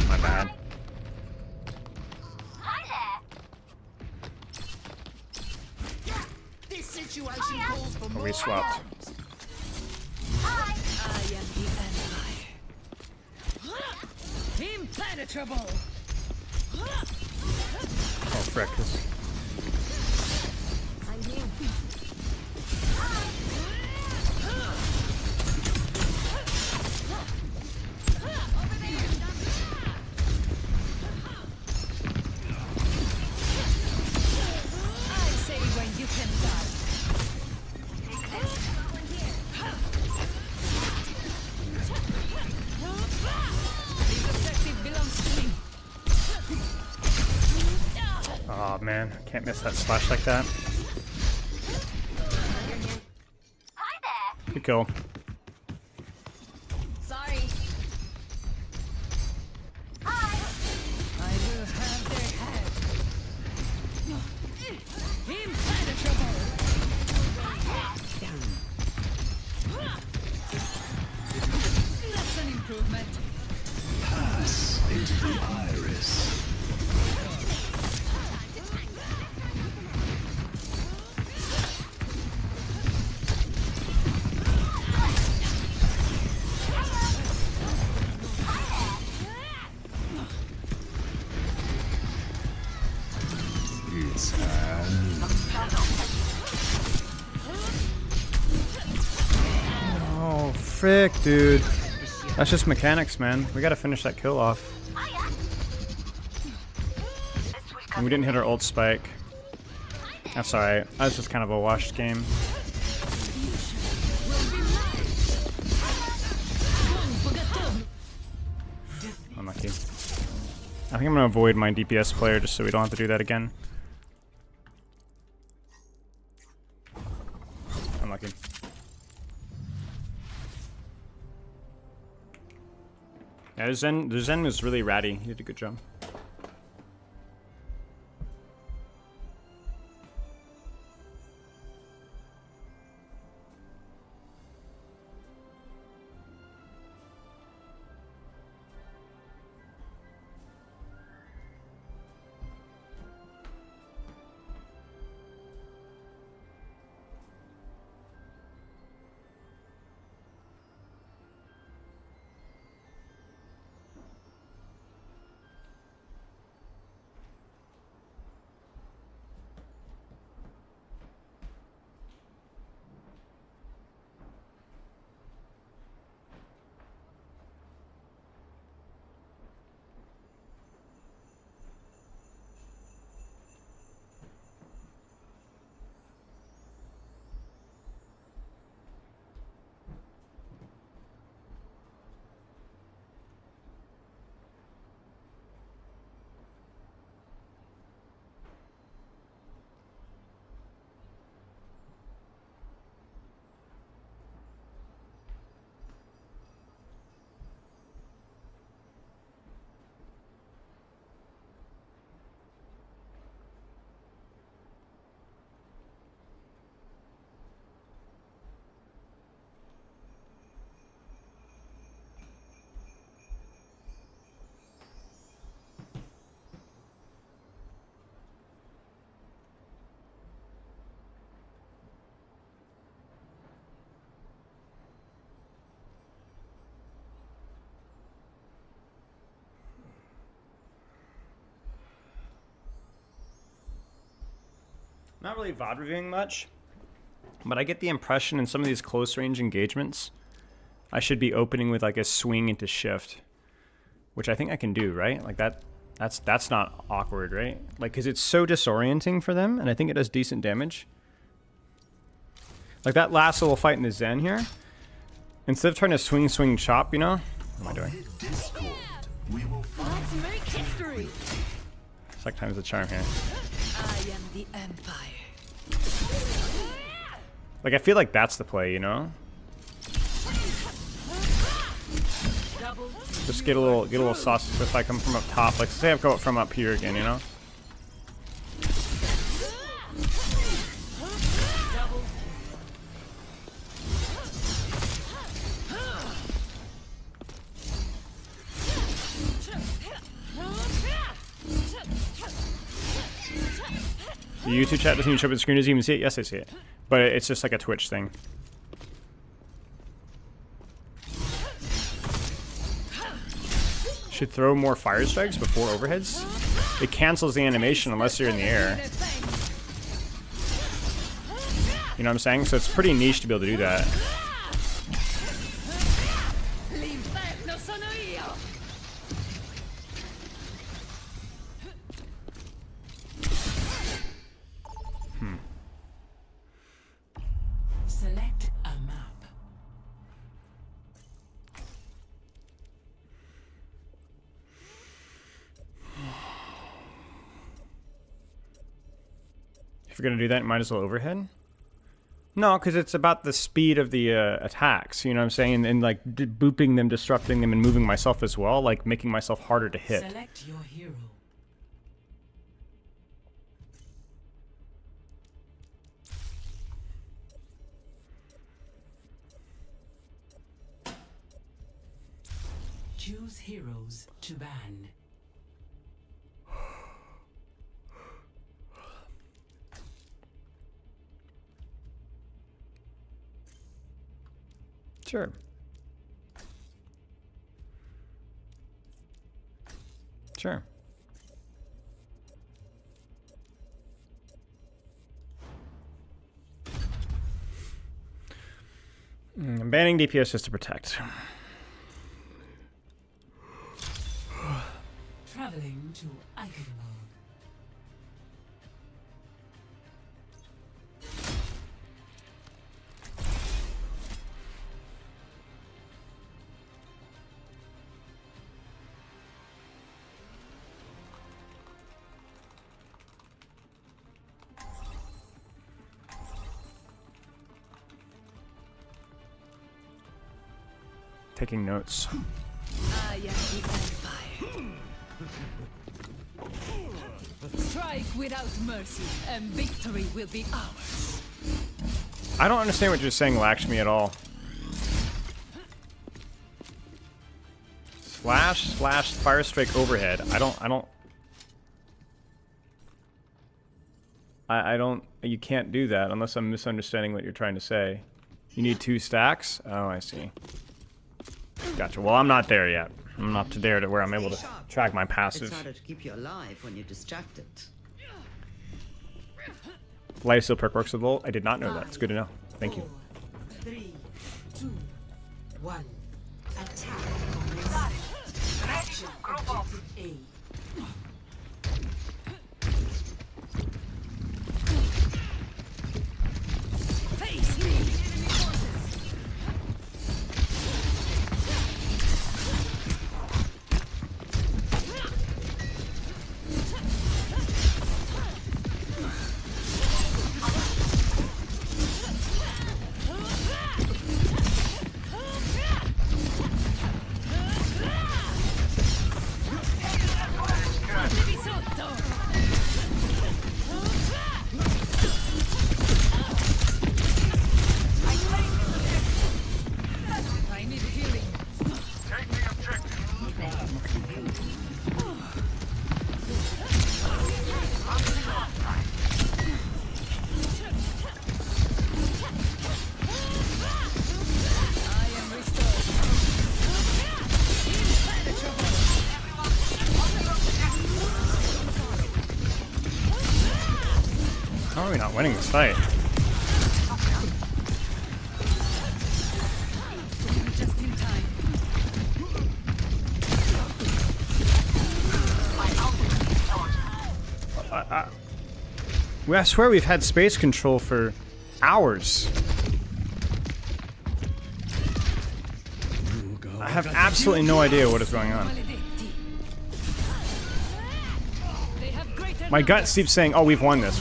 My bad. This situation calls for Oh, more. we swapped. I am the Empire. Impenetrable. Oh, frick. I'm here. I say when you can die. This objective belongs to me. Oh man, can't miss that slash like that. Good kill. Sorry. I will have their head. Impenetrable. That's an improvement. Oh, frick, dude. That's just mechanics, man. We gotta finish that kill off. And we didn't hit our ult spike. That's alright. That's just kind of a washed game. Unlucky. I think I'm gonna avoid my DPS player just so we don't have to do that again. Unlucky. Yeah, the Zen was really ratty. He did a good job. Not really VOD reviewing much, but I get the impression in some of these close range engagements, I should be opening with like a swing into shift, which I think I can do, right? Like that's not awkward, right? Like, cause it's so disorienting for them, and I think it does decent damage. Like that last little fight in the Zen here, instead of trying to swing, chop, you know? What am I doing? Let's make history. It's like times the charm here. I am the Empire. Like, I feel like that's the play, you know? Just get a little saucy if I come from up top. Like, say I go from up here again, you know? The YouTube chat doesn't even show up on the screen. Does he even see it? Yes, I see it. But it's just like a Twitch thing. Should throw more fire strikes before overheads. It cancels the animation unless you're in the air. You know what I'm saying? So it's pretty niche to be able to do that. Select a map. If you're gonna do that, you might as well overhead. No, because it's about the speed of the attacks. You know what I'm saying? And like booping them, disrupting them, and moving myself as well. Like making myself harder to hit. Select your hero. Choose heroes to ban. Sure. Sure. Banning DPS just to protect. Traveling to Icon mode. Taking notes. I am the Empire. Strike without mercy, and victory will be ours. I don't understand what you're saying, Lakshmi, at all. Slash fire strike overhead. I don't. You can't do that unless I'm misunderstanding what you're trying to say. You need 2 stacks? Oh, I see. Gotcha. Well, I'm not there yet. I'm not to there to where I'm able to track my passive. It's harder to keep you alive when you're distracted. Life steal perk works with Volt. I did not know that. It's good to know. Thank you. 4, 3, 2, 1. Attack. Capture objective A. Face me, enemy forces. How are we not winning this fight? Just in time. I swear we've had space control for hours. I have absolutely no idea what is going on. My gut keeps saying, oh, we've won this,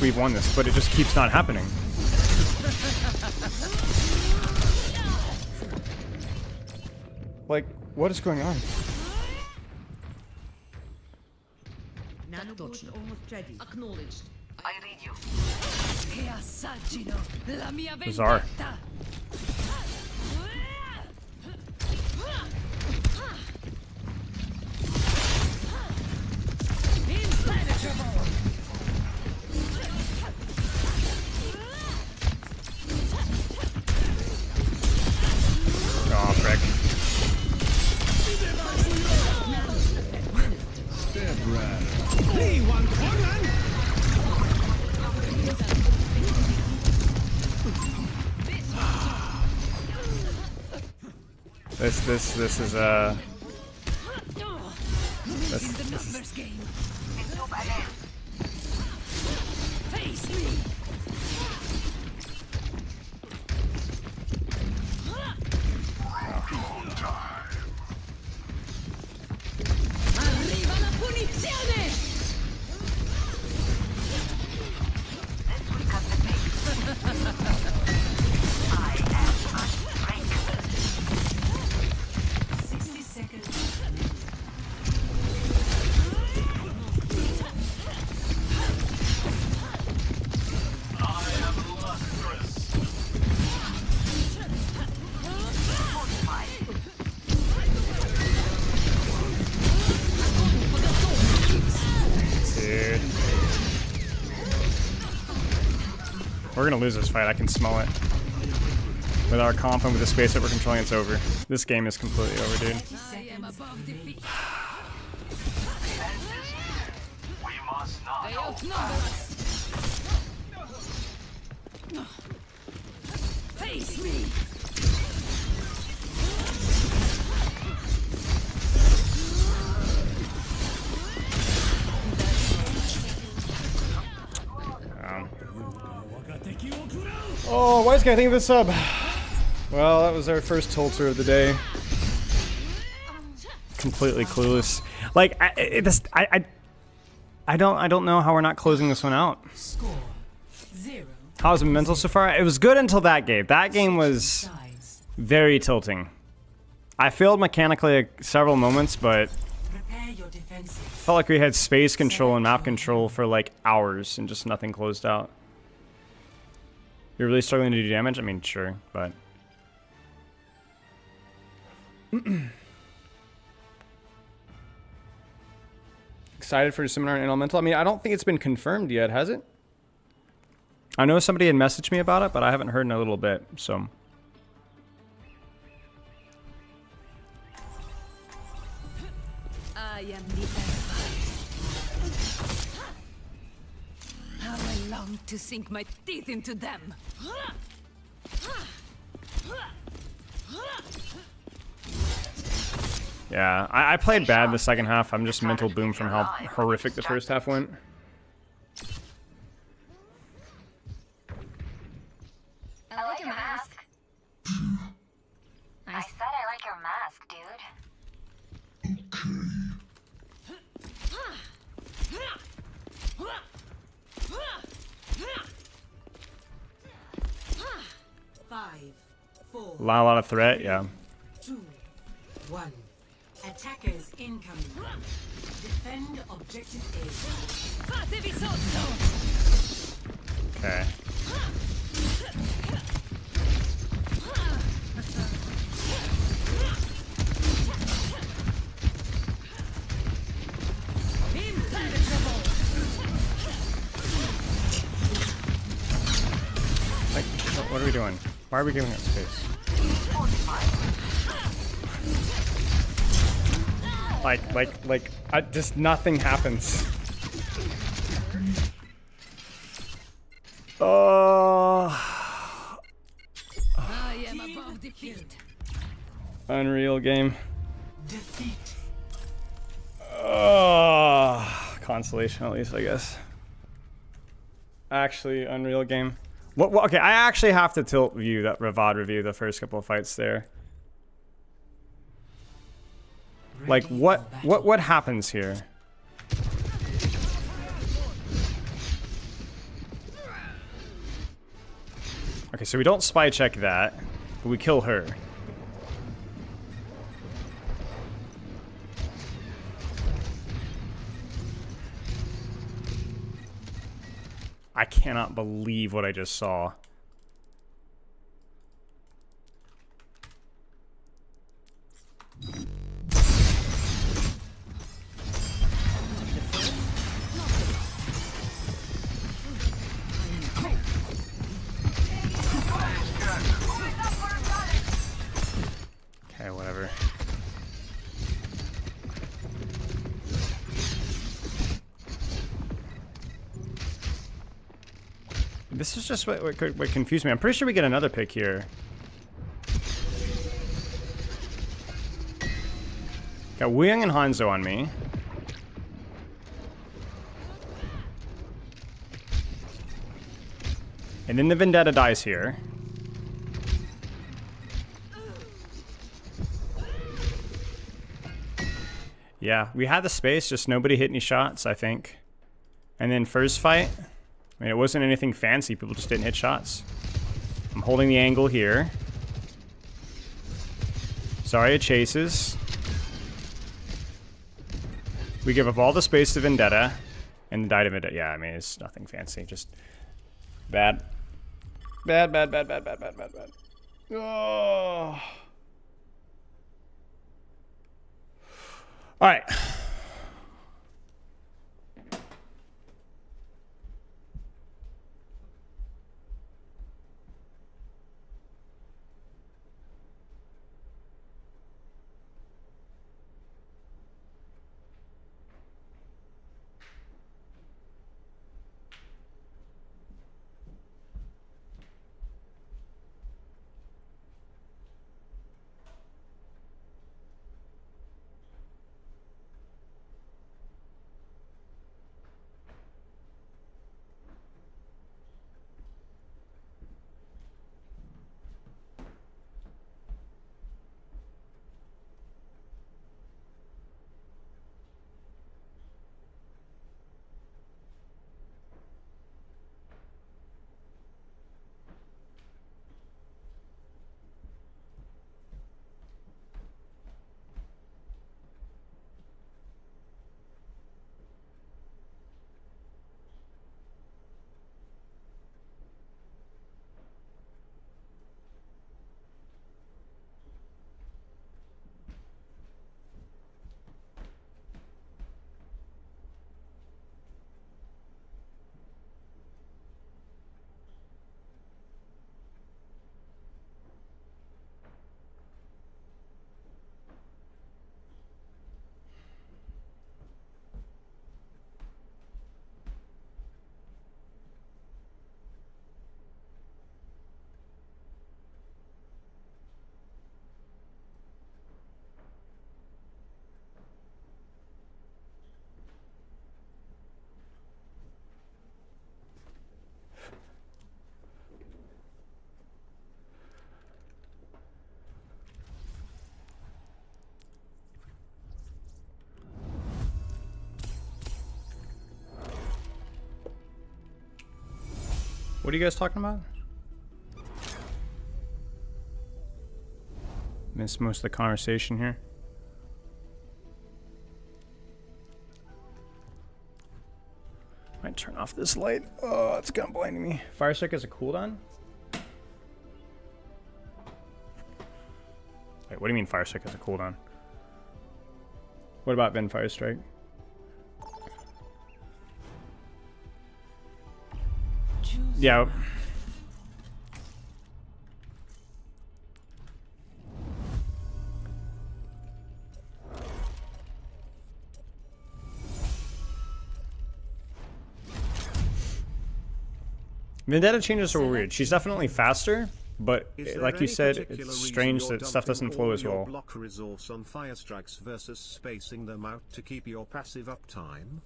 but it just keeps not happening. Like, what is going on? Nanobot almost ready. Acknowledged. I read you. Che assaggino la mia Bizarre. vendetta. Impenetrable. Oh, frick. This is This is the numbers game. Face me. Arriva la punizione. This will cut the pace. I am unbreakable. 60 seconds. dude. We're gonna lose this fight. I can smell it. With our comp and with the space that we're controlling, it's over. This game is completely over, dude. I am above defeat. We must not. They outnumber us. Face me. Oh, why is guy think of this sub? Well, that was our first tilter of the day. Completely clueless. Like, I don't know how we're not closing this one out. Score 0. How's it mental so far? It was good until that game. That game was Sides. very tilting. I failed mechanically at several moments, but Prepare your defenses. felt like we had space control and map control for like hours and just nothing closed out. You're really struggling to do damage? I mean, sure, but... Excited for Seminar and Elemental? I mean, I don't think it's been confirmed yet, has it? I know somebody had messaged me about it, but I haven't heard in a little bit, so... I am the Empire. How I long to sink my teeth into them. Yeah, I played bad the second half. I'm just mental boom from how horrific the first half went. I like your mask. I said I like your mask, dude. 5, 4, A lot of threat, yeah. 2, 1. Attackers incoming. Defend objective A. Fatevi sotto! Okay. Impenetrable! Like, what are we doing? Why are we giving up space? Just nothing happens. Defeat. Unreal game. Defeat. Consolation at least, I guess. Actually, Unreal game. What? Okay, I actually have to tilt view that VOD review the first couple of fights there. Like what happens here? Okay, so we don't spy check that, but we kill her. I cannot believe what I just saw. Okay, whatever. This is just what confused me. I'm pretty sure we get another pick here. Got Wu Yang and Hanzo on me. And then the Vendetta dies here. Yeah, we had the space, just nobody hit any shots, I think. And then first fight, I mean, it wasn't anything fancy. People just didn't hit shots. I'm holding the angle here. Sorry, it chases. We give up all the space to Vendetta. And the die to Vendetta. Yeah, I mean, it's nothing fancy. Just bad. Bad. Oh. All right. What are you guys talking about? Missed most of the conversation here. Might turn off this light. Oh, it's kind of blinding me. Fire Strike has a cooldown? Wait, what do you mean Fire Strike has a cooldown? What about Ben Fire Strike? Yeah. Vendetta changes are weird. She's definitely faster, but Is there like you any said, particular it's reason strange you're that stuff dumping doesn't flow all as your well. block resource on fire strikes versus spacing them out to keep your passive uptime?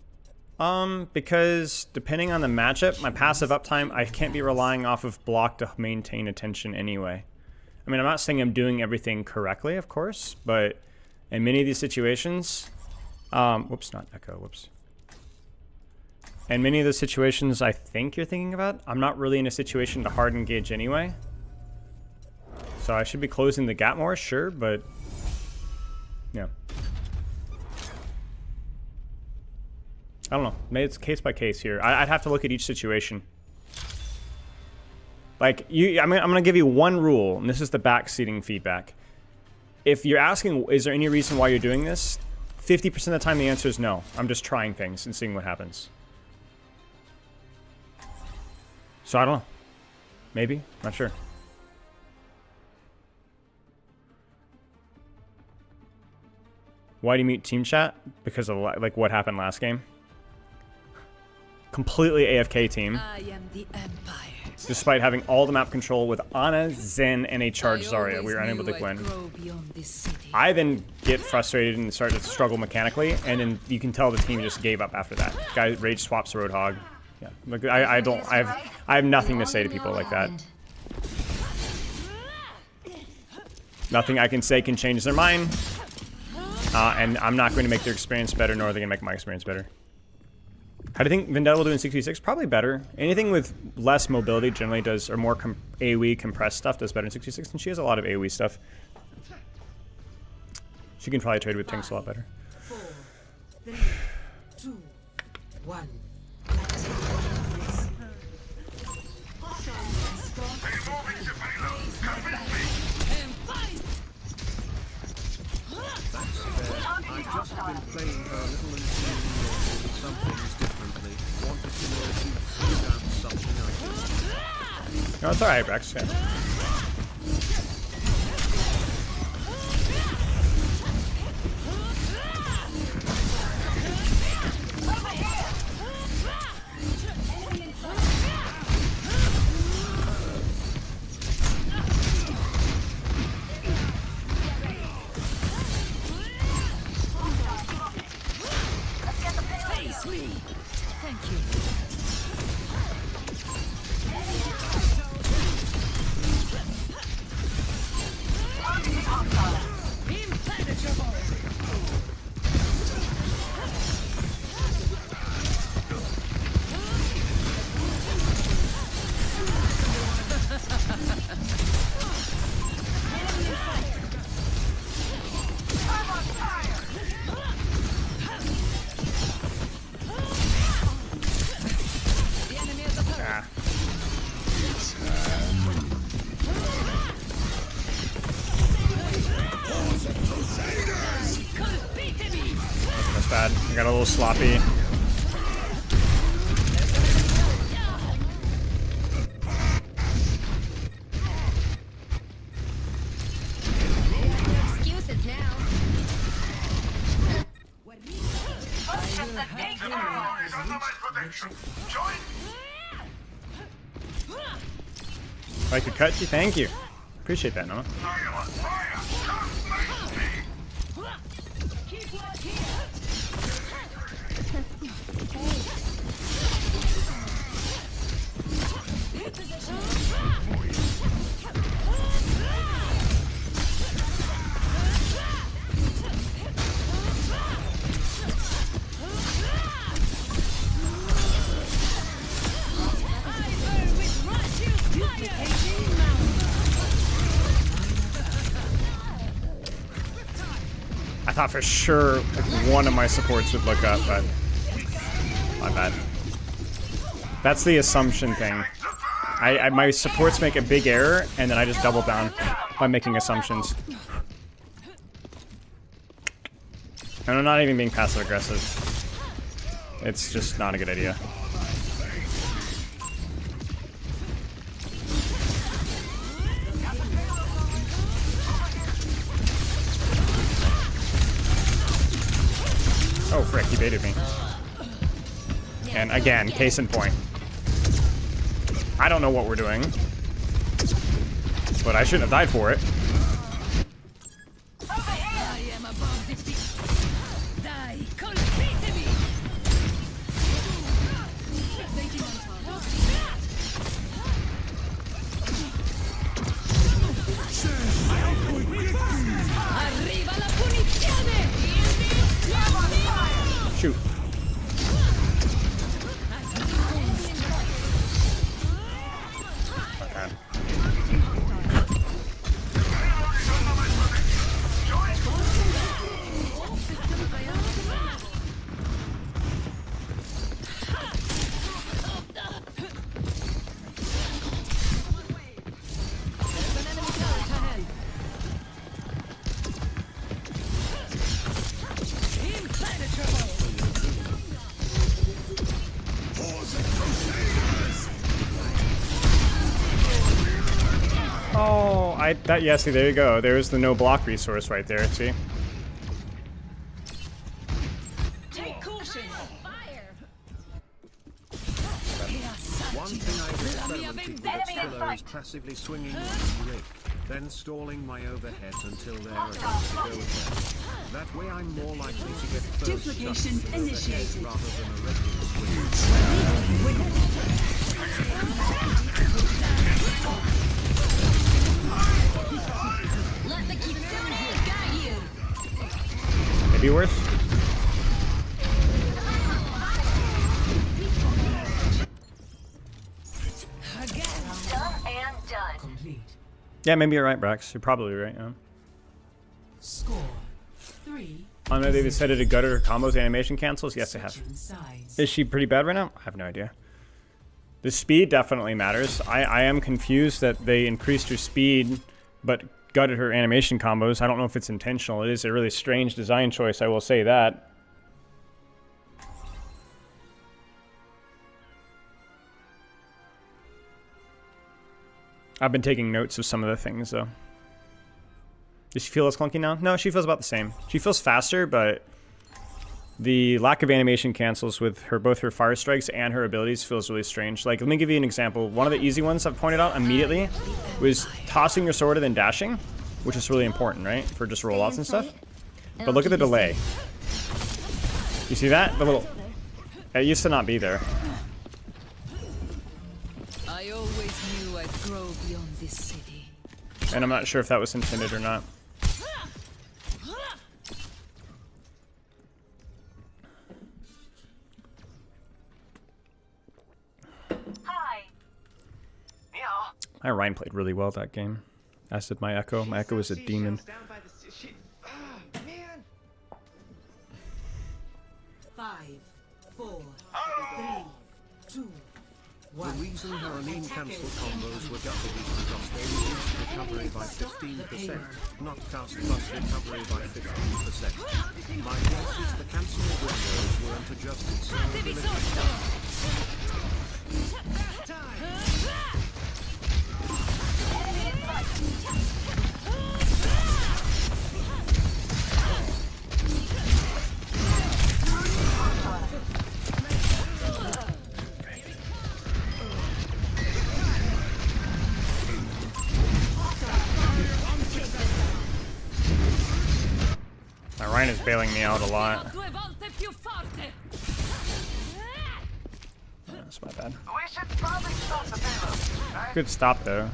Because depending on the matchup, my passive uptime, I can't be relying off of block to maintain attention anyway. I mean, I'm not saying I'm doing everything correctly, of course, but in many of these situations, whoops, not echo, whoops. In many of the situations I think you're thinking about, I'm not really in a situation to hard engage anyway. So I should be closing the gap more, sure, but yeah. I don't know. Maybe it's case by case here. I'd have to look at each situation. Like, I'm gonna give you one rule, and this is the backseating feedback. If you're asking, is there any reason why you're doing this? 50% of the time the answer is no. I'm just trying things and seeing what happens. So I don't know. Maybe, not sure. Why do you mute team chat? Because of like what happened last game. Completely AFK team. I am the Empire. Despite having all the map control with Ana, Zen, and a charged Zarya, we were unable to win. I then get frustrated and start to struggle mechanically, and then you can tell the team just gave up after that. Guy rage swaps Roadhog. Yeah, like I have nothing to say to people like that. Nothing I can say can change their mind, and I'm not going to make their experience better, nor are they going to make my experience better. How do you think Vendetta will do in 6v6? Probably better. Anything with less mobility generally does, or more AoE compressed stuff does better in 6v6, and she has a lot of AoE stuff. She can probably trade with tanks a lot better. 4, 3, 2, 1. I've just been playing her a little and seeing some things differently. Wanted to know if you figured out something I did. No, it's alright, Rex. Yeah. Bad. I got a little sloppy. Excuses now. If I could cut you, thank you. Appreciate that, Noah. I thought for sure like, one of my supports would look up, but my bad. That's the assumption thing. My supports make a big error, and then I just double down by making assumptions. And I'm not even being passive aggressive. It's just not a good idea. Oh frick, he baited me. And again, case in point. I don't know what we're doing. but I shouldn't have died for it. I am above defeat. Die, compete me. Fixating on Arriva la punizione! Shoot. Okay. Oh, yeah, see, there you go. There's the no block resource right there, see? Take caution! Fire! One thing I've experimented with at Spiller is passively swinging on the rig, then stalling my overhead until they're about to go again. That way I'm more likely to get first Duplication stuck with initiated. overhead rather than a regular Let the Kitsune guide you. Maybe worse? Done and done. Yeah, maybe you're right, Brax. You're probably right, yeah. Score 3. I know they've decided to gutter her combos animation cancels. Yes, they have. Is she pretty bad right now? I have no idea. The speed definitely matters. I am confused that they increased her speed, but gutted her animation combos. I don't know if it's intentional. It is a really strange design choice, I will say that. I've been taking notes of some of the things, though. Does she feel less clunky now? No, she feels about the same. She feels faster, but the lack of animation cancels with her both her fire strikes and her abilities feels really strange. Like, let me give you an example. One of the easy ones I've pointed out immediately was tossing your sword and then dashing, which is really important, right? For just rollouts and stuff. But look at the delay. You see that? The little... It used to not be there. I always knew I'd grow beyond this city. And I'm not sure if that was intended or not. Hi. Meow. My Ryan played really well that game. As did my Echo. My Echo was a demon. 5, 4, 3, 2, The reason her immune cancel combos were gutted is because they reduced recovery by 15%, not cast plus recovery by 15%. My guess is the cancel windows weren't adjusted so Ryan is bailing me out a lot. That's my bad. We should probably stop the payload. Good stop though.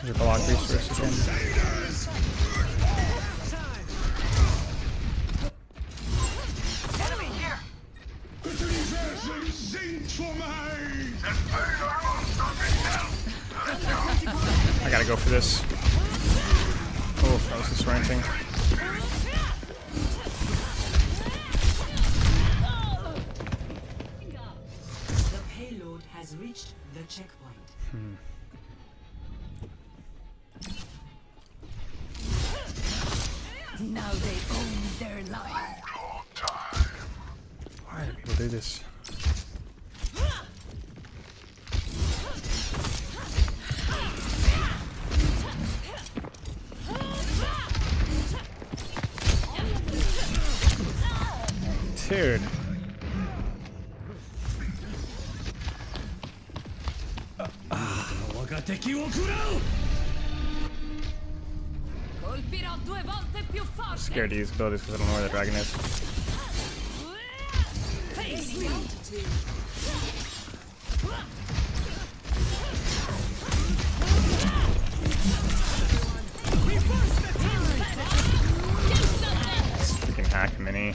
Your block resource again. Enemy here. I gotta go for this. Oh, that was disorienting. the payload has reached the checkpoint. Now they own their life. Why do people do this? Dude. I'm scared to use abilities because I don't know where the dragon is. Freaking hack mini.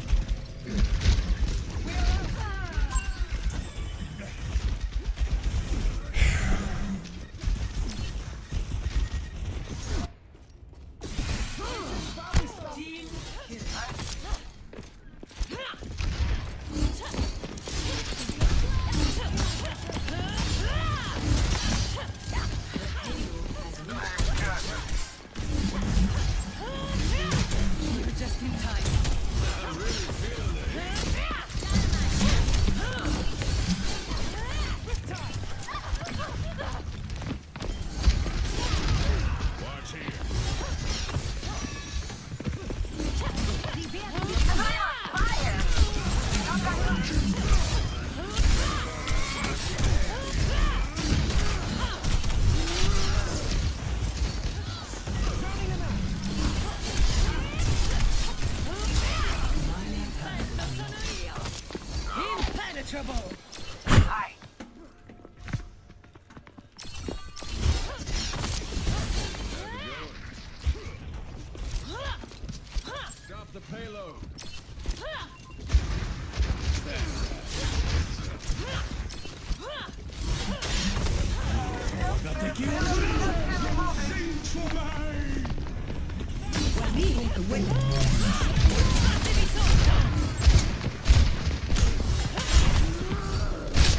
The payload.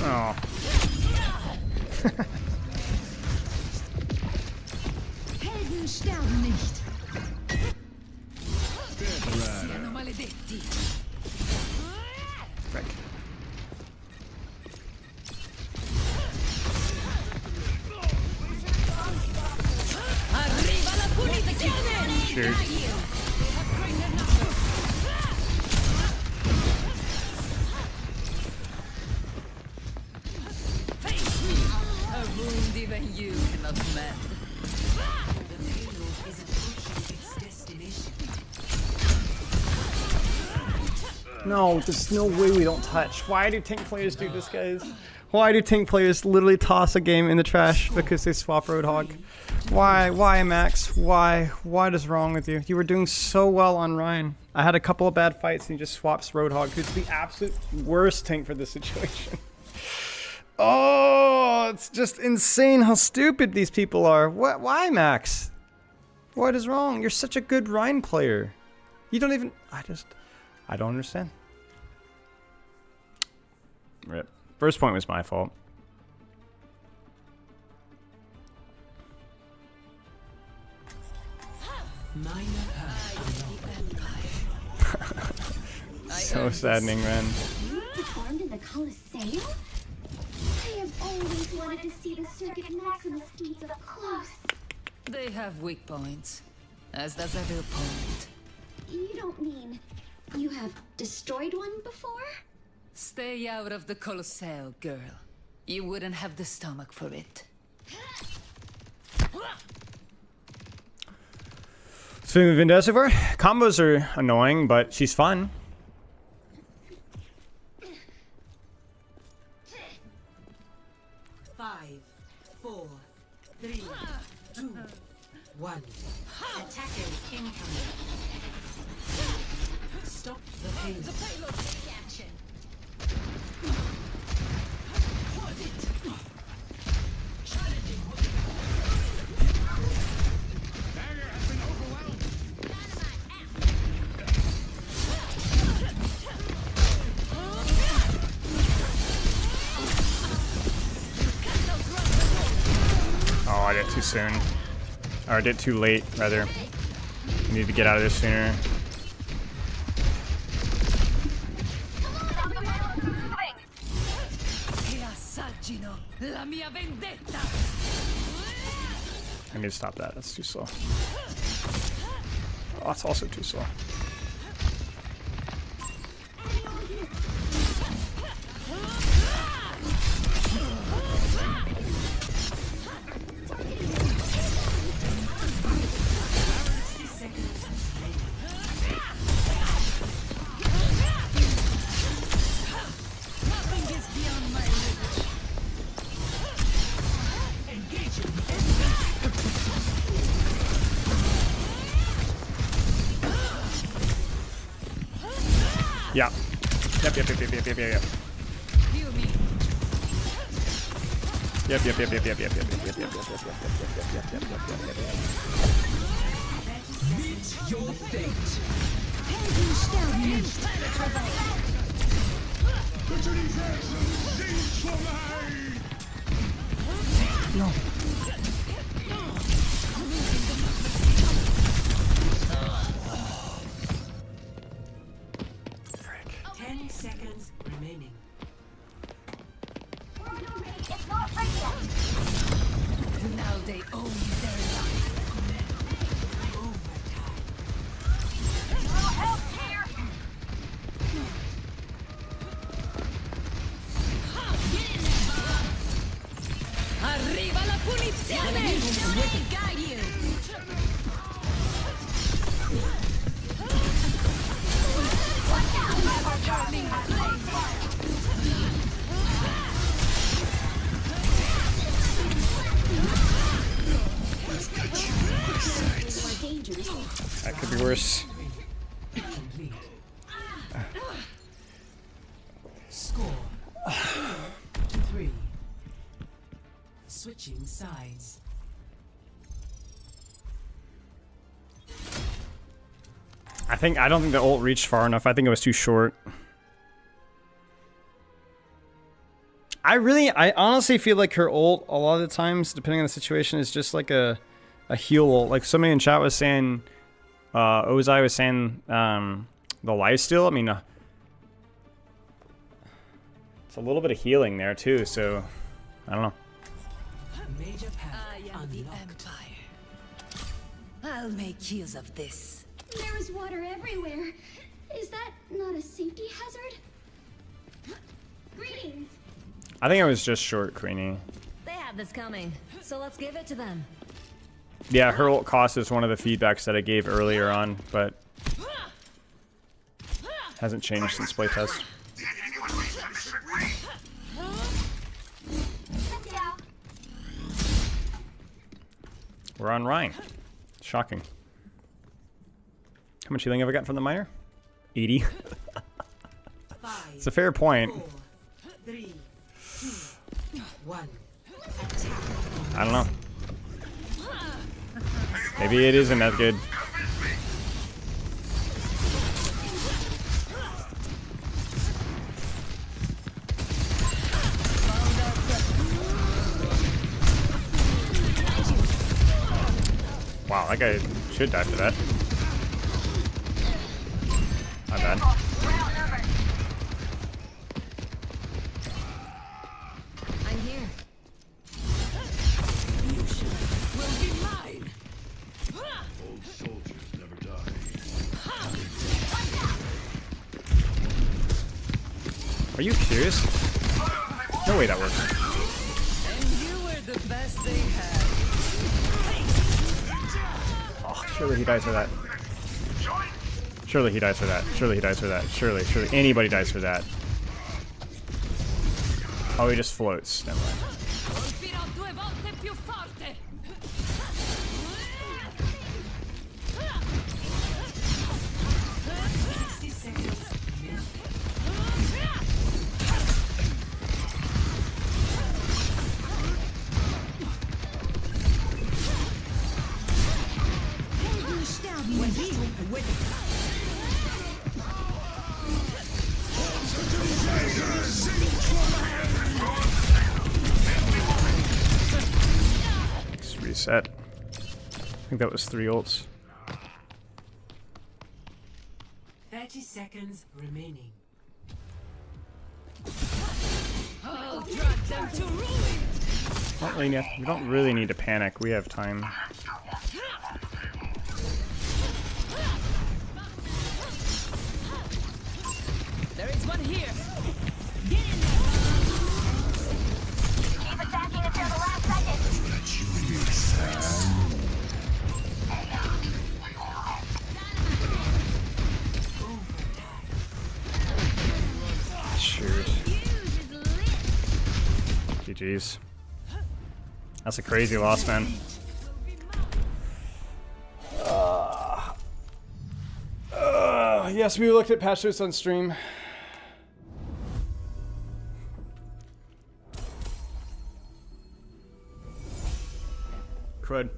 Oh. Helden sterben nicht. Siano maledetti. Frick. Arriva la punizione! Cheers. A wound even you cannot mend. The payload is approaching its destination. No, there's no way we don't touch. Why do tank players do this, guys? Why do tank players literally toss a game in the trash because they swap Roadhog? Why, Max? Why? What is wrong with you? You were doing so well on Ryan. I had a couple of bad fights and he just swaps Roadhog, who's the absolute worst tank for this situation. Oh, it's just insane how stupid these people are. What? Why, Max? What is wrong? You're such a good Ryan player. You don't even... I don't understand. Rip. First point was my fault. So saddening, man. You performed in the Colosseum? I have always wanted to see the Circuit Maximus deeds up close. They have weak points, as does every opponent. You don't mean you have destroyed one before? Stay out of the Colossal, girl. You wouldn't have the stomach for it. Swing with Vendetta so far? Combos are annoying, but she's fun. Five, 4, 3, 2, 1. Attackers incoming. Stop the payload. Action. Oh, I did it too soon. Or I did it too late, rather. I need to get out of this sooner. La mia vendetta. I need to stop that. That's too slow. Oh, that's also too slow. Yeah. Yep. Yep. Meet your fate. Put your hands and sing for me. No. Frick. 10 seconds remaining. It's not ready yet. Now they own their life. No help here. Arriva la punizione! Guide you! That could be worse. Complete. Score 3. Switching sides. I don't think the ult reached far enough. I think it was too short. I honestly feel like her ult a lot of the times, depending on the situation, is just like a heal ult. Like somebody in chat was saying, Ozai was saying the lifesteal. I mean, it's a little bit of healing there too. So I don't know. Major path I am the unlocked. Empire. I'll make use of this. There is water everywhere. Is that not a safety hazard? Greetings. I think it was just short, Queenie. They had this coming, so let's give it to them. Yeah, her ult cost is one of the feedbacks that I gave earlier on, but hasn't changed since playtest. We're on Rhine. Shocking. How much healing have I got from the miner? 80. It's a fair point. 4, 3, 2, 1. I don't know. Maybe it isn't as good. Wow, that guy should die for that. Not bad. I'm here. Will be mine. Old soldiers never die. Are you serious? No way that works. And you were the best they had. Oh, surely he dies for that. Surely he dies for that. Surely he dies for that. Surely anybody dies for that. Oh, he just floats. Never mind. Colpirò 2 volte più forte. 60 seconds. Just reset. I think that was 3 ults. 30 seconds remaining. I'll drag them to ruin. We don't really need to panic. We have time. There is one here. Keep attacking until the last second. Shoot. GG's. That's a crazy loss, man. Yes, we looked at patch notes on stream. Crud.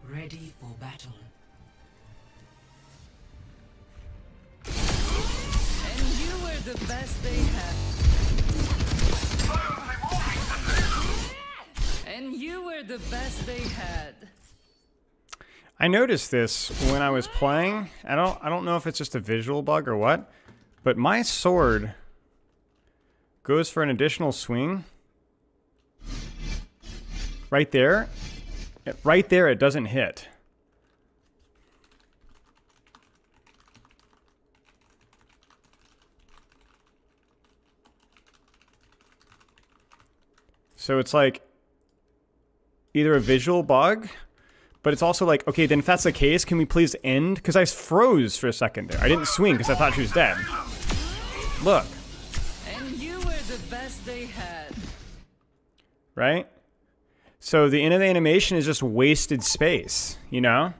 Ready for battle. And you were the best they had. And you were the best they had. I noticed this when I was playing. I don't know if it's just a visual bug or what, but my sword goes for an additional swing. Right there. Right there, it doesn't hit. So it's like either a visual bug, but it's also like, okay, then if that's the case, can we please end? Because I froze for a second there. I didn't swing because I thought she was dead. Look. And you were the best they had. Right? So the end of the animation is just wasted space, you know?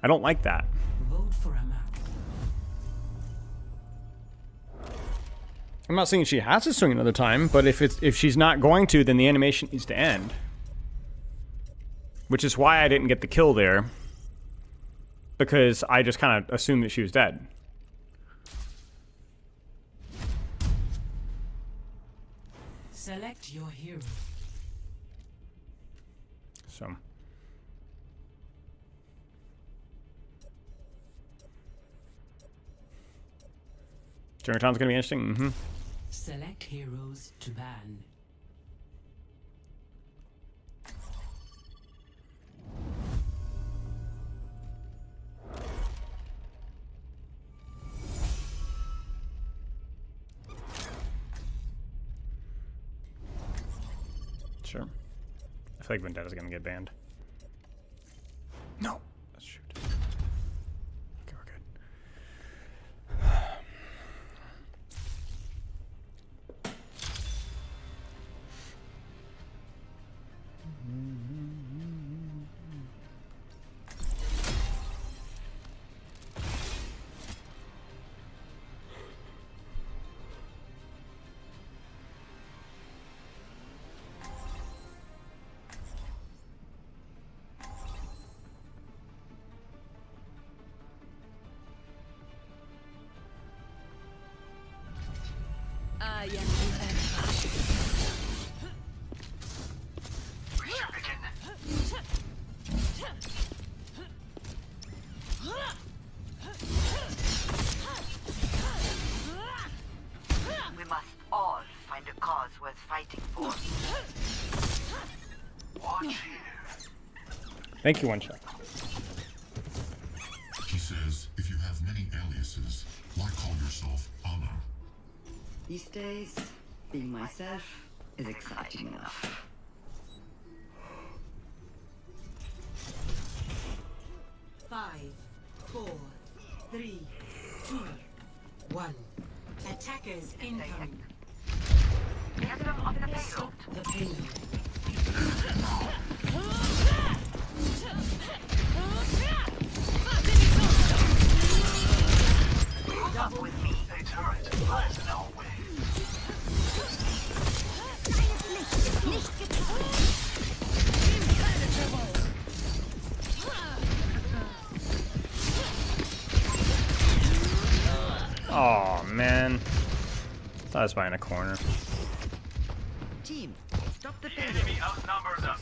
I don't like that. Vote for a map. I'm not saying she has to swing another time, but if she's not going to, then the animation needs to end. Which is why I didn't get the kill there. Because I just kind of assumed that she was dead. Select your hero. So. Germantown's gonna be interesting. Mm-hmm. Select heroes to ban. Sure. I feel like Vendetta's gonna get banned. No! Shoot. Okay, we're good. We must all find a cause worth fighting for. Watch here. Thank you, One Shot. He says, if you have many aliases, why call yourself Honor? These days, being myself is exciting enough. Five, 4, 3, 2, 1. Attackers incoming. Get them on the payload. The payload. Move up with me. A turret lies in our way. Oh man. Thought I was behind a corner. Team, stop the The payload. enemy outnumbers us.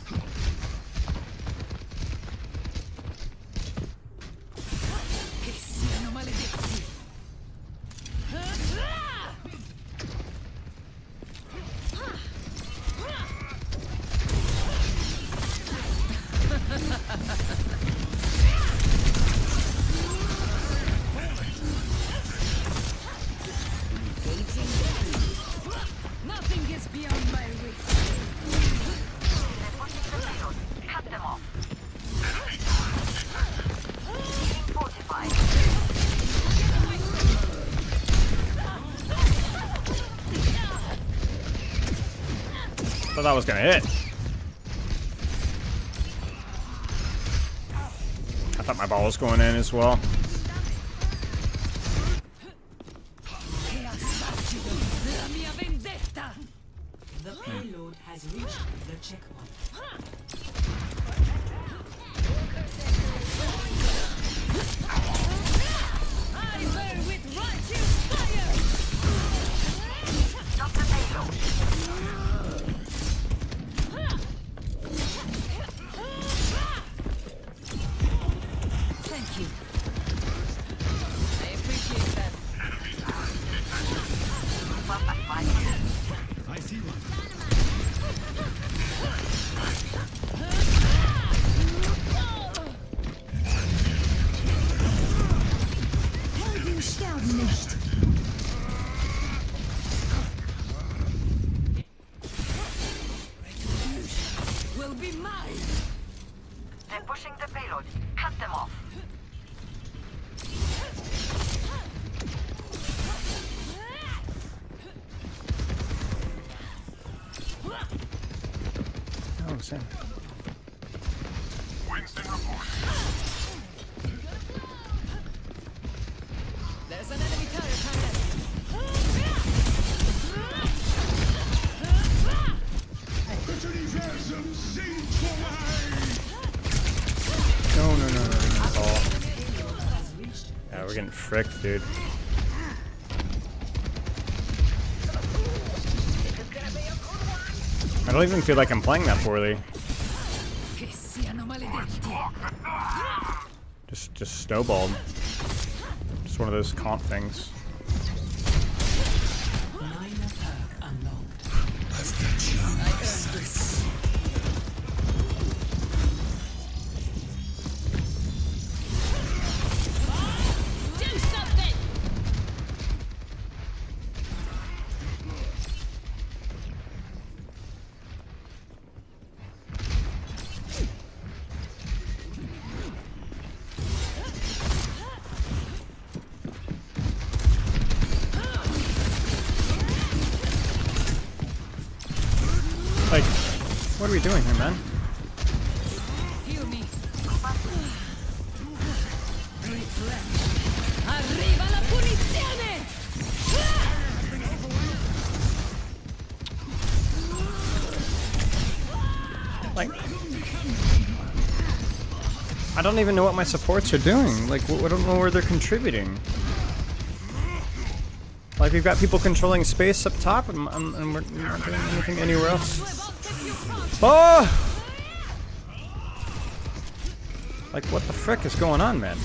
Che siano maledetti. Nothing is beyond my reach. They're pushing the payload. Cut them off. Being fortified. Thought that was gonna hit. I thought my ball was going in as well. Che assaggio la mia vendetta. The payload has reached the checkpoint. I burn with righteous fire. Stop the payload. Thank you. I appreciate that. Move up at my ears. I see one. Will be mine. They're pushing the payload. Cut them off. Oh, same. Winston report. There's an enemy turret target. Bitte Universum singt vor No. Oh. Yeah, we're getting fricked, dude. I don't even feel like I'm playing that poorly. Che siano maledetti. Just snowballed. Just one of those comp things. Minor perk unlocked. I earned this. Do something. Like, what are we doing here, man? Heal me. Refresh. Arriva la punizione. Like, I don't even know what my supports are doing. Like, I don't know where they're contributing. Like we've got people controlling space up top, and we're not doing anything anywhere else. Oh! Like what the frick is going on, man?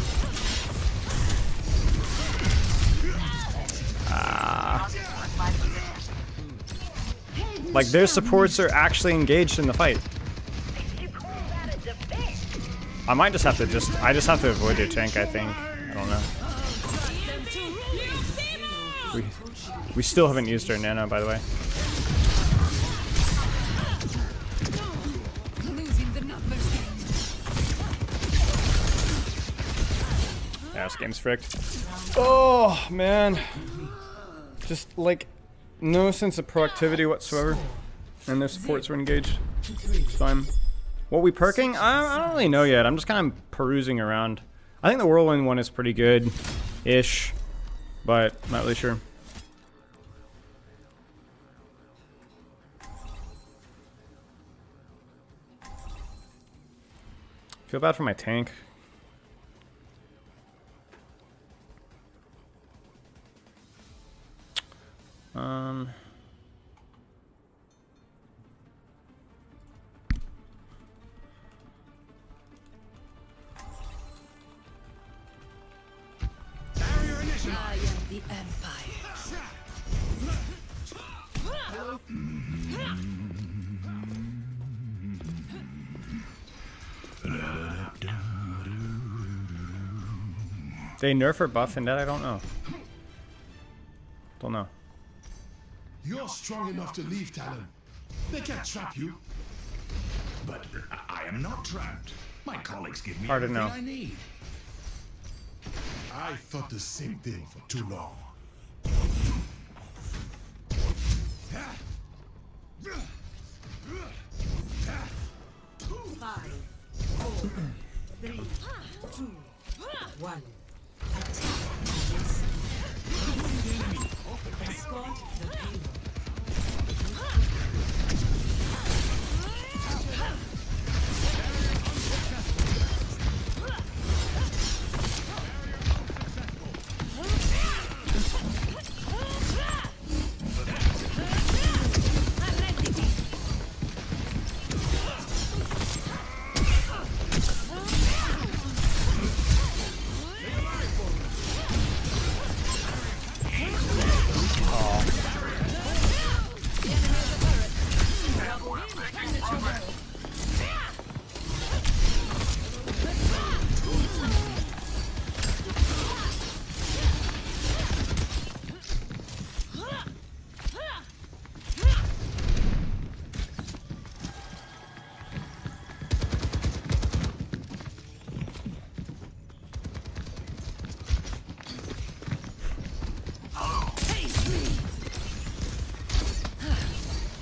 Like their supports are actually engaged in the fight. I might just have to I just have to avoid their tank, I think. I don't know. We still haven't used our nano, by the way. Yeah, this game's fricked. Oh, man. Just, like, no sense of proactivity whatsoever. And their supports were engaged. It's fine. What we perking? I don't really know yet. I'm just kind of perusing around. I think the Whirlwind one is pretty good-ish. But, I'm not really sure. Feel bad for my tank. I am the Empire. They nerf or buff Vendetta? I don't know. Don't know. You're strong enough to leave, Talon. They can't trap you. But I am not trapped. My colleagues give me Hard to everything know. I need. I thought the same thing for too long. Five, four, three, two, one. Escort the payload.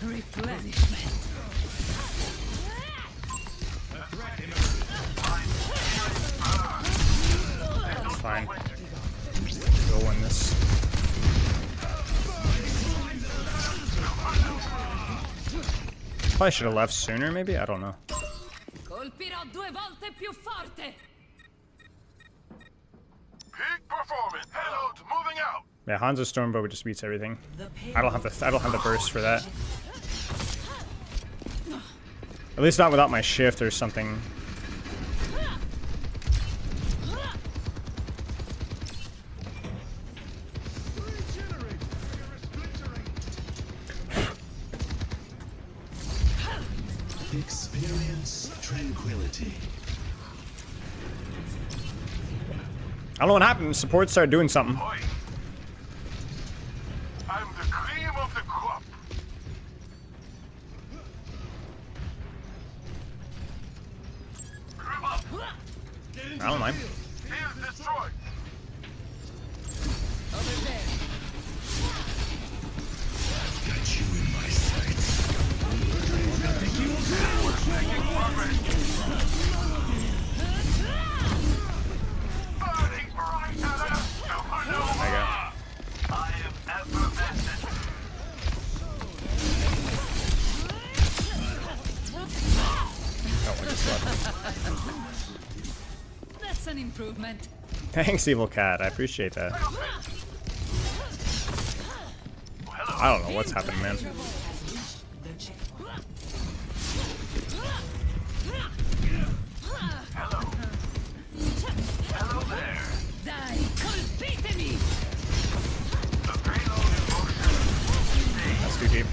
Replenishment. It's fine. Go win this. Probably should have left sooner, maybe? I don't know. Colpirò 2 volte più forte. Peak performance. Payloads moving out. Yeah, Hanzo Stormbow just beats everything. I don't have the burst for that. At least not without my shift or something. Experience tranquility. I don't know what happened. Support started doing something. I'm the cream of the crop. I don't mind. Here's destroyed. Over there. Got you in my sights. Making progress. Burning brighter. Supernova. I am effervescent. Oh, I just left. That's an improvement. Thanks, Evil Cat. I appreciate that. I don't know what's happening, man. That's too deep.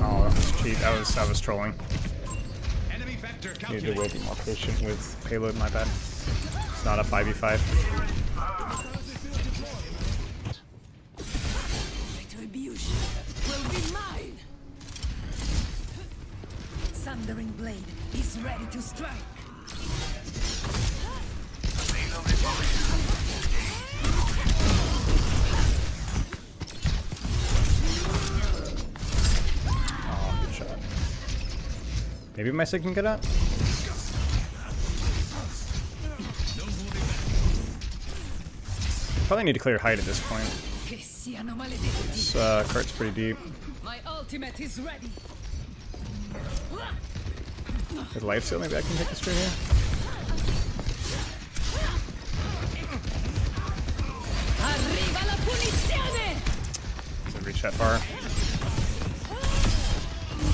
Oh, that was cheat. That was trolling. Needed to way be more patient with payload, my bad. It's not a 5v5. Retribution will be mine. Thundering blade is ready to strike. Oh, good shot. Maybe my sig can get out? Probably need to clear height at this point. This cart's pretty deep. My ultimate is ready. With life steal, maybe I can take this straight here. Arriva la punizione! Doesn't reach that far.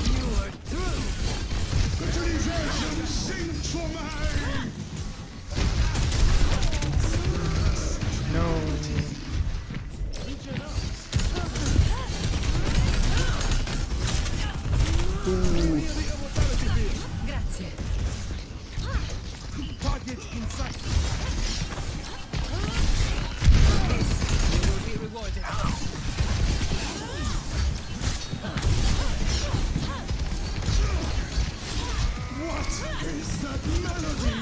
You are through. No. Grazie. Target in sight. You will be rewarded. What is that melody?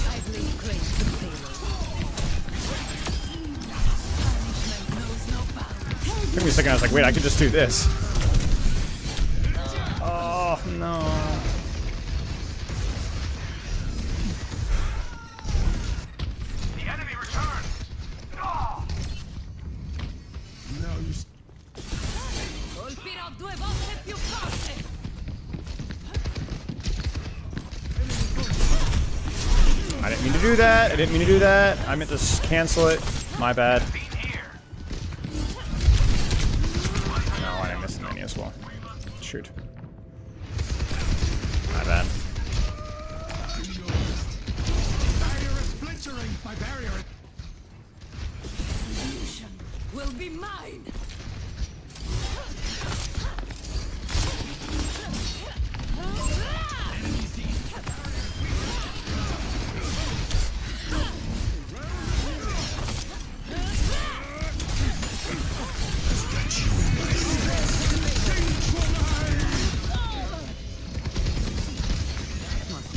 I believe grace to payload. Punishment knows no bounds. Took me a second, I was like, wait, I could just do this. Oh, no. The enemy returned. Oh! No, you. Colpirò due volte più forte. I didn't mean to do that. I didn't mean to do that. I meant to cancel it. My bad. No, I didn't miss an mini as well. Shoot. My bad. Barrier is splintering. My barrier is... Retribution will be mine.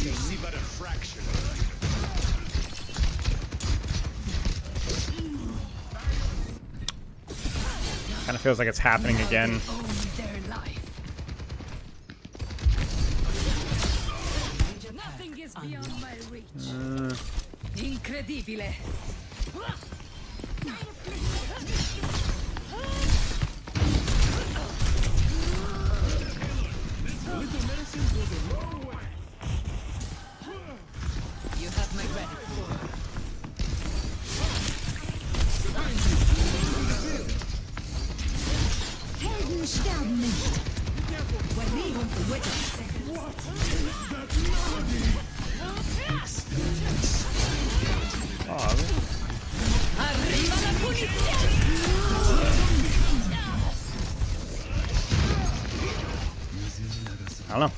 See but a fraction. Kind of feels like it's happening again. Own their life. Nothing is beyond my reach. Incredibile. You have my gratitude. Helden sterben nicht. Arriva la punizione! I don't know.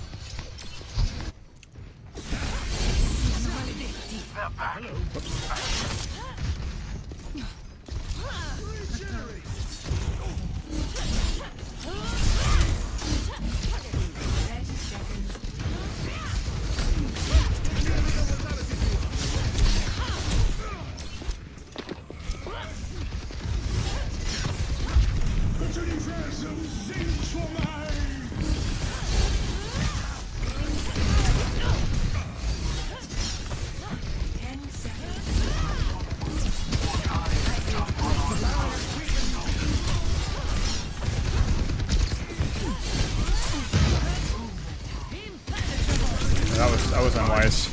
That was unwise.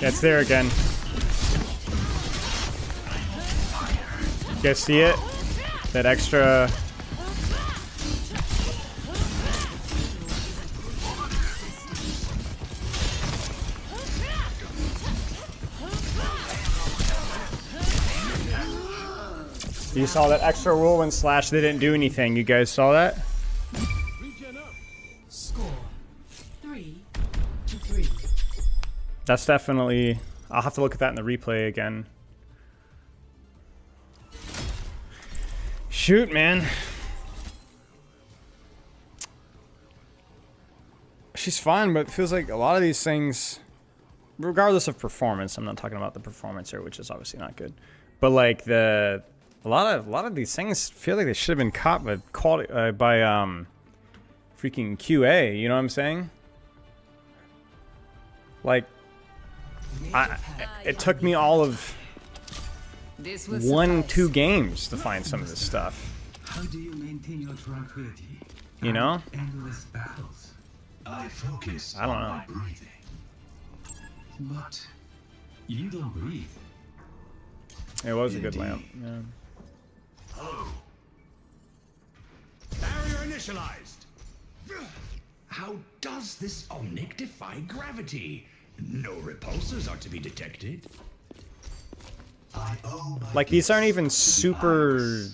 Yeah, it's there again. You guys see it? That extra... You saw that extra whirlwind slash, they didn't do anything. You guys saw that? Score 3-3. That's definitely... I'll have to look at that in the replay again. Shoot, man. She's fine, but it feels like a lot of these things, regardless of performance, I'm not talking about the performance here, which is obviously not good, but like a lot of these things feel like they should have been caught by freaking QA. You know what I'm saying? Like, it took me all of 1-2 games to find some of this stuff. How do you maintain your tranquility? You know? Endless battles. I focus I don't on know. my breathing. But you don't breathe. It was a good lamp. Yeah. Oh. Barrier initialized. How does this Omnic defy gravity? No repulsors are to be detected. Like, these aren't even super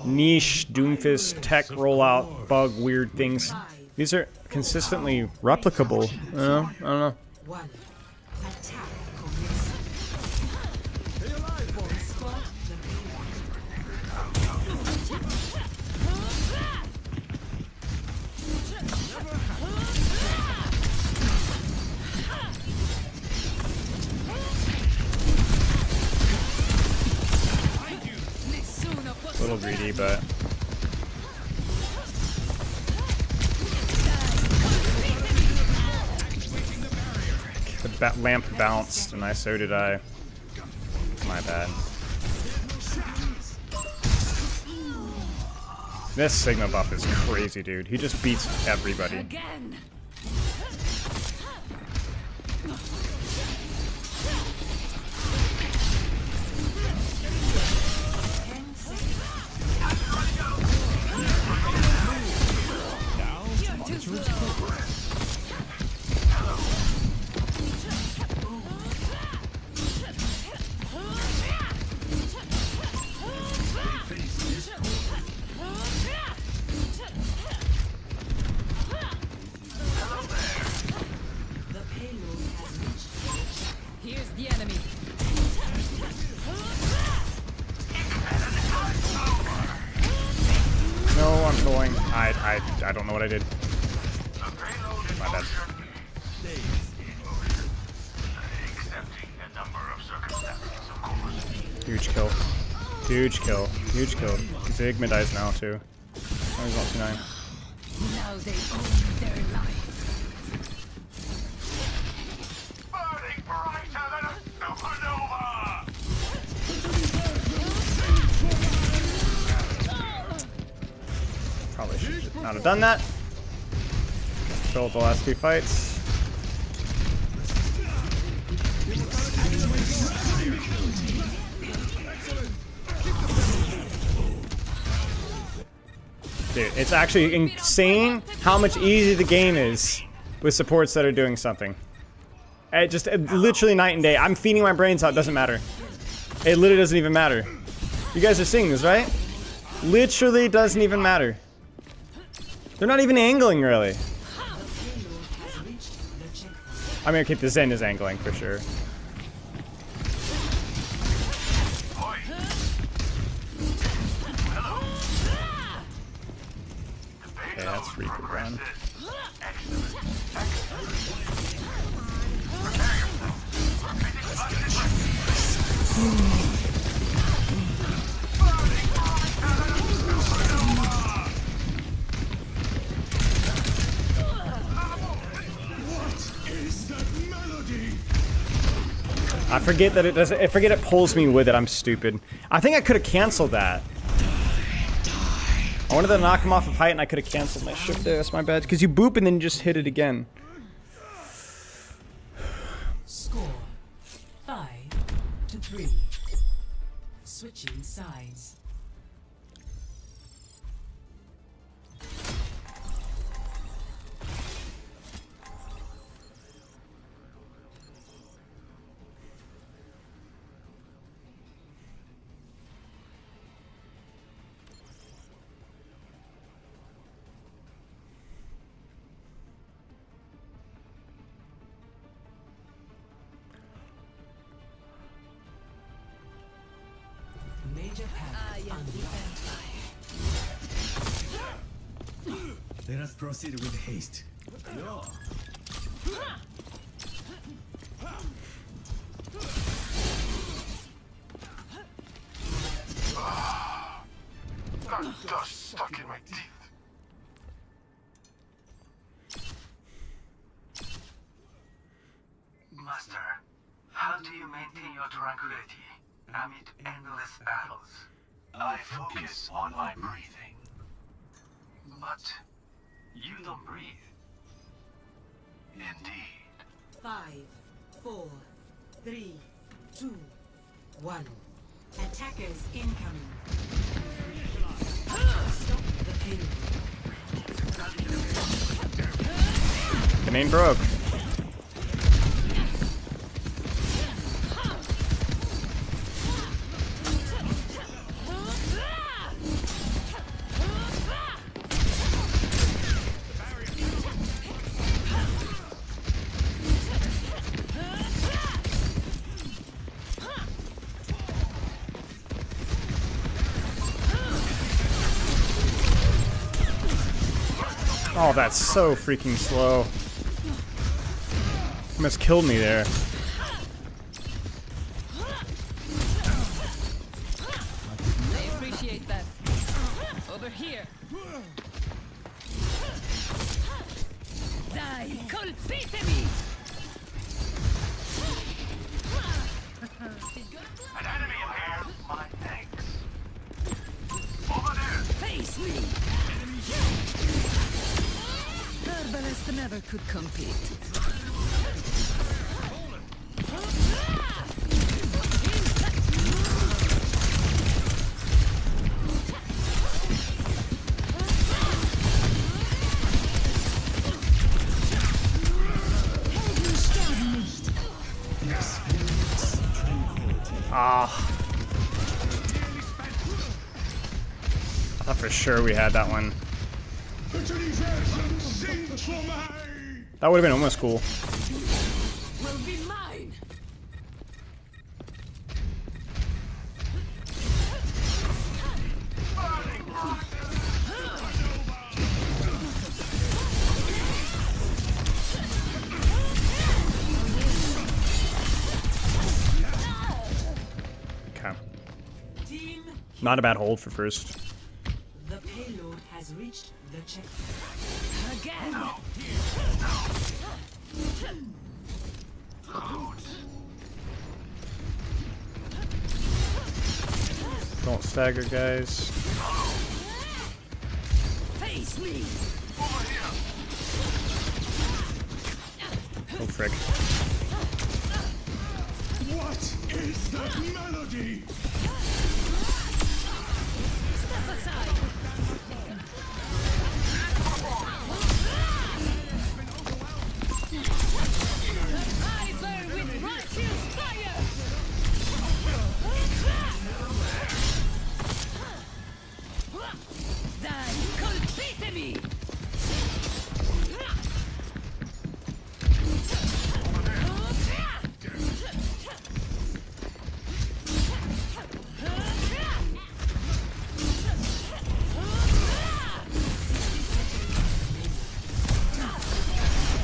niche Doomfist tech rollout bug weird things. These are consistently replicable. I don't know. One. Attack. A little greedy, but the lamp bounced, and so did I. My bad. This Sigma buff is crazy, dude. He just beats everybody. Again. Here's the enemy. No, I'm going. I don't know what I did. My bad. Huge kill. Huge kill. Huge kill. Zigma dies now too. Oh, he's not 2-9. Now they own their life. Burning brighter than a supernova! Probably should not have done that. Killed the last 2 fights. Dude, it's actually insane how much easier the game is with supports that are doing something. Literally night and day. I'm feeding my brains out, doesn't matter. It literally doesn't even matter. You guys are seeing this, right? Literally doesn't even matter. They're not even angling, really. I mean, okay, the Zen is angling for sure. Okay, that's Reaper run. I forget that it doesn't. I forget it pulls me with it. I'm stupid. I think I could have canceled that. I wanted to knock him off of height, and I could have canceled my shift there. That's my bad. Because you boop and then you just hit it again. Score 5-3. Switching sides. Let us proceed with haste. No. That dust stuck in my teeth. Master, how do you maintain your tranquility amid endless battles? I focus on my breathing. But you don't breathe. Indeed. 5, 4, 3, 2, 1. Attackers incoming. Stop the payload. The main broke. Oh, that's so freaking slow. Almost killed me there. I appreciate that. Over here. Die, colpitemi! An enemy in here. My thanks. Over there. Face me! Herbalist never could compete. Ah. I thought for sure we had that one. That would have been almost cool. Will be mine. Okay. Not a bad hold for first. The payload has reached the checkpoint. Again. Don't stagger, guys. Face me. Oh, frick. What is that melody? Step aside. I burn with righteous fire. Die, colpitemi.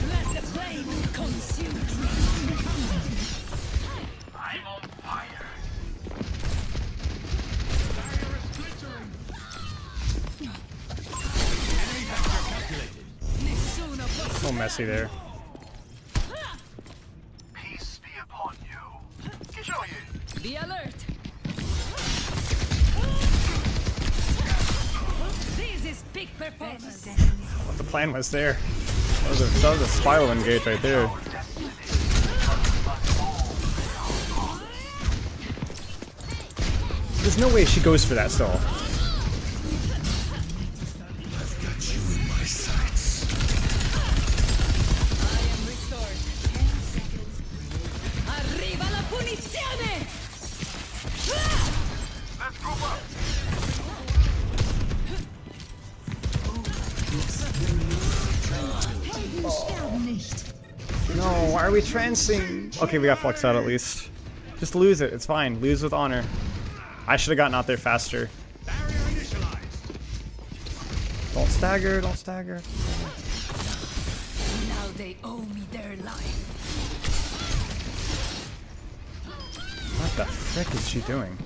Let the flame consume me. I'm on fire. A little messy there. Peace be upon you. Be alert. This is peak performance. What the plan was there? That was a spiral engage right there. There's no way she goes for that still. I've got you in my sights. I am restored. 10 seconds. Arriva la punizione! Let's group up. No, why are we trancing? Okay, we got flux out at least. Just lose it, it's fine. Lose with honor. I should have gotten out there faster. Don't stagger, don't stagger. Now they owe me their life. What the frick is she doing?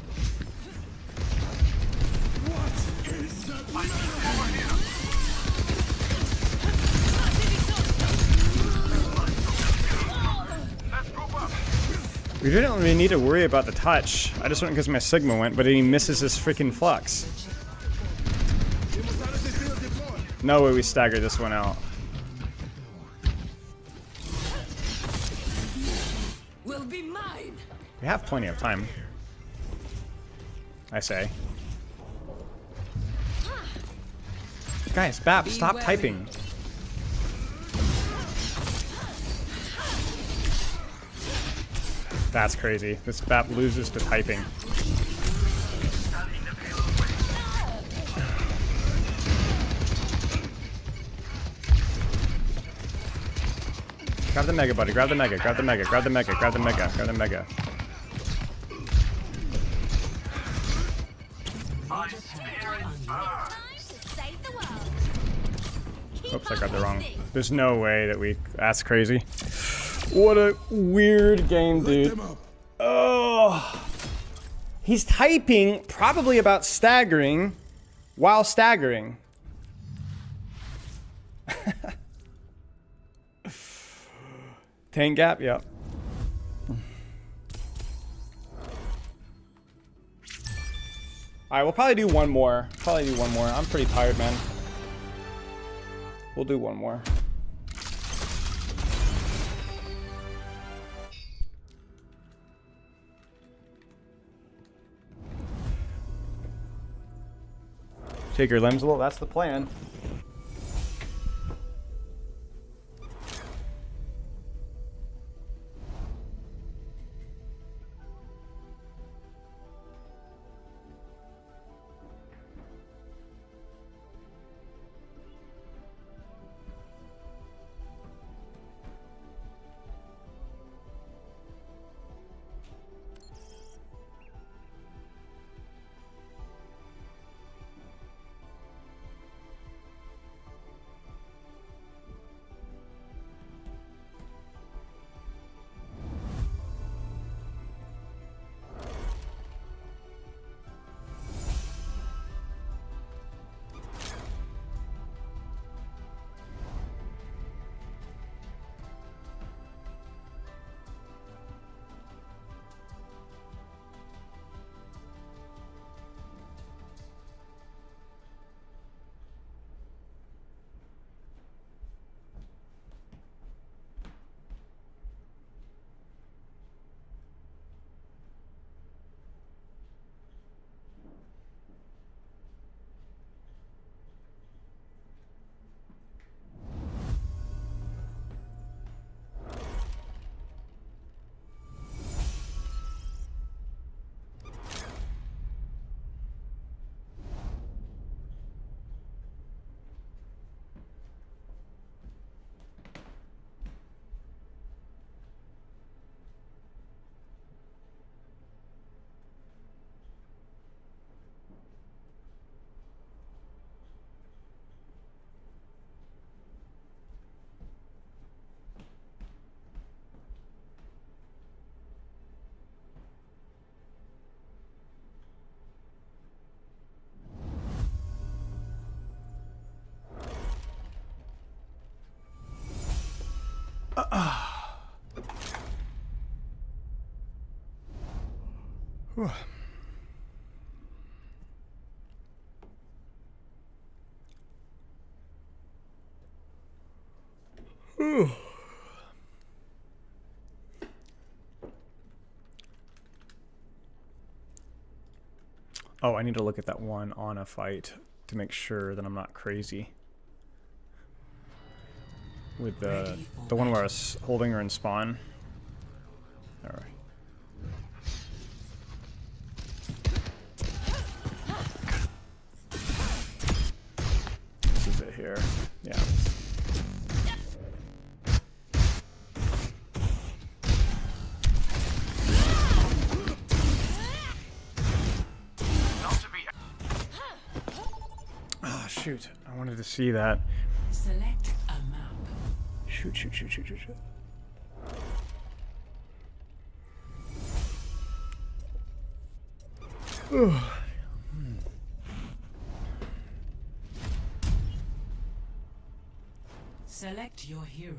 We didn't really need to worry about the touch. I just went because my Sigma went, but he misses his freaking flux. No way we staggered this one out. Will be mine. We have plenty of time. I say. Guys, Bap, stop typing. That's crazy. This Bap loses to typing. Grab the mega, buddy. Grab the mega. Grab the mega. Grab the mega. Grab the mega. Grab the mega. Oops, I got the wrong. There's no way that we. That's crazy. What a weird game, dude. Oh. He's typing probably about staggering while staggering. Tank gap, yep. Alright, we'll probably do one more. I'm pretty tired, man. We'll do one more. Take your limbs a little, that's the plan. Oh, I need to look at that one on a fight to make sure that I'm not crazy. With the one where I was holding her in spawn. All right. This is it here. Yeah. Oh shoot! I wanted to see that. Select a map. Shoot! Select your hero.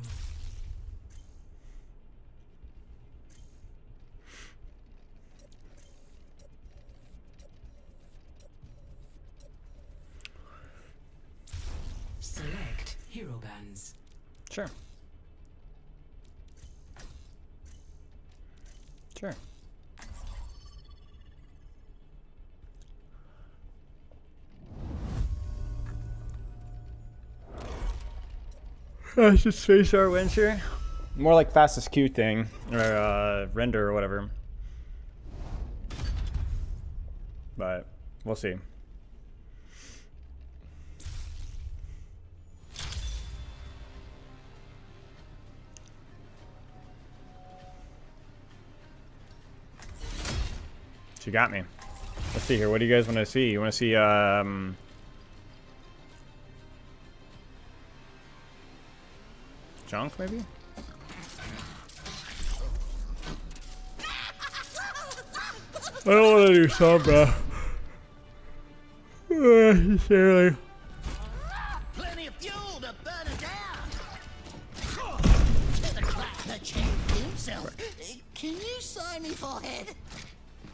Select hero bands. Sure. Sure. That's just space art venture. More like fastest Q thing or render or whatever. But we'll see. She got me. Let's see here. What do you guys want to see? You want to see junk maybe? I don't want to do Sombra. Necessarily. Plenty of fuel to burn it down. The champ himself. Can you sign me forehead?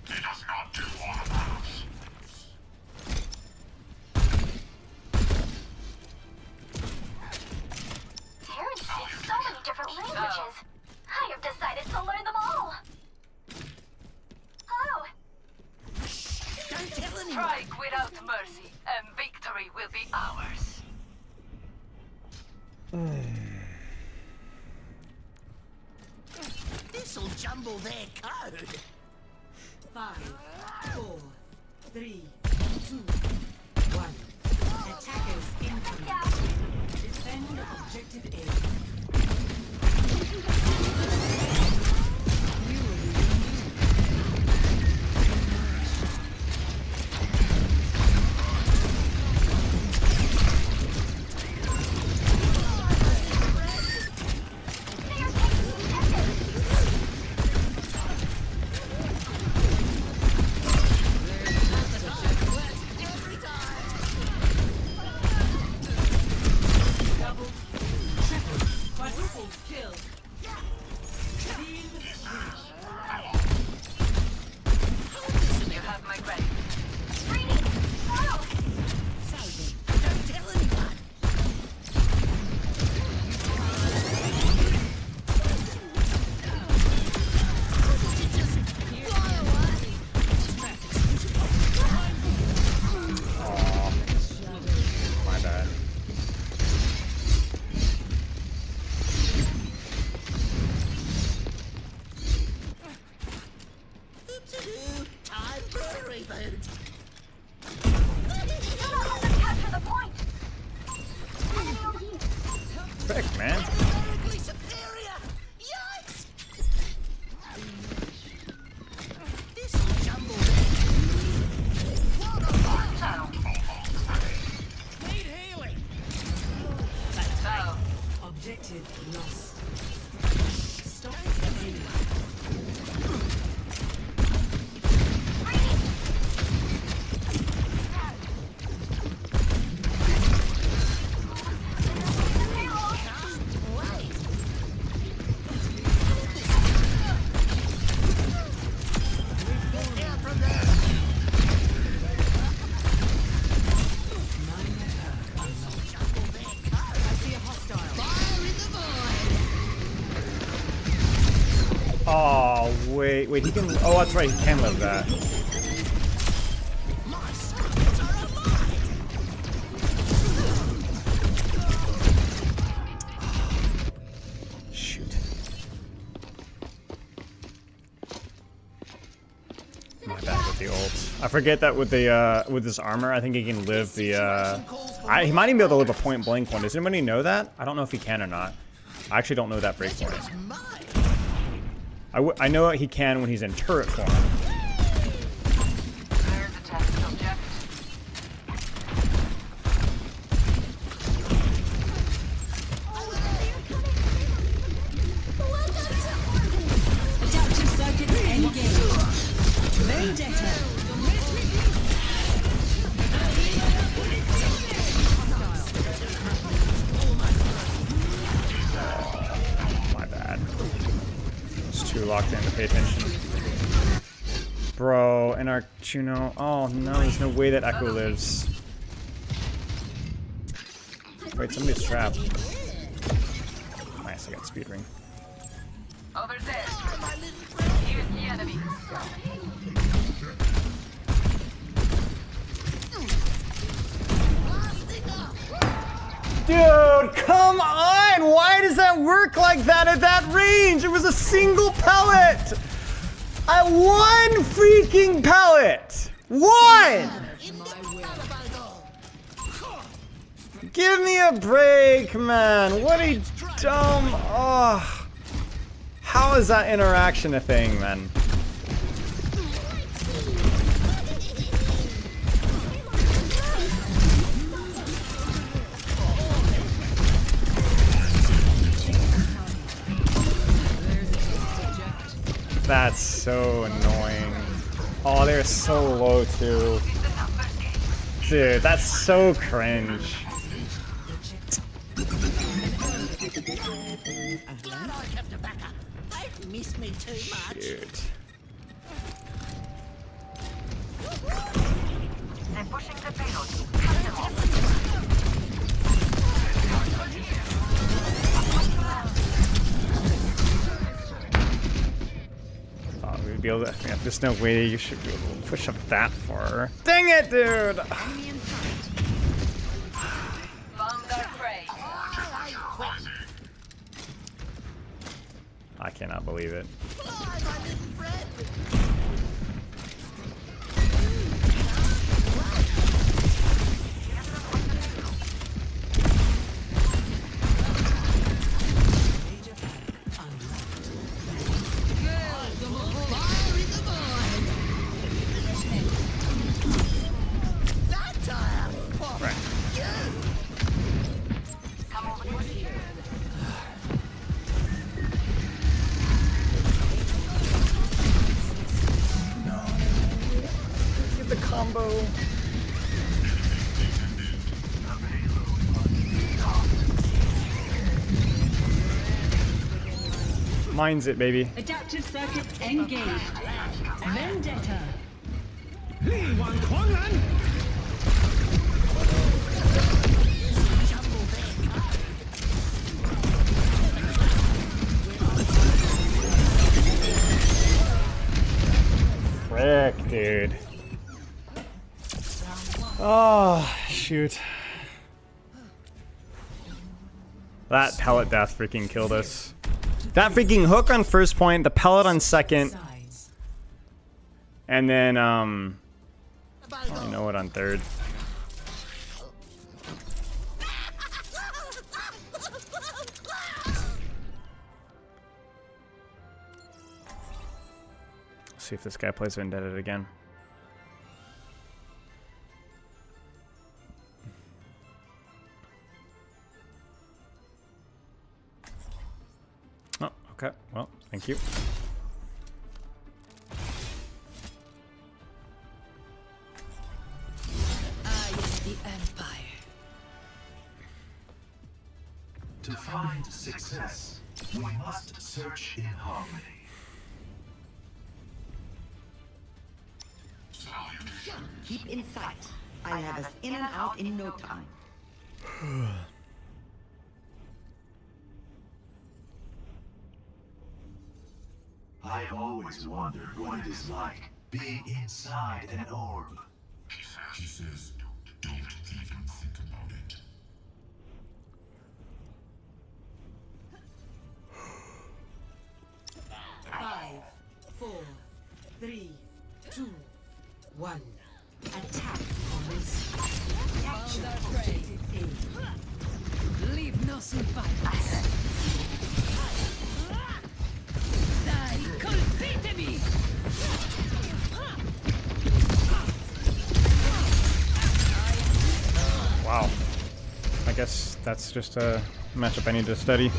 He does not do all of those. Parents speak so many different languages. I have decided to learn them all. Hello. Don't tell anyone. Strike without mercy, and victory will be ours. This'll jumble their code. 5, 4, 3, 2, 1. Attackers incoming. Defend objective A. Oh, wait, he can... Oh, that's right, he can live that. Shoot. My bad with the ult. I forget that with the, with this armor, I think he can live the, he might even be able to live a point blank one. Does anybody know that? I don't know if he can or not. I actually don't know that breakpoint. I know he can when he's in turret form. There's a test subject. Adaptive circuits engaged. Vendetta. My bad. It's too locked in to pay attention. Bro, and our Juno. Oh no, there's no way that Echo lives. Wait, somebody's trapped. Nice, I got speed ring. Over there. Here's the enemy. Dude, come on! Why does that work like that at that range? It was a single pellet! At one freaking pellet! One! Give me a break, man. What a dumb... Oh. How is that interaction a thing, man? That's so annoying. Oh, they're so low too. Dude, that's so cringe. Miss me too much. Shoot. They're pushing the payload. Cut them off. Thought we'd be able to. Yeah, there's no way you should be able to push up that far. Dang it, dude! I cannot believe it. Combo. Mine's it, baby. Adaptive circuits engaged. Vendetta. Frick, dude. Oh, shoot. That pellet death freaking killed us. That freaking hook on first point, the pellet on second. And then, you know what, on third. Let's see if this guy plays Vendetta again. Oh, okay. Well, thank you. I am the Empire. To find success, we must search in harmony. Keep in sight. I have us in and out in no time. I always wondered what it is like being inside an orb. He says, don't even think about it. Five, 4, 3, 2, 1. Attack on this. Capture objective A. Leave no survivors. Dai, colpitemi! Wow. I guess that's just a matchup I need to study.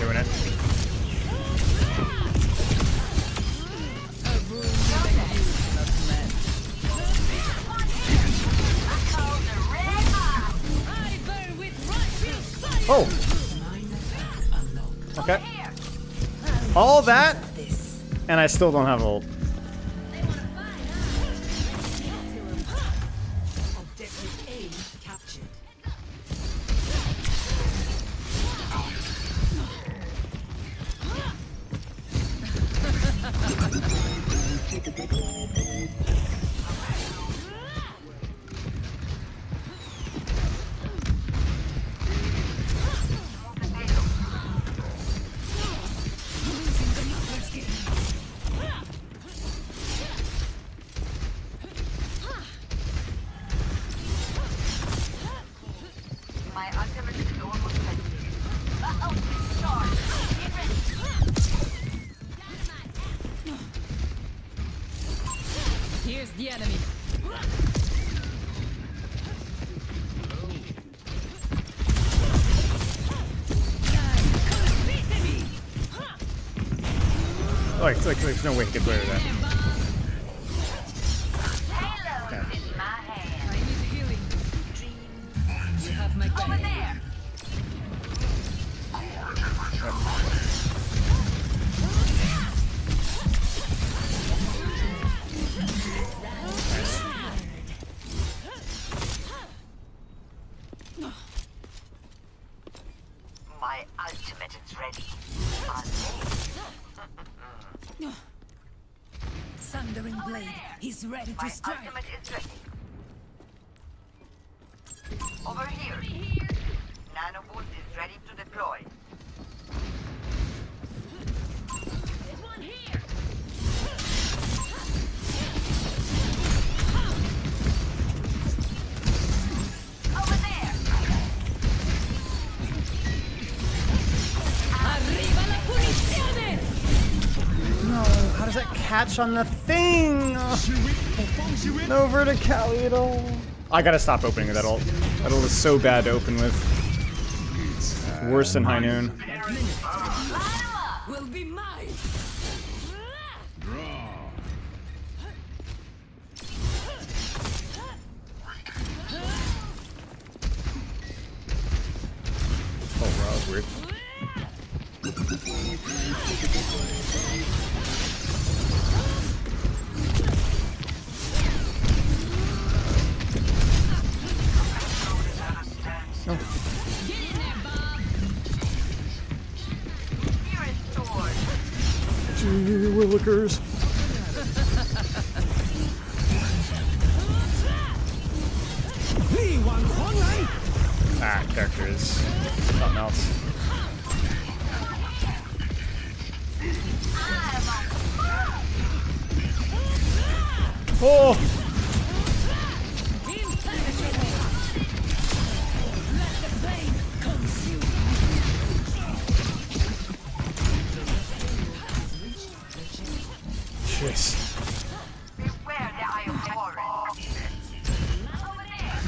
Doing it. Oh! Okay. All that, and I still don't have ult. Objective A captured. My ultimate is almost ready. Ultimate charge. Get ready. Here's the enemy. Like, there's no way he could play with that. Halo is my hand. I need healing. You have my Over back. there. My ultimate is ready. Thundering blade. He's ready to My strike. ultimate is ready. Over here. Nanobolt is ready to deploy. There's one here. Over there. Arriva la punizione! No, how does that catch on the thing? No verticality at all. I gotta stop opening with that ult. That ult is so bad to open with. It's worse than High Noon. Will be mine. Oh, wow, that was weird. No. Get in there, Bob. Here is sword. Gee willikers. That character is something else. Oh! Jeez. Beware the Eye of Horus. Over there.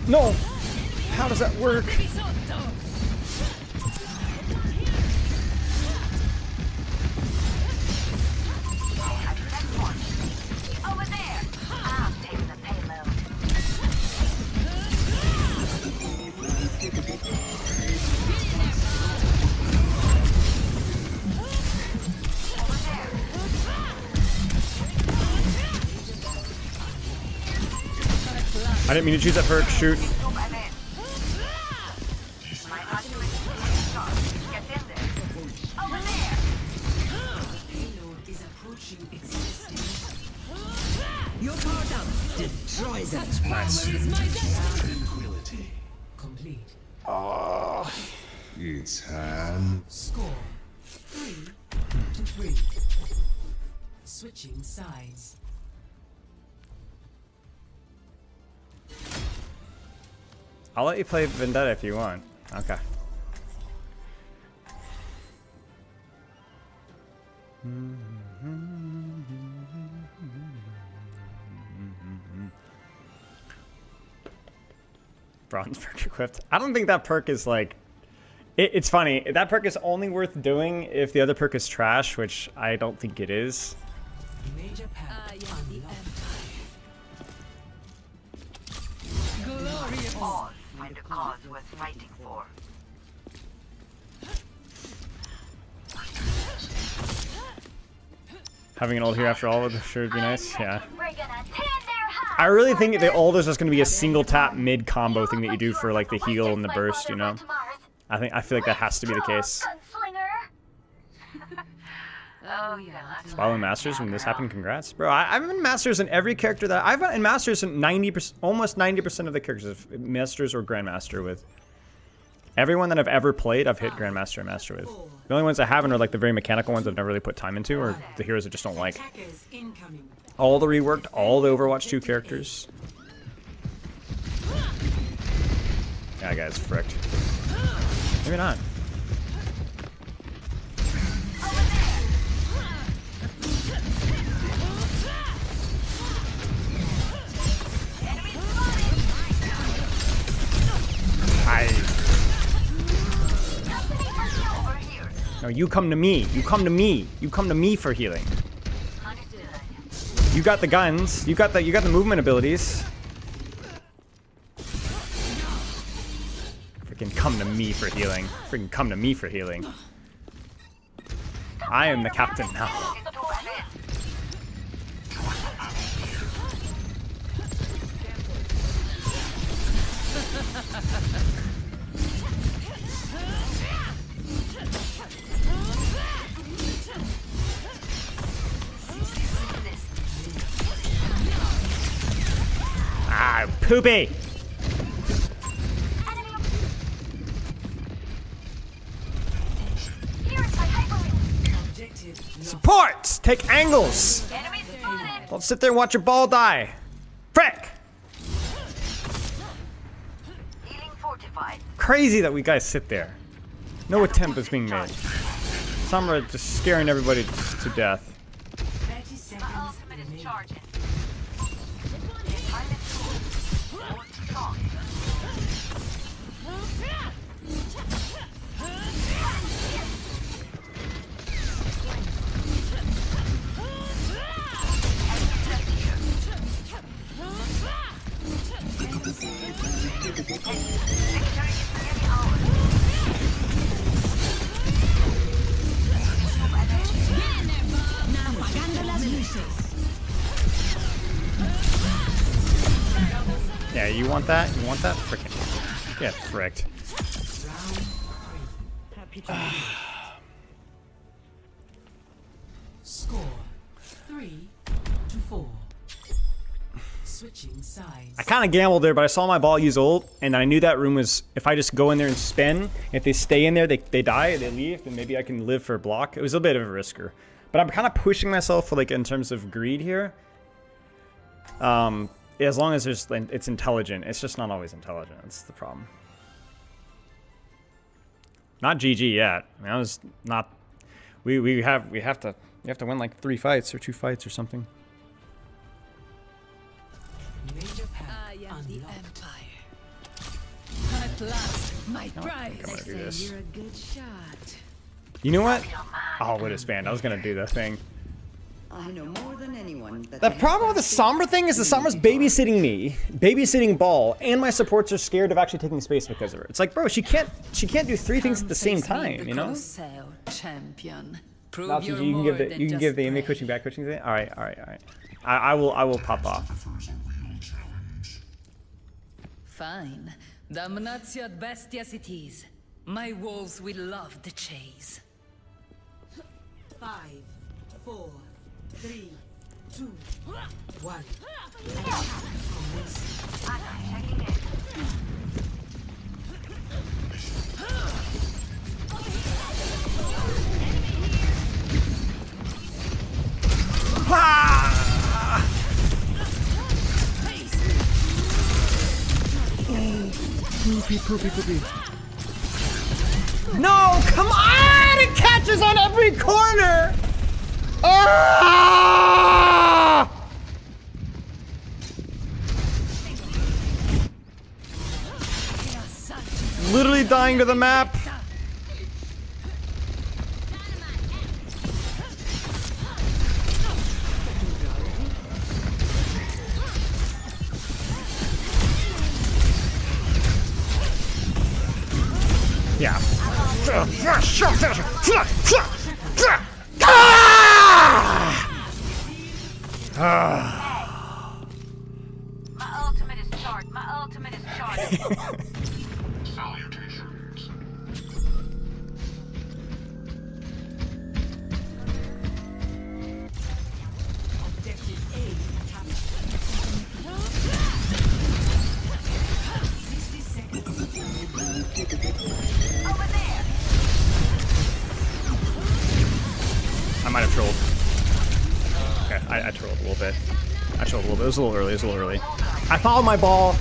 No! How does that work? Over there. I'm taking the payload. I didn't mean to choose that perk. Shoot. You're powered up. Destroy them. Tranquility. Complete. Oh. It's time. Score 3-3. Switching sides. I'll let you play Vendetta if you want. Okay. Bronze perk equipped. I don't think that perk is like... It's funny. That perk is only worth doing if the other perk is trash, which I don't think it is. Major power Glorious. All find a cause worth fighting for. Having an ult here after all would sure be nice. Yeah. We're gonna tear their hearts. I really think the ult is just going to be a single tap mid combo thing that you do for like the heal and the burst, you know? I feel like that has to be the case. Oh yeah. Following Masters when this happened, congrats. Bro, I've been Masters in every character that... I've been Masters in 90%, almost 90% of the characters of Masters or Grandmaster with. Everyone that I've ever played, I've hit Grandmaster and Master with. The only ones I haven't are like the very mechanical ones I've never really put time into, or the heroes I just don't like. All the reworked, all the Overwatch 2 characters. Yeah, that guy's fricked. Maybe not. No, you come to me. You come to me. You come to me for healing. You got the guns. You got the movement abilities. Freaking come to me for healing. Freaking come to me for healing. I am the captain now. Ah, poopy! Supports! Take angles! Don't sit there and watch your ball die. Frick! Crazy that we guys sit there. No attempt is being made. Samra just scaring everybody to death. 30 seconds remaining. Yeah, you want that? You want that? Frickin' get fricked. Score 3-4. Switching sides. I kind of gambled there, but I saw my ball use ult, and I knew that room was, if I just go in there and spin, if they stay in there, they die, they leave, then maybe I can live for a block. It was a bit of a risker. But I'm kind of pushing myself for, like, in terms of greed here. As long as it's intelligent. It's just not always intelligent. That's the problem. Not GG yet. I mean, I was not... We have to win, like, 3 fights or 2 fights or something. Major power unlocked. At last, my prize. I'm gonna do this. You're a good shot. You know what? Oh, what is banned? I was gonna do the thing. I know more than anyone that The problem with the Sombra thing is the Sombra's babysitting me, babysitting Ball, and my supports are scared of actually taking space because of her. It's like, bro, she can't do 3 things at the same time, you know? Champion. Not you can give the inmate coaching back coaching thing. All right. I will pop off. Fine. Damnatiat bestias it is. My wolves will love the chase. 5, 4, 3, 2, 1. Poopy. No, come on! It catches on every corner! Ah! Literally dying to the map. Yeah. My ultimate is charged. My ultimate is charged. Salutations. Objective A captured. 60 seconds. Over there. I might have trolled. Okay, I trolled a little bit. I trolled a little bit. It was a little early. I followed my ball,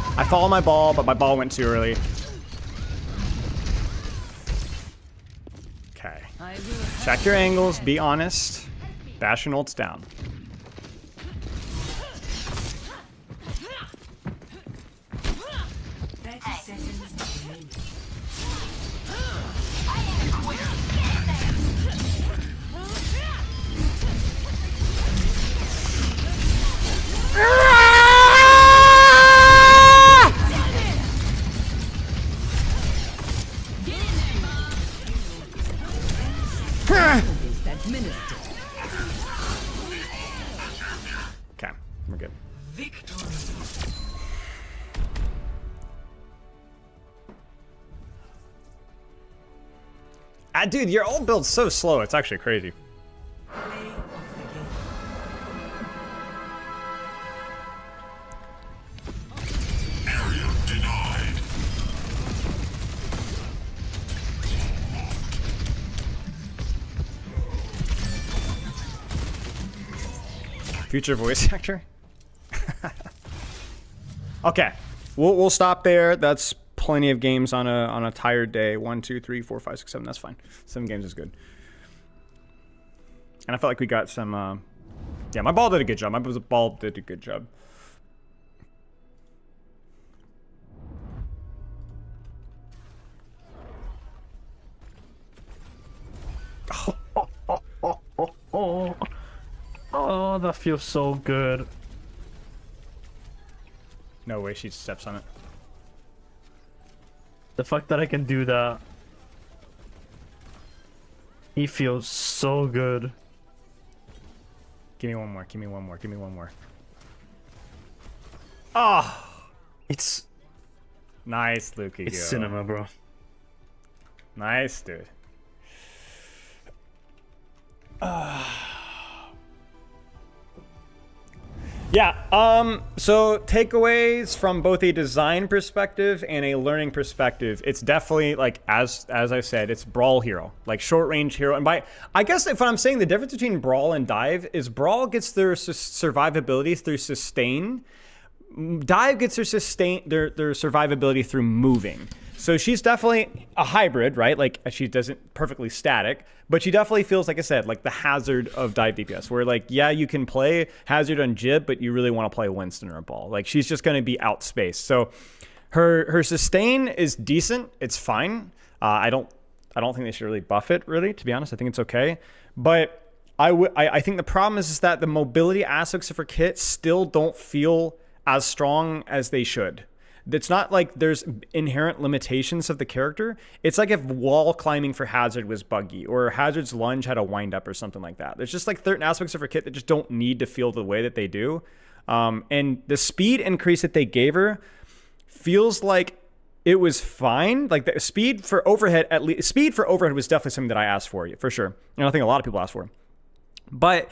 but my ball went too early. Okay. Check your angles, be honest. Bastion ult's down. Okay, we're good. Dude, your ult build's so slow, it's actually crazy. Area denied. Future voice actor? Okay, we'll stop there. That's plenty of games on a tired day. 1, 2, 3, 4, 5, 6, 7. That's fine. 7 games is good. And I felt like we got some. Yeah, my ball did a good job. My ball did a good job. Oh, that feels so good. No way she steps on it. The fact that I can do that. He feels so good. Give me one more. Give me one more. Give me one more. Oh, it's nice, Luki. It's cinema, bro. Nice, dude. Yeah, so takeaways from both a design perspective and a learning perspective, it's definitely, like, as I said, it's Brawl hero, like short range hero. And I guess if I'm saying the difference between Brawl and Dive is Brawl gets their survivability through sustain. Dive gets their survivability through moving. So she's definitely a hybrid, right? Like, she doesn't perfectly static, but she definitely feels, like I said, like the Hazard of dive DPS, where, like, yeah, you can play Hazard on Jib, but you really want to play Winston or a Ball. Like, she's just going to be outspaced. So Her sustain is decent. It's fine. I don't think they should really buff it, really, to be honest. I think it's okay. But I think the problem is that the mobility aspects of her kit still don't feel as strong as they should. It's not like there's inherent limitations of the character. It's like if wall climbing for Hazard was buggy, or Hazard's lunge had a wind up or something like that. There's just like certain aspects of her kit that just don't need to feel the way that they do. And the speed increase that they gave her feels like it was fine. Like the speed for overhead, at least speed for overhead was definitely something that I asked for sure. And I think a lot of people asked for. But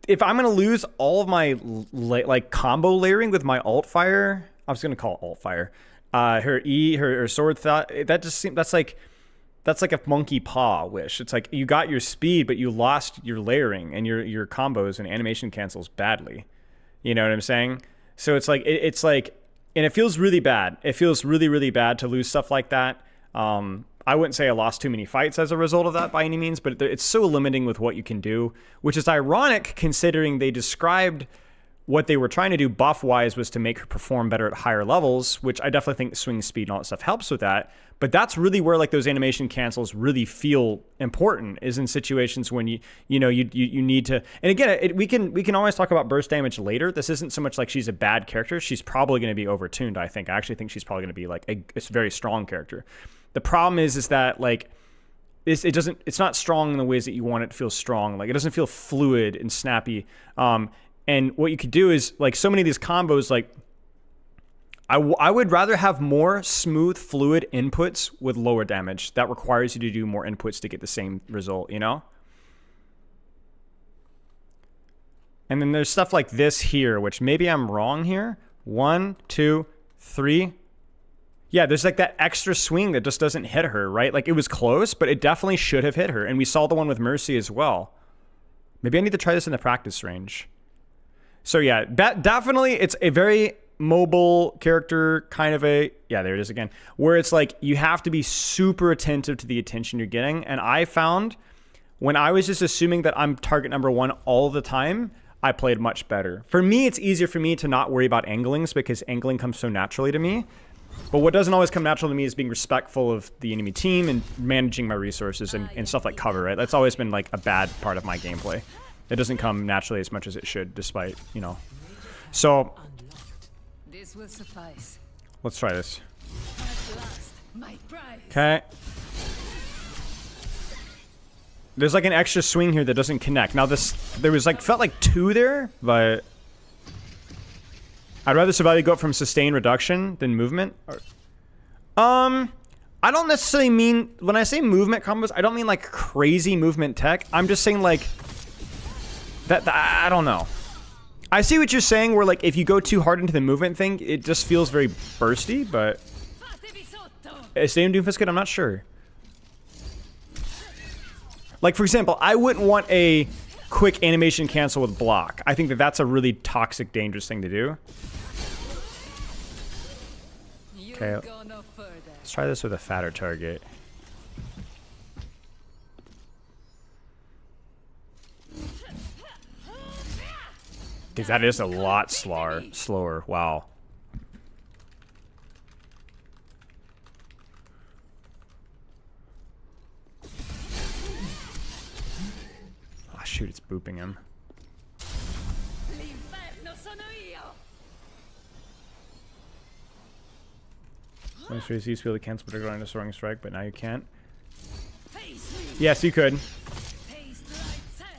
if I'm going to lose all of my like combo layering with my alt fire, I was going to call it alt fire, her E, her sword thought, that just seems, that's like a monkey paw wish. It's like you got your speed, but you lost your layering and your combos and animation cancels badly. You know what I'm saying? So it's like, and it feels really bad. It feels really, really bad to lose stuff like that. I wouldn't say I lost too many fights as a result of that by any means, but it's so limiting with what you can do, which is ironic considering they described what they were trying to do buff-wise was to make her perform better at higher levels, which I definitely think swing speed and all that stuff helps with that. But that's really where like those animation cancels really feel important, is in situations when you need to. And again, we can always talk about burst damage later. This isn't so much like she's a bad character. She's probably going to be overtuned. I actually think she's probably going to be like a very strong character. The problem is that like it's not strong in the ways that you want it to feel strong. Like it doesn't feel fluid and snappy. And what you could do is like so many of these combos, like I would rather have more smooth, fluid inputs with lower damage. That requires you to do more inputs to get the same result, you know? And then there's stuff like this here, which maybe I'm wrong here. 1, 2, 3. Yeah, there's like that extra swing that just doesn't hit her, right? Like it was close, but it definitely should have hit her. And we saw the one with Mercy as well. Maybe I need to try this in the practice range. So yeah, definitely it's a very mobile character, kind of a, yeah, there it is again, where it's like you have to be super attentive to the attention you're getting. And I found when I was just assuming that I'm target number 1 all the time, I played much better. For me, it's easier for me to not worry about anglings because angling comes so naturally to me. But what doesn't always come natural to me is being respectful of the enemy team and managing my resources and stuff like cover, right? That's always been like a bad part of my gameplay. It doesn't come naturally as much as it should, despite, you know. So, this will suffice. Let's try this. My prize. Okay. There's like an extra swing here that doesn't connect. Now there was like, felt like 2 there, but I'd rather survival go up from sustain reduction than movement. I don't necessarily mean, when I say movement combos, I don't mean like crazy movement tech. I'm just saying like, that I don't know. I see what you're saying where like if you go too hard into the movement thing, it just feels very bursty, but is Stadium Doomfist good? I'm not sure. Like for example, I wouldn't want a quick animation cancel with block. I think that that's a really toxic, dangerous thing to do. Okay, let's try this with a fatter target. Dude, that is a lot slower. Wow. Oh, shoot, it's booping him. Once you used to be able to cancel particular on a soaring strike, but now you can't. Yes, you could.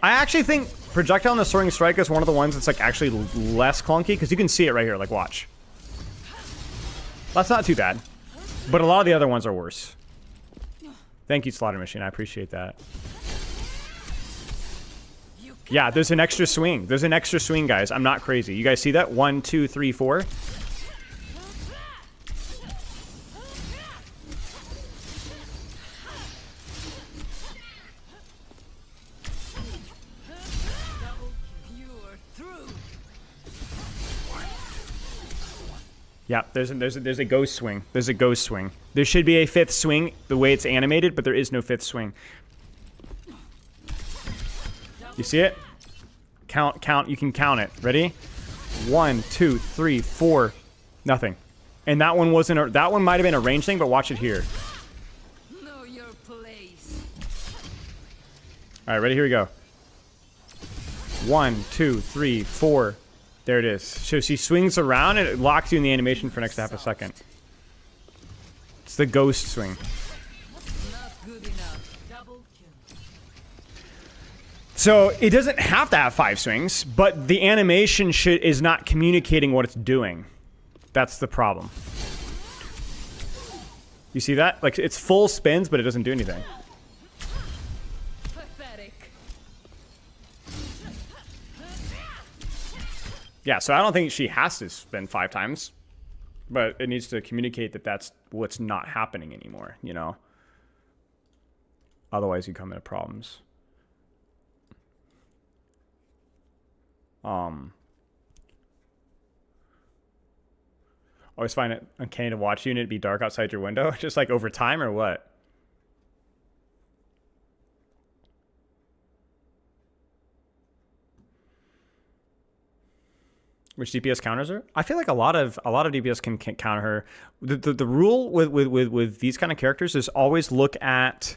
I actually think projectile on the soaring strike is one of the ones that's like actually less clunky because you can see it right here. Like, watch. That's not too bad, but a lot of the other ones are worse. Thank you, Slaughter Machine. I appreciate that. Yeah, there's an extra swing. There's an extra swing, guys. I'm not crazy. You guys see that? 1, 2, 3, 4. Yeah, there's a ghost swing. There's a ghost swing. There should be a 5th swing the way it's animated, but there is no 5th swing. You see it? Count. You can count it. Ready? 1, 2, 3, 4. Nothing. And that one wasn't. That one might have been a range thing, but watch it here. Know your place. All right, ready? Here we go. 1, 2, 3, 4. There it is. So she swings around and it locks you in the animation for next half a second. It's the ghost swing. Not good enough. Double kill. So it doesn't have to have 5 swings, but the animation is not communicating what it's doing. That's the problem. You see that? Like, it's full spins, but it doesn't do anything. Pathetic. Yeah, so I don't think she has to spin 5 times, but it needs to communicate that that's what's not happening anymore, you know? Otherwise, you come into problems. Always find it uncanny to watch you and it be dark outside your window, just like over time or what? Which DPS counters her? I feel like a lot of DPS can counter her. The rule with these kind of characters is always look at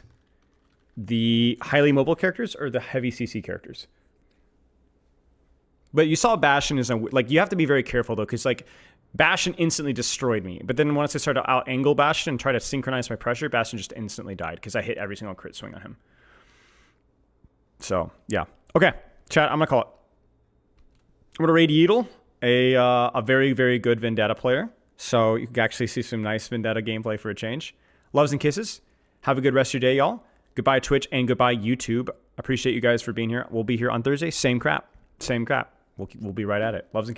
the highly mobile characters or the heavy CC characters. But you saw Bastion is like, you have to be very careful though, because like Bastion instantly destroyed me. But then once I started to out angle Bastion and try to synchronize my pressure, Bastion just instantly died because I hit every single crit swing on him. So yeah, okay, chat. I'm gonna call it. I'm gonna raid Yeetle, a very, very good Vendetta player. So you can actually see some nice Vendetta gameplay for a change. Loves and kisses. Have a good rest of your day, y'all. Goodbye Twitch and goodbye YouTube. Appreciate you guys for being here. We'll be here on Thursday. Same crap. Same crap. We'll be right at it. Loves and kisses.